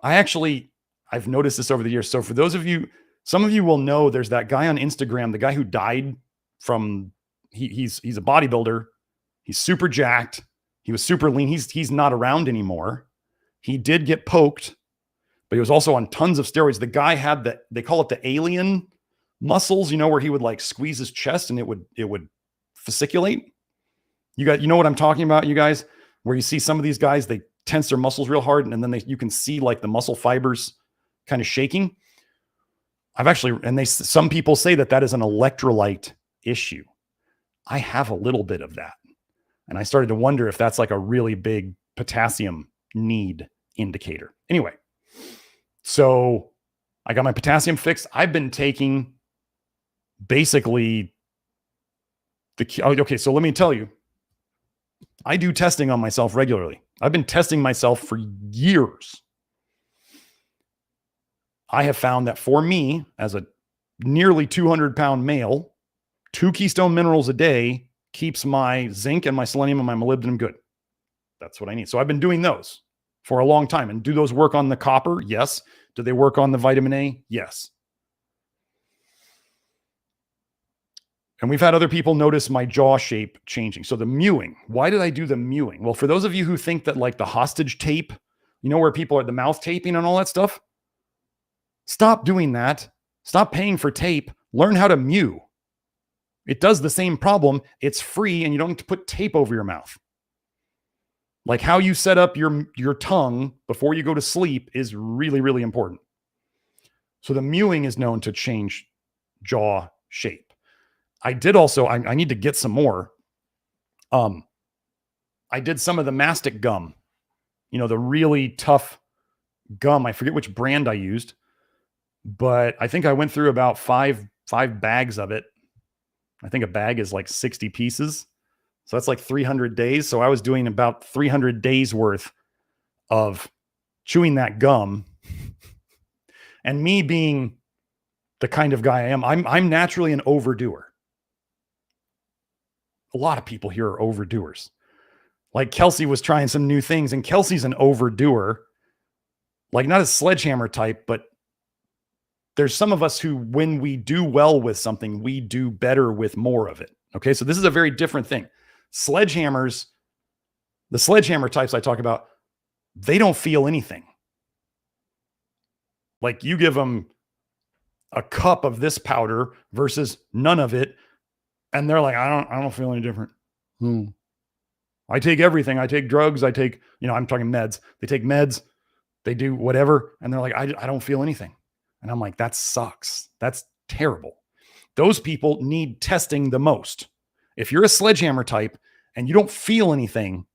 I've noticed this over the years. So for those of you, some of you will know there's that guy on Instagram, the guy who died from, he's a bodybuilder. He's super jacked. He was super lean. He's not around anymore. He did get poked, but he was also on tons of steroids. The guy had they call it the alien muscles, where he would like squeeze his chest and it would fasciculate. You know what I'm talking about, you guys, where you see some of these guys, tense their muscles real hard, and then you can see like the muscle fibers kind of shaking. Some people say that is an electrolyte issue. I have a little bit of that. And I started to wonder if that's like a really big potassium need indicator. Anyway, so I got my potassium fixed. I've been taking basically okay, so let me tell you, I do testing on myself regularly. I've been testing myself for years. I have found that for me, as a nearly 200-pound male, 2 keystone minerals a day keeps my zinc and my selenium and my molybdenum good. That's what I need. So I've been doing those for a long time. And do those work on the copper? Yes. Do they work on the vitamin A? Yes. And we've had other people notice my jaw shape changing. So the mewing. Why did I do the mewing? Well, for those of you who think that like the hostage tape, you know, where people are the mouth taping and all that stuff, stop doing that. Stop paying for tape. Learn how to mew. It does the same problem. It's free and you don't need to put tape over your mouth. Like how you set up your tongue before you go to sleep is really, really important. So the mewing is known to change jaw shape. I did also, I need to get some more. I did some of the mastic gum, you know, the really tough gum. I forget which brand I used, but I think I went through about five bags of it. I think a bag is like 60 pieces. So that's like 300 days. So I was doing about 300 days worth of chewing that gum. And me being the kind of guy I am, I'm naturally an overdoer. A lot of people here are overdoers. Like Kelsey was trying some new things, and Kelsey's an overdoer. Like not a sledgehammer type, but there's some of us who, when we do well with something, we do better with more of it. Okay. So this is a very different thing. Sledgehammers, the sledgehammer types I talk about, they don't feel anything. Like you give them a cup of this powder versus none of it, and they're like, I don't feel any different. I take everything. I take drugs. I take, you know, I'm talking meds. They take meds. They do whatever. And they're like, I don't feel anything. And I'm like, that sucks. That's terrible. Those people need testing the most. If you're a sledgehammer type and you don't feel anything,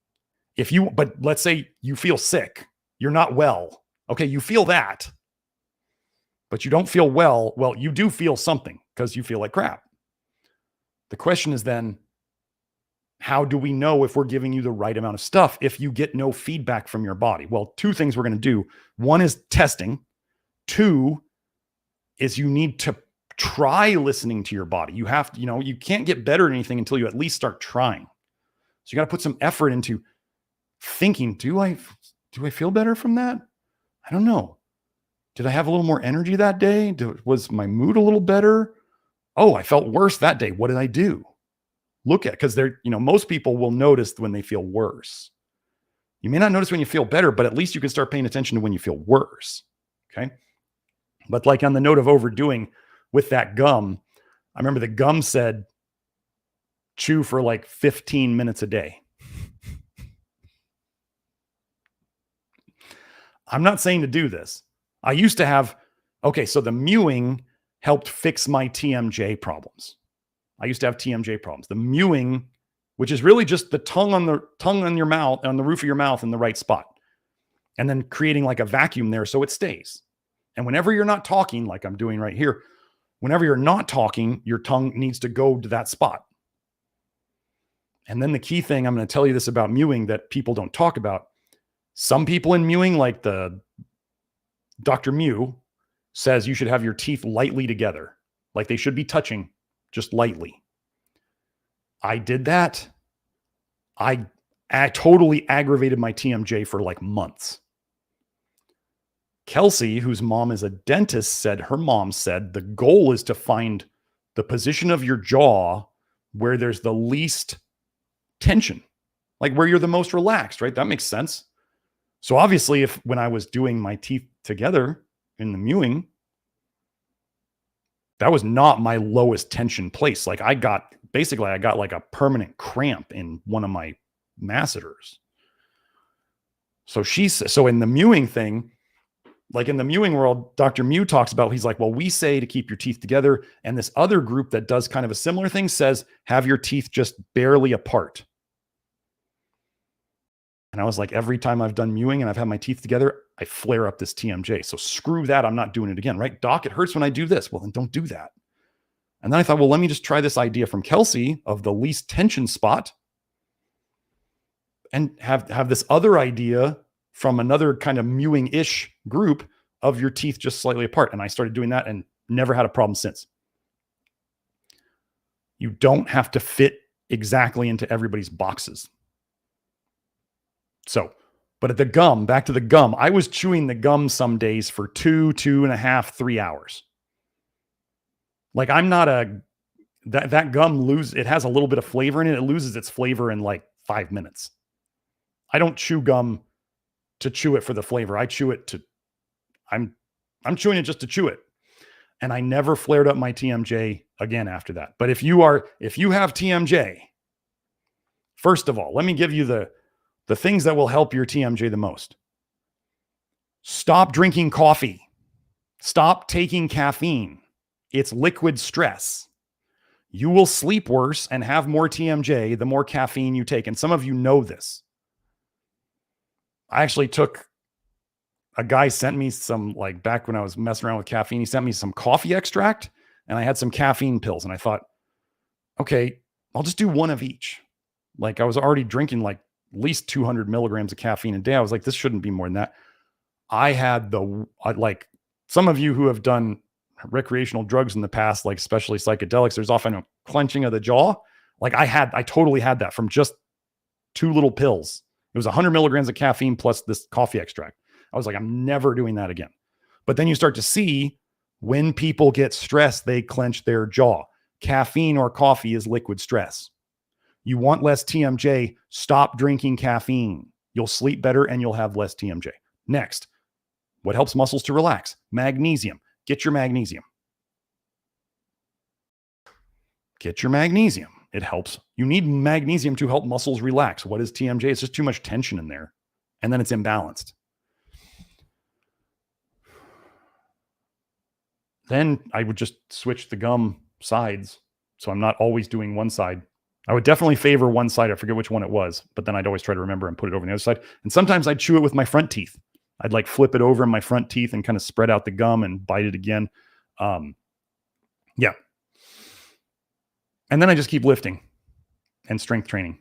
but let's say you feel sick, you're not well. Okay. You feel that, but you don't feel well. Well, you do feel something because you feel like crap. The question is then, how do we know if we're giving you the right amount of stuff if you get no feedback from your body? Well, 2 things we're going to do. 1 is testing. 2 is you need to try listening to your body. You have to, you can't get better at anything until you at least start trying. So you got to put some effort into thinking, do I feel better from that? I don't know. Did I have a little more energy that day? Was my mood a little better? Oh, I felt worse that day. What did I do? Look at, because most people will notice when they feel worse. You may not notice when you feel better, but at least you can start paying attention to when you feel worse. Okay. But like on the note of overdoing with that gum, I remember the gum said, chew for like 15 minutes a day. I'm not saying to do this. I used to have, so the mewing helped fix my TMJ problems. I used to have TMJ problems. The mewing, which is really just the tongue on your mouth, on the roof of your mouth in the right spot, and then creating like a vacuum there so it stays. And whenever you're not talking, like I'm doing right here, whenever you're not talking, your tongue needs to go to that spot. And then the key thing, I'm going to tell you this about mewing that people don't talk about. Some people in mewing, like the Dr. Mew, says you should have your teeth lightly together. Like they should be touching just lightly. I did that. I totally aggravated my TMJ for like months. Kelsey, whose mom is a dentist, her mom said the goal is to find the position of your jaw where there's the least tension, like where you're the most relaxed, right? That makes sense. So obviously, when I was doing my teeth together in the mewing, that was not my lowest tension place. Like I got like a permanent cramp in one of my masseters. So in the mewing thing, like in the mewing world, Dr. Mew talks about, he's like, well, we say to keep your teeth together. And this other group that does kind of a similar thing says, have your teeth just barely apart. And I was like, every time I've done mewing and I've had my teeth together, I flare up this TMJ. So screw that. I'm not doing it again, right? Doc, it hurts when I do this. Well, then don't do that. And then I thought, well, let me just try this idea from Kelsey of the least tension spot and have this other idea from another kind of mewing-ish group of your teeth just slightly apart. And I started doing that and never had a problem since. You don't have to fit exactly into everybody's boxes. So, but at the gum, back to the gum, I was chewing the gum some days for 2.5, 3 hours. Like I'm not that gum it has a little bit of flavor in it. It loses its flavor in like 5 minutes. I don't chew gum to chew it for the flavor. I chew it I'm chewing it just to chew it. And I never flared up my TMJ again after that. But if you have TMJ, first of all, let me give you the things that will help your TMJ the most. Stop drinking coffee. Stop taking caffeine. It's liquid stress. You will sleep worse and have more TMJ the more caffeine you take. And some of you know this. I actually a guy sent me some, like back when I was messing around with caffeine, he sent me some coffee extract and I had some caffeine pills. And I thought, okay, I'll just do one of each. Like I was already drinking like at least 200 milligrams of caffeine a day. I was like, this shouldn't be more than that. I had like some of you who have done recreational drugs in the past, like especially psychedelics, there's often a clenching of the jaw. Like I totally had that from just 2 little pills. It was 100 milligrams of caffeine plus this coffee extract. I was like, I'm never doing that again. But then you start to see when people get stressed, they clench their jaw. Caffeine or coffee is liquid stress. You want less TMJ, stop drinking caffeine. You'll sleep better and you'll have less TMJ. Next, what helps muscles to relax? Magnesium. Get your magnesium. Get your magnesium. It helps. You need magnesium to help muscles relax. What is TMJ? It's just too much tension in there. And then it's imbalanced. Then I would just switch the gum sides. So I'm not always doing one side. I would definitely favor one side. I forget which one it was, but then I'd always try to remember and put it over on the other side. And sometimes I'd chew it with my front teeth. I'd like flip it over in my front teeth and kind of spread out the gum and bite it again. Yeah. And then I just keep lifting and strength training.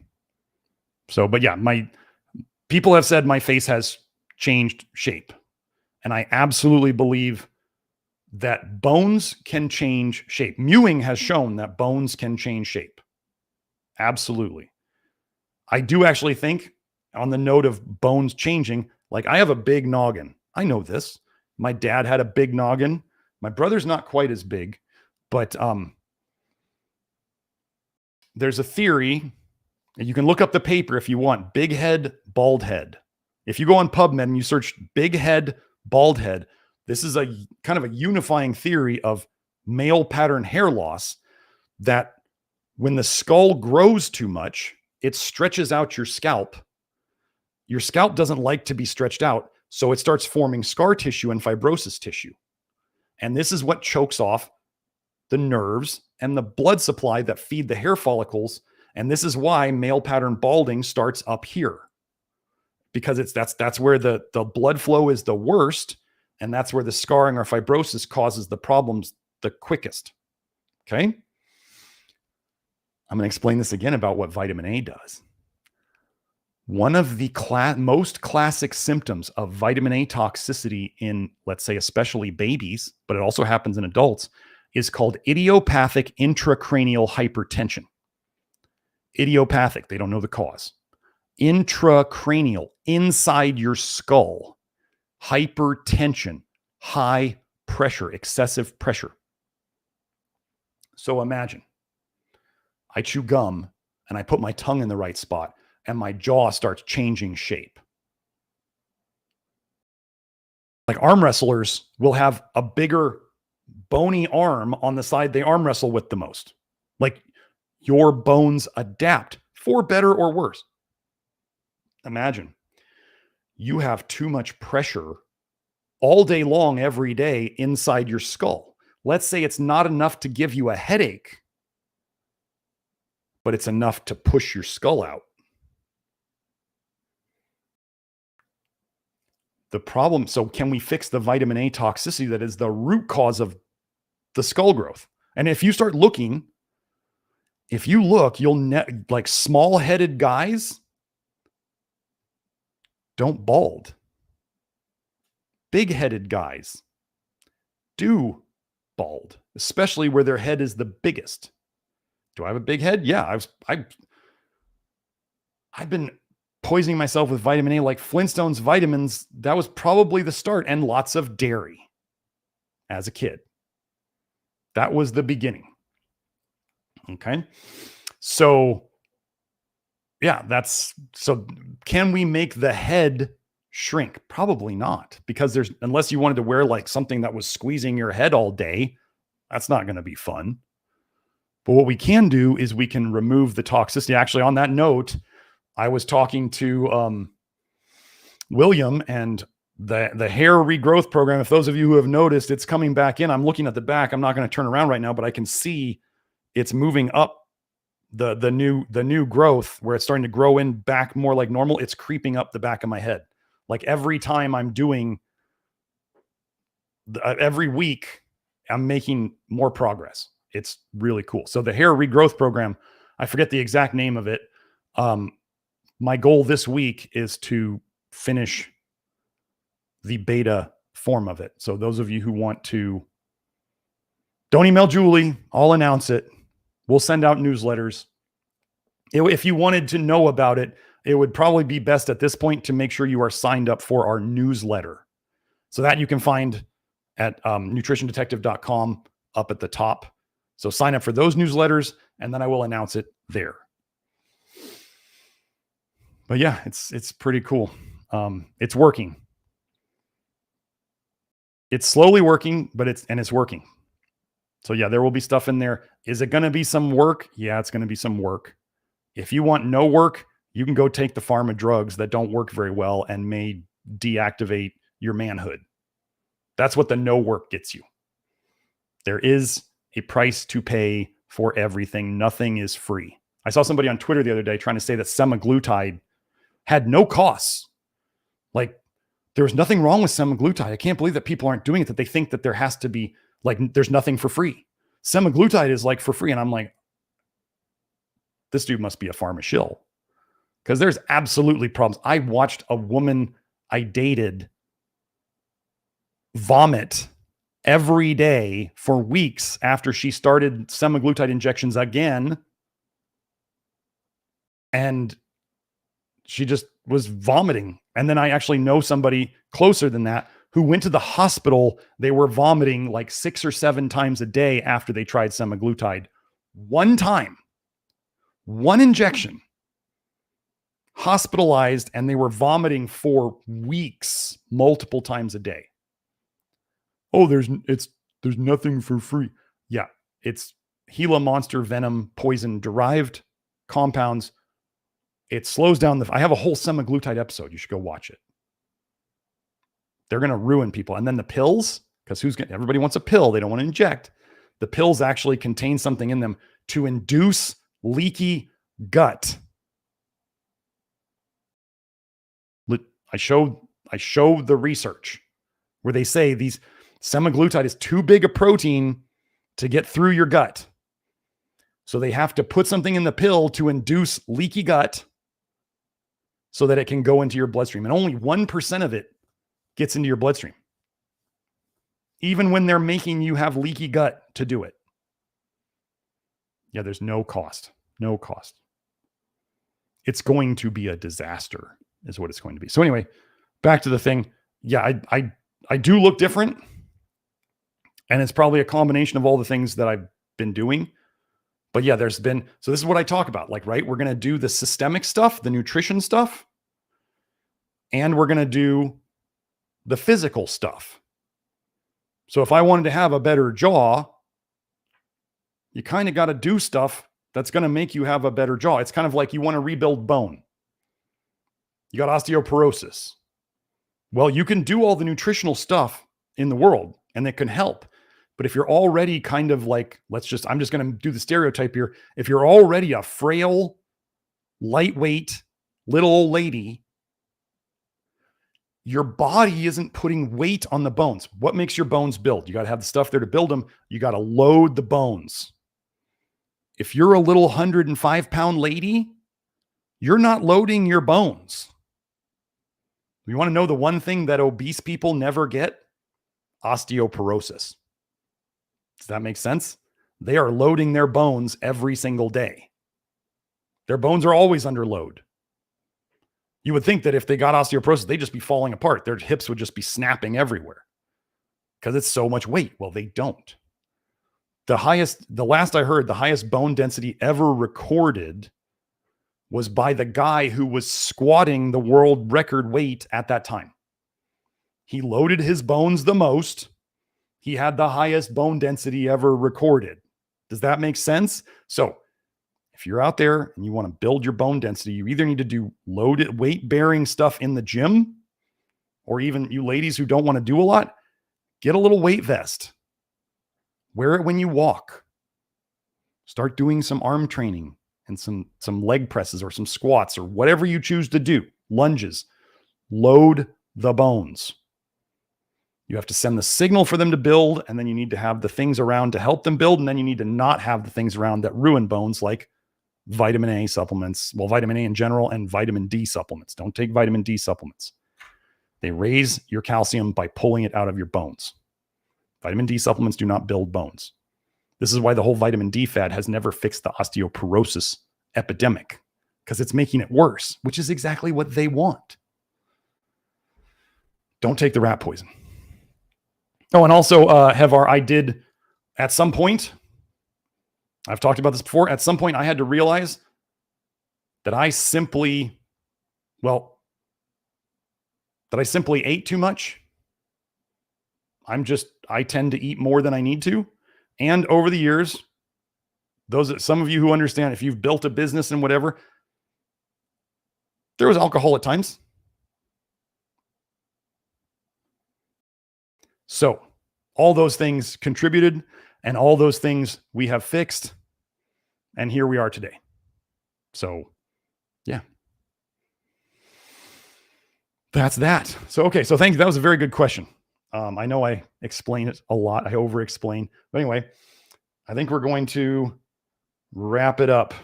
So, but yeah, people have said my face has changed shape. And I absolutely believe that bones can change shape. Mewing has shown that bones can change shape. Absolutely. I do actually think, on the note of bones changing, like I have a big noggin. I know this. My dad had a big noggin. My brother's not quite as big, but there's a theory, and you can look up the paper if you want, big head, bald head. If you go on PubMed and you search big head, bald head, this is a kind of a unifying theory of male pattern hair loss, that when the skull grows too much, it stretches out your scalp. Your scalp doesn't like to be stretched out, so it starts forming scar tissue and fibrosis tissue. And this is what chokes off the nerves and the blood supply that feed the hair follicles. And this is why male pattern balding starts up here, because that's where the blood flow is the worst. And that's where the scarring or fibrosis causes the problems the quickest. Okay. I'm going to explain this again about what vitamin A does. One of the most classic symptoms of vitamin toxicity in, let's say, especially babies, but it also happens in adults, is called idiopathic intracranial hypertension. Idiopathic, they don't know the cause. Intracranial, inside your skull. Hypertension, high pressure, excessive pressure. So imagine, I chew gum and I put my tongue in the right spot and my jaw starts changing shape. Like arm wrestlers will have a bigger bony arm on the side they arm wrestle with the most. Like your bones adapt for better or worse. Imagine you have too much pressure all day long, every day inside your skull. Let's say it's not enough to give you a headache, but it's enough to push your skull out. The problem, so can we fix the vitamin A toxicity that is the root cause of the skull growth? And if you start looking, if you look, like small-headed guys don't bald. Big-headed guys do bald, especially where their head is the biggest. Do I have a big head? Yeah, I've been poisoning myself with vitamin A, like Flintstones vitamins. That was probably the start, and lots of dairy as a kid. That was the beginning. Okay. So yeah, so can we make the head shrink? Probably not, because unless you wanted to wear like something that was squeezing your head all day, that's not going to be fun. But what we can do is we can remove the toxicity. Actually, on that note, I was talking to William, and the hair regrowth program. If those of you who have noticed, it's coming back in. I'm looking at the back. I'm not going to turn around right now, but I can see it's moving up the new growth, where it's starting to grow in back more like normal. It's creeping up the back of my head. Like every time I'm doing every week, I'm making more progress. It's really cool. So the hair regrowth program, I forget the exact name of it. My goal this week is to finish the beta form of it. So those of you who want to, don't email Julie. I'll announce it. We'll send out newsletters. If you wanted to know about it, it would probably be best at this point to make sure you are signed up for our newsletter. So that you can find at nutritiondetective.com up at the top. So sign up for those newsletters, and then I will announce it there. But yeah, it's pretty cool. It's working. It's slowly working, but it's working. So yeah, there will be stuff in there. Is it going to be some work? Yeah, it's going to be some work. If you want no work, you can go take the pharma drugs that don't work very well and may deactivate your manhood. That's what the no work gets you. There is a price to pay for everything. Nothing is free. I saw somebody on Twitter the other day trying to say that semaglutide had no costs. Like, there was nothing wrong with semaglutide. I can't believe that people aren't doing it, that they think that there has to be, like, there's nothing for free. Semaglutide is like for free. And I'm like, this dude must be a pharma shill, because there's absolutely problems. I watched a woman I dated vomit every day for weeks after she started semaglutide injections again. And she just was vomiting. And then I actually know somebody closer than that who went to the hospital. They were vomiting like 6 or 7 times a day after they tried semaglutide. One time, one injection, hospitalized, and they were vomiting for weeks, multiple times a day. Oh, there's nothing for free. Yeah, it's Gila monster venom poison derived compounds. It slows down I have a whole semaglutide episode. You should go watch it. They're going to ruin people. And then the pills, because everybody wants a pill. They don't want to inject. The pills actually contain something in them to induce leaky gut. I show the research where they say these semaglutide is too big a protein to get through your gut. So they have to put something in the pill to induce leaky gut so that it can go into your bloodstream. And only 1% of it gets into your bloodstream, even when they're making you have leaky gut to do it. Yeah, there's no cost. No cost. It's going to be a disaster, is what it's going to be. So anyway, back to the thing. Yeah, I do look different. And it's probably a combination of all the things that I've been doing. But yeah, so this is what I talk about. Like, right, we're going to do the systemic stuff, the nutrition stuff, and we're going to do the physical stuff. So if I wanted to have a better jaw, you kind of got to do stuff that's going to make you have a better jaw. It's kind of like you want to rebuild bone. You got osteoporosis. Well, you can do all the nutritional stuff in the world and it can help. But if you're already kind of like, I'm just going to do the stereotype here. If you're already a frail, lightweight, little old lady, your body isn't putting weight on the bones. What makes your bones build? You got to have the stuff there to build them. You got to load the bones. If you're a little 105-pound lady, you're not loading your bones. You want to know the one thing that obese people never get? Osteoporosis. Does that make sense? They are loading their bones every single day. Their bones are always under load. You would think that if they got osteoporosis, they'd just be falling apart. Their hips would just be snapping everywhere because it's so much weight. Well, they don't. The last I heard, the highest bone density ever recorded was by the guy who was squatting the world record weight at that time. He loaded his bones the most. He had the highest bone density ever recorded. Does that make sense? So if you're out there and you want to build your bone density, you either need to do loaded weight-bearing stuff in the gym, or even you ladies who don't want to do a lot, get a little weight vest. Wear it when you walk. Start doing some arm training and some leg presses or some squats or whatever you choose to do. Lunges. Load the bones. You have to send the signal for them to build, and then you need to have the things around to help them build, and then you need to not have the things around that ruin bones, like vitamin A supplements, well, vitamin A in general, and vitamin D supplements. Don't take vitamin D supplements. They raise your calcium by pulling it out of your bones. Vitamin D supplements do not build bones. This is why the whole vitamin D fad has never fixed the osteoporosis epidemic, because it's making it worse, which is exactly what they want. Don't take the rat poison. Oh, and also, I did at some point, I've talked about this before, at some point I had to realize that I simply ate too much. I tend to eat more than I need to. And over the years, some of you who understand, if you've built a business and whatever, there was alcohol at times. So all those things contributed, and all those things we have fixed. And here we are today. So yeah, that's that. So, okay. So thank you. That was a very good question. I know I explain it a lot. I over explain, but anyway, I think we're going to wrap it up.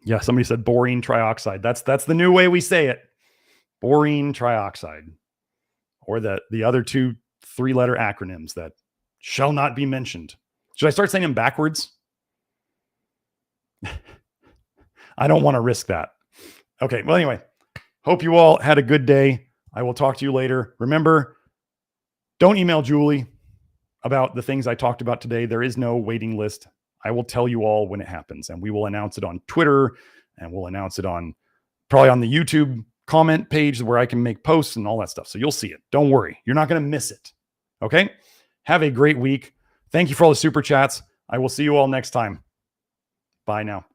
Yeah. Somebody said borine trioxide. That's the new way we say it. Borine trioxide, or the other two 3-letter acronyms that shall not be mentioned. Should I start saying them backwards? I don't want to risk that. Okay. Well, anyway, hope you all had a good day. I will talk to you later. Remember, don't email Julie about the things I talked about today. There is no waiting list. I will tell you all when it happens, and we will announce it on Twitter, and we'll announce it probably on the YouTube comment page where I can make posts and all that stuff. So you'll see it. Don't worry. You're not going to miss it. Okay. Have a great week. Thank you for all the super chats. I will see you all next time. Bye now.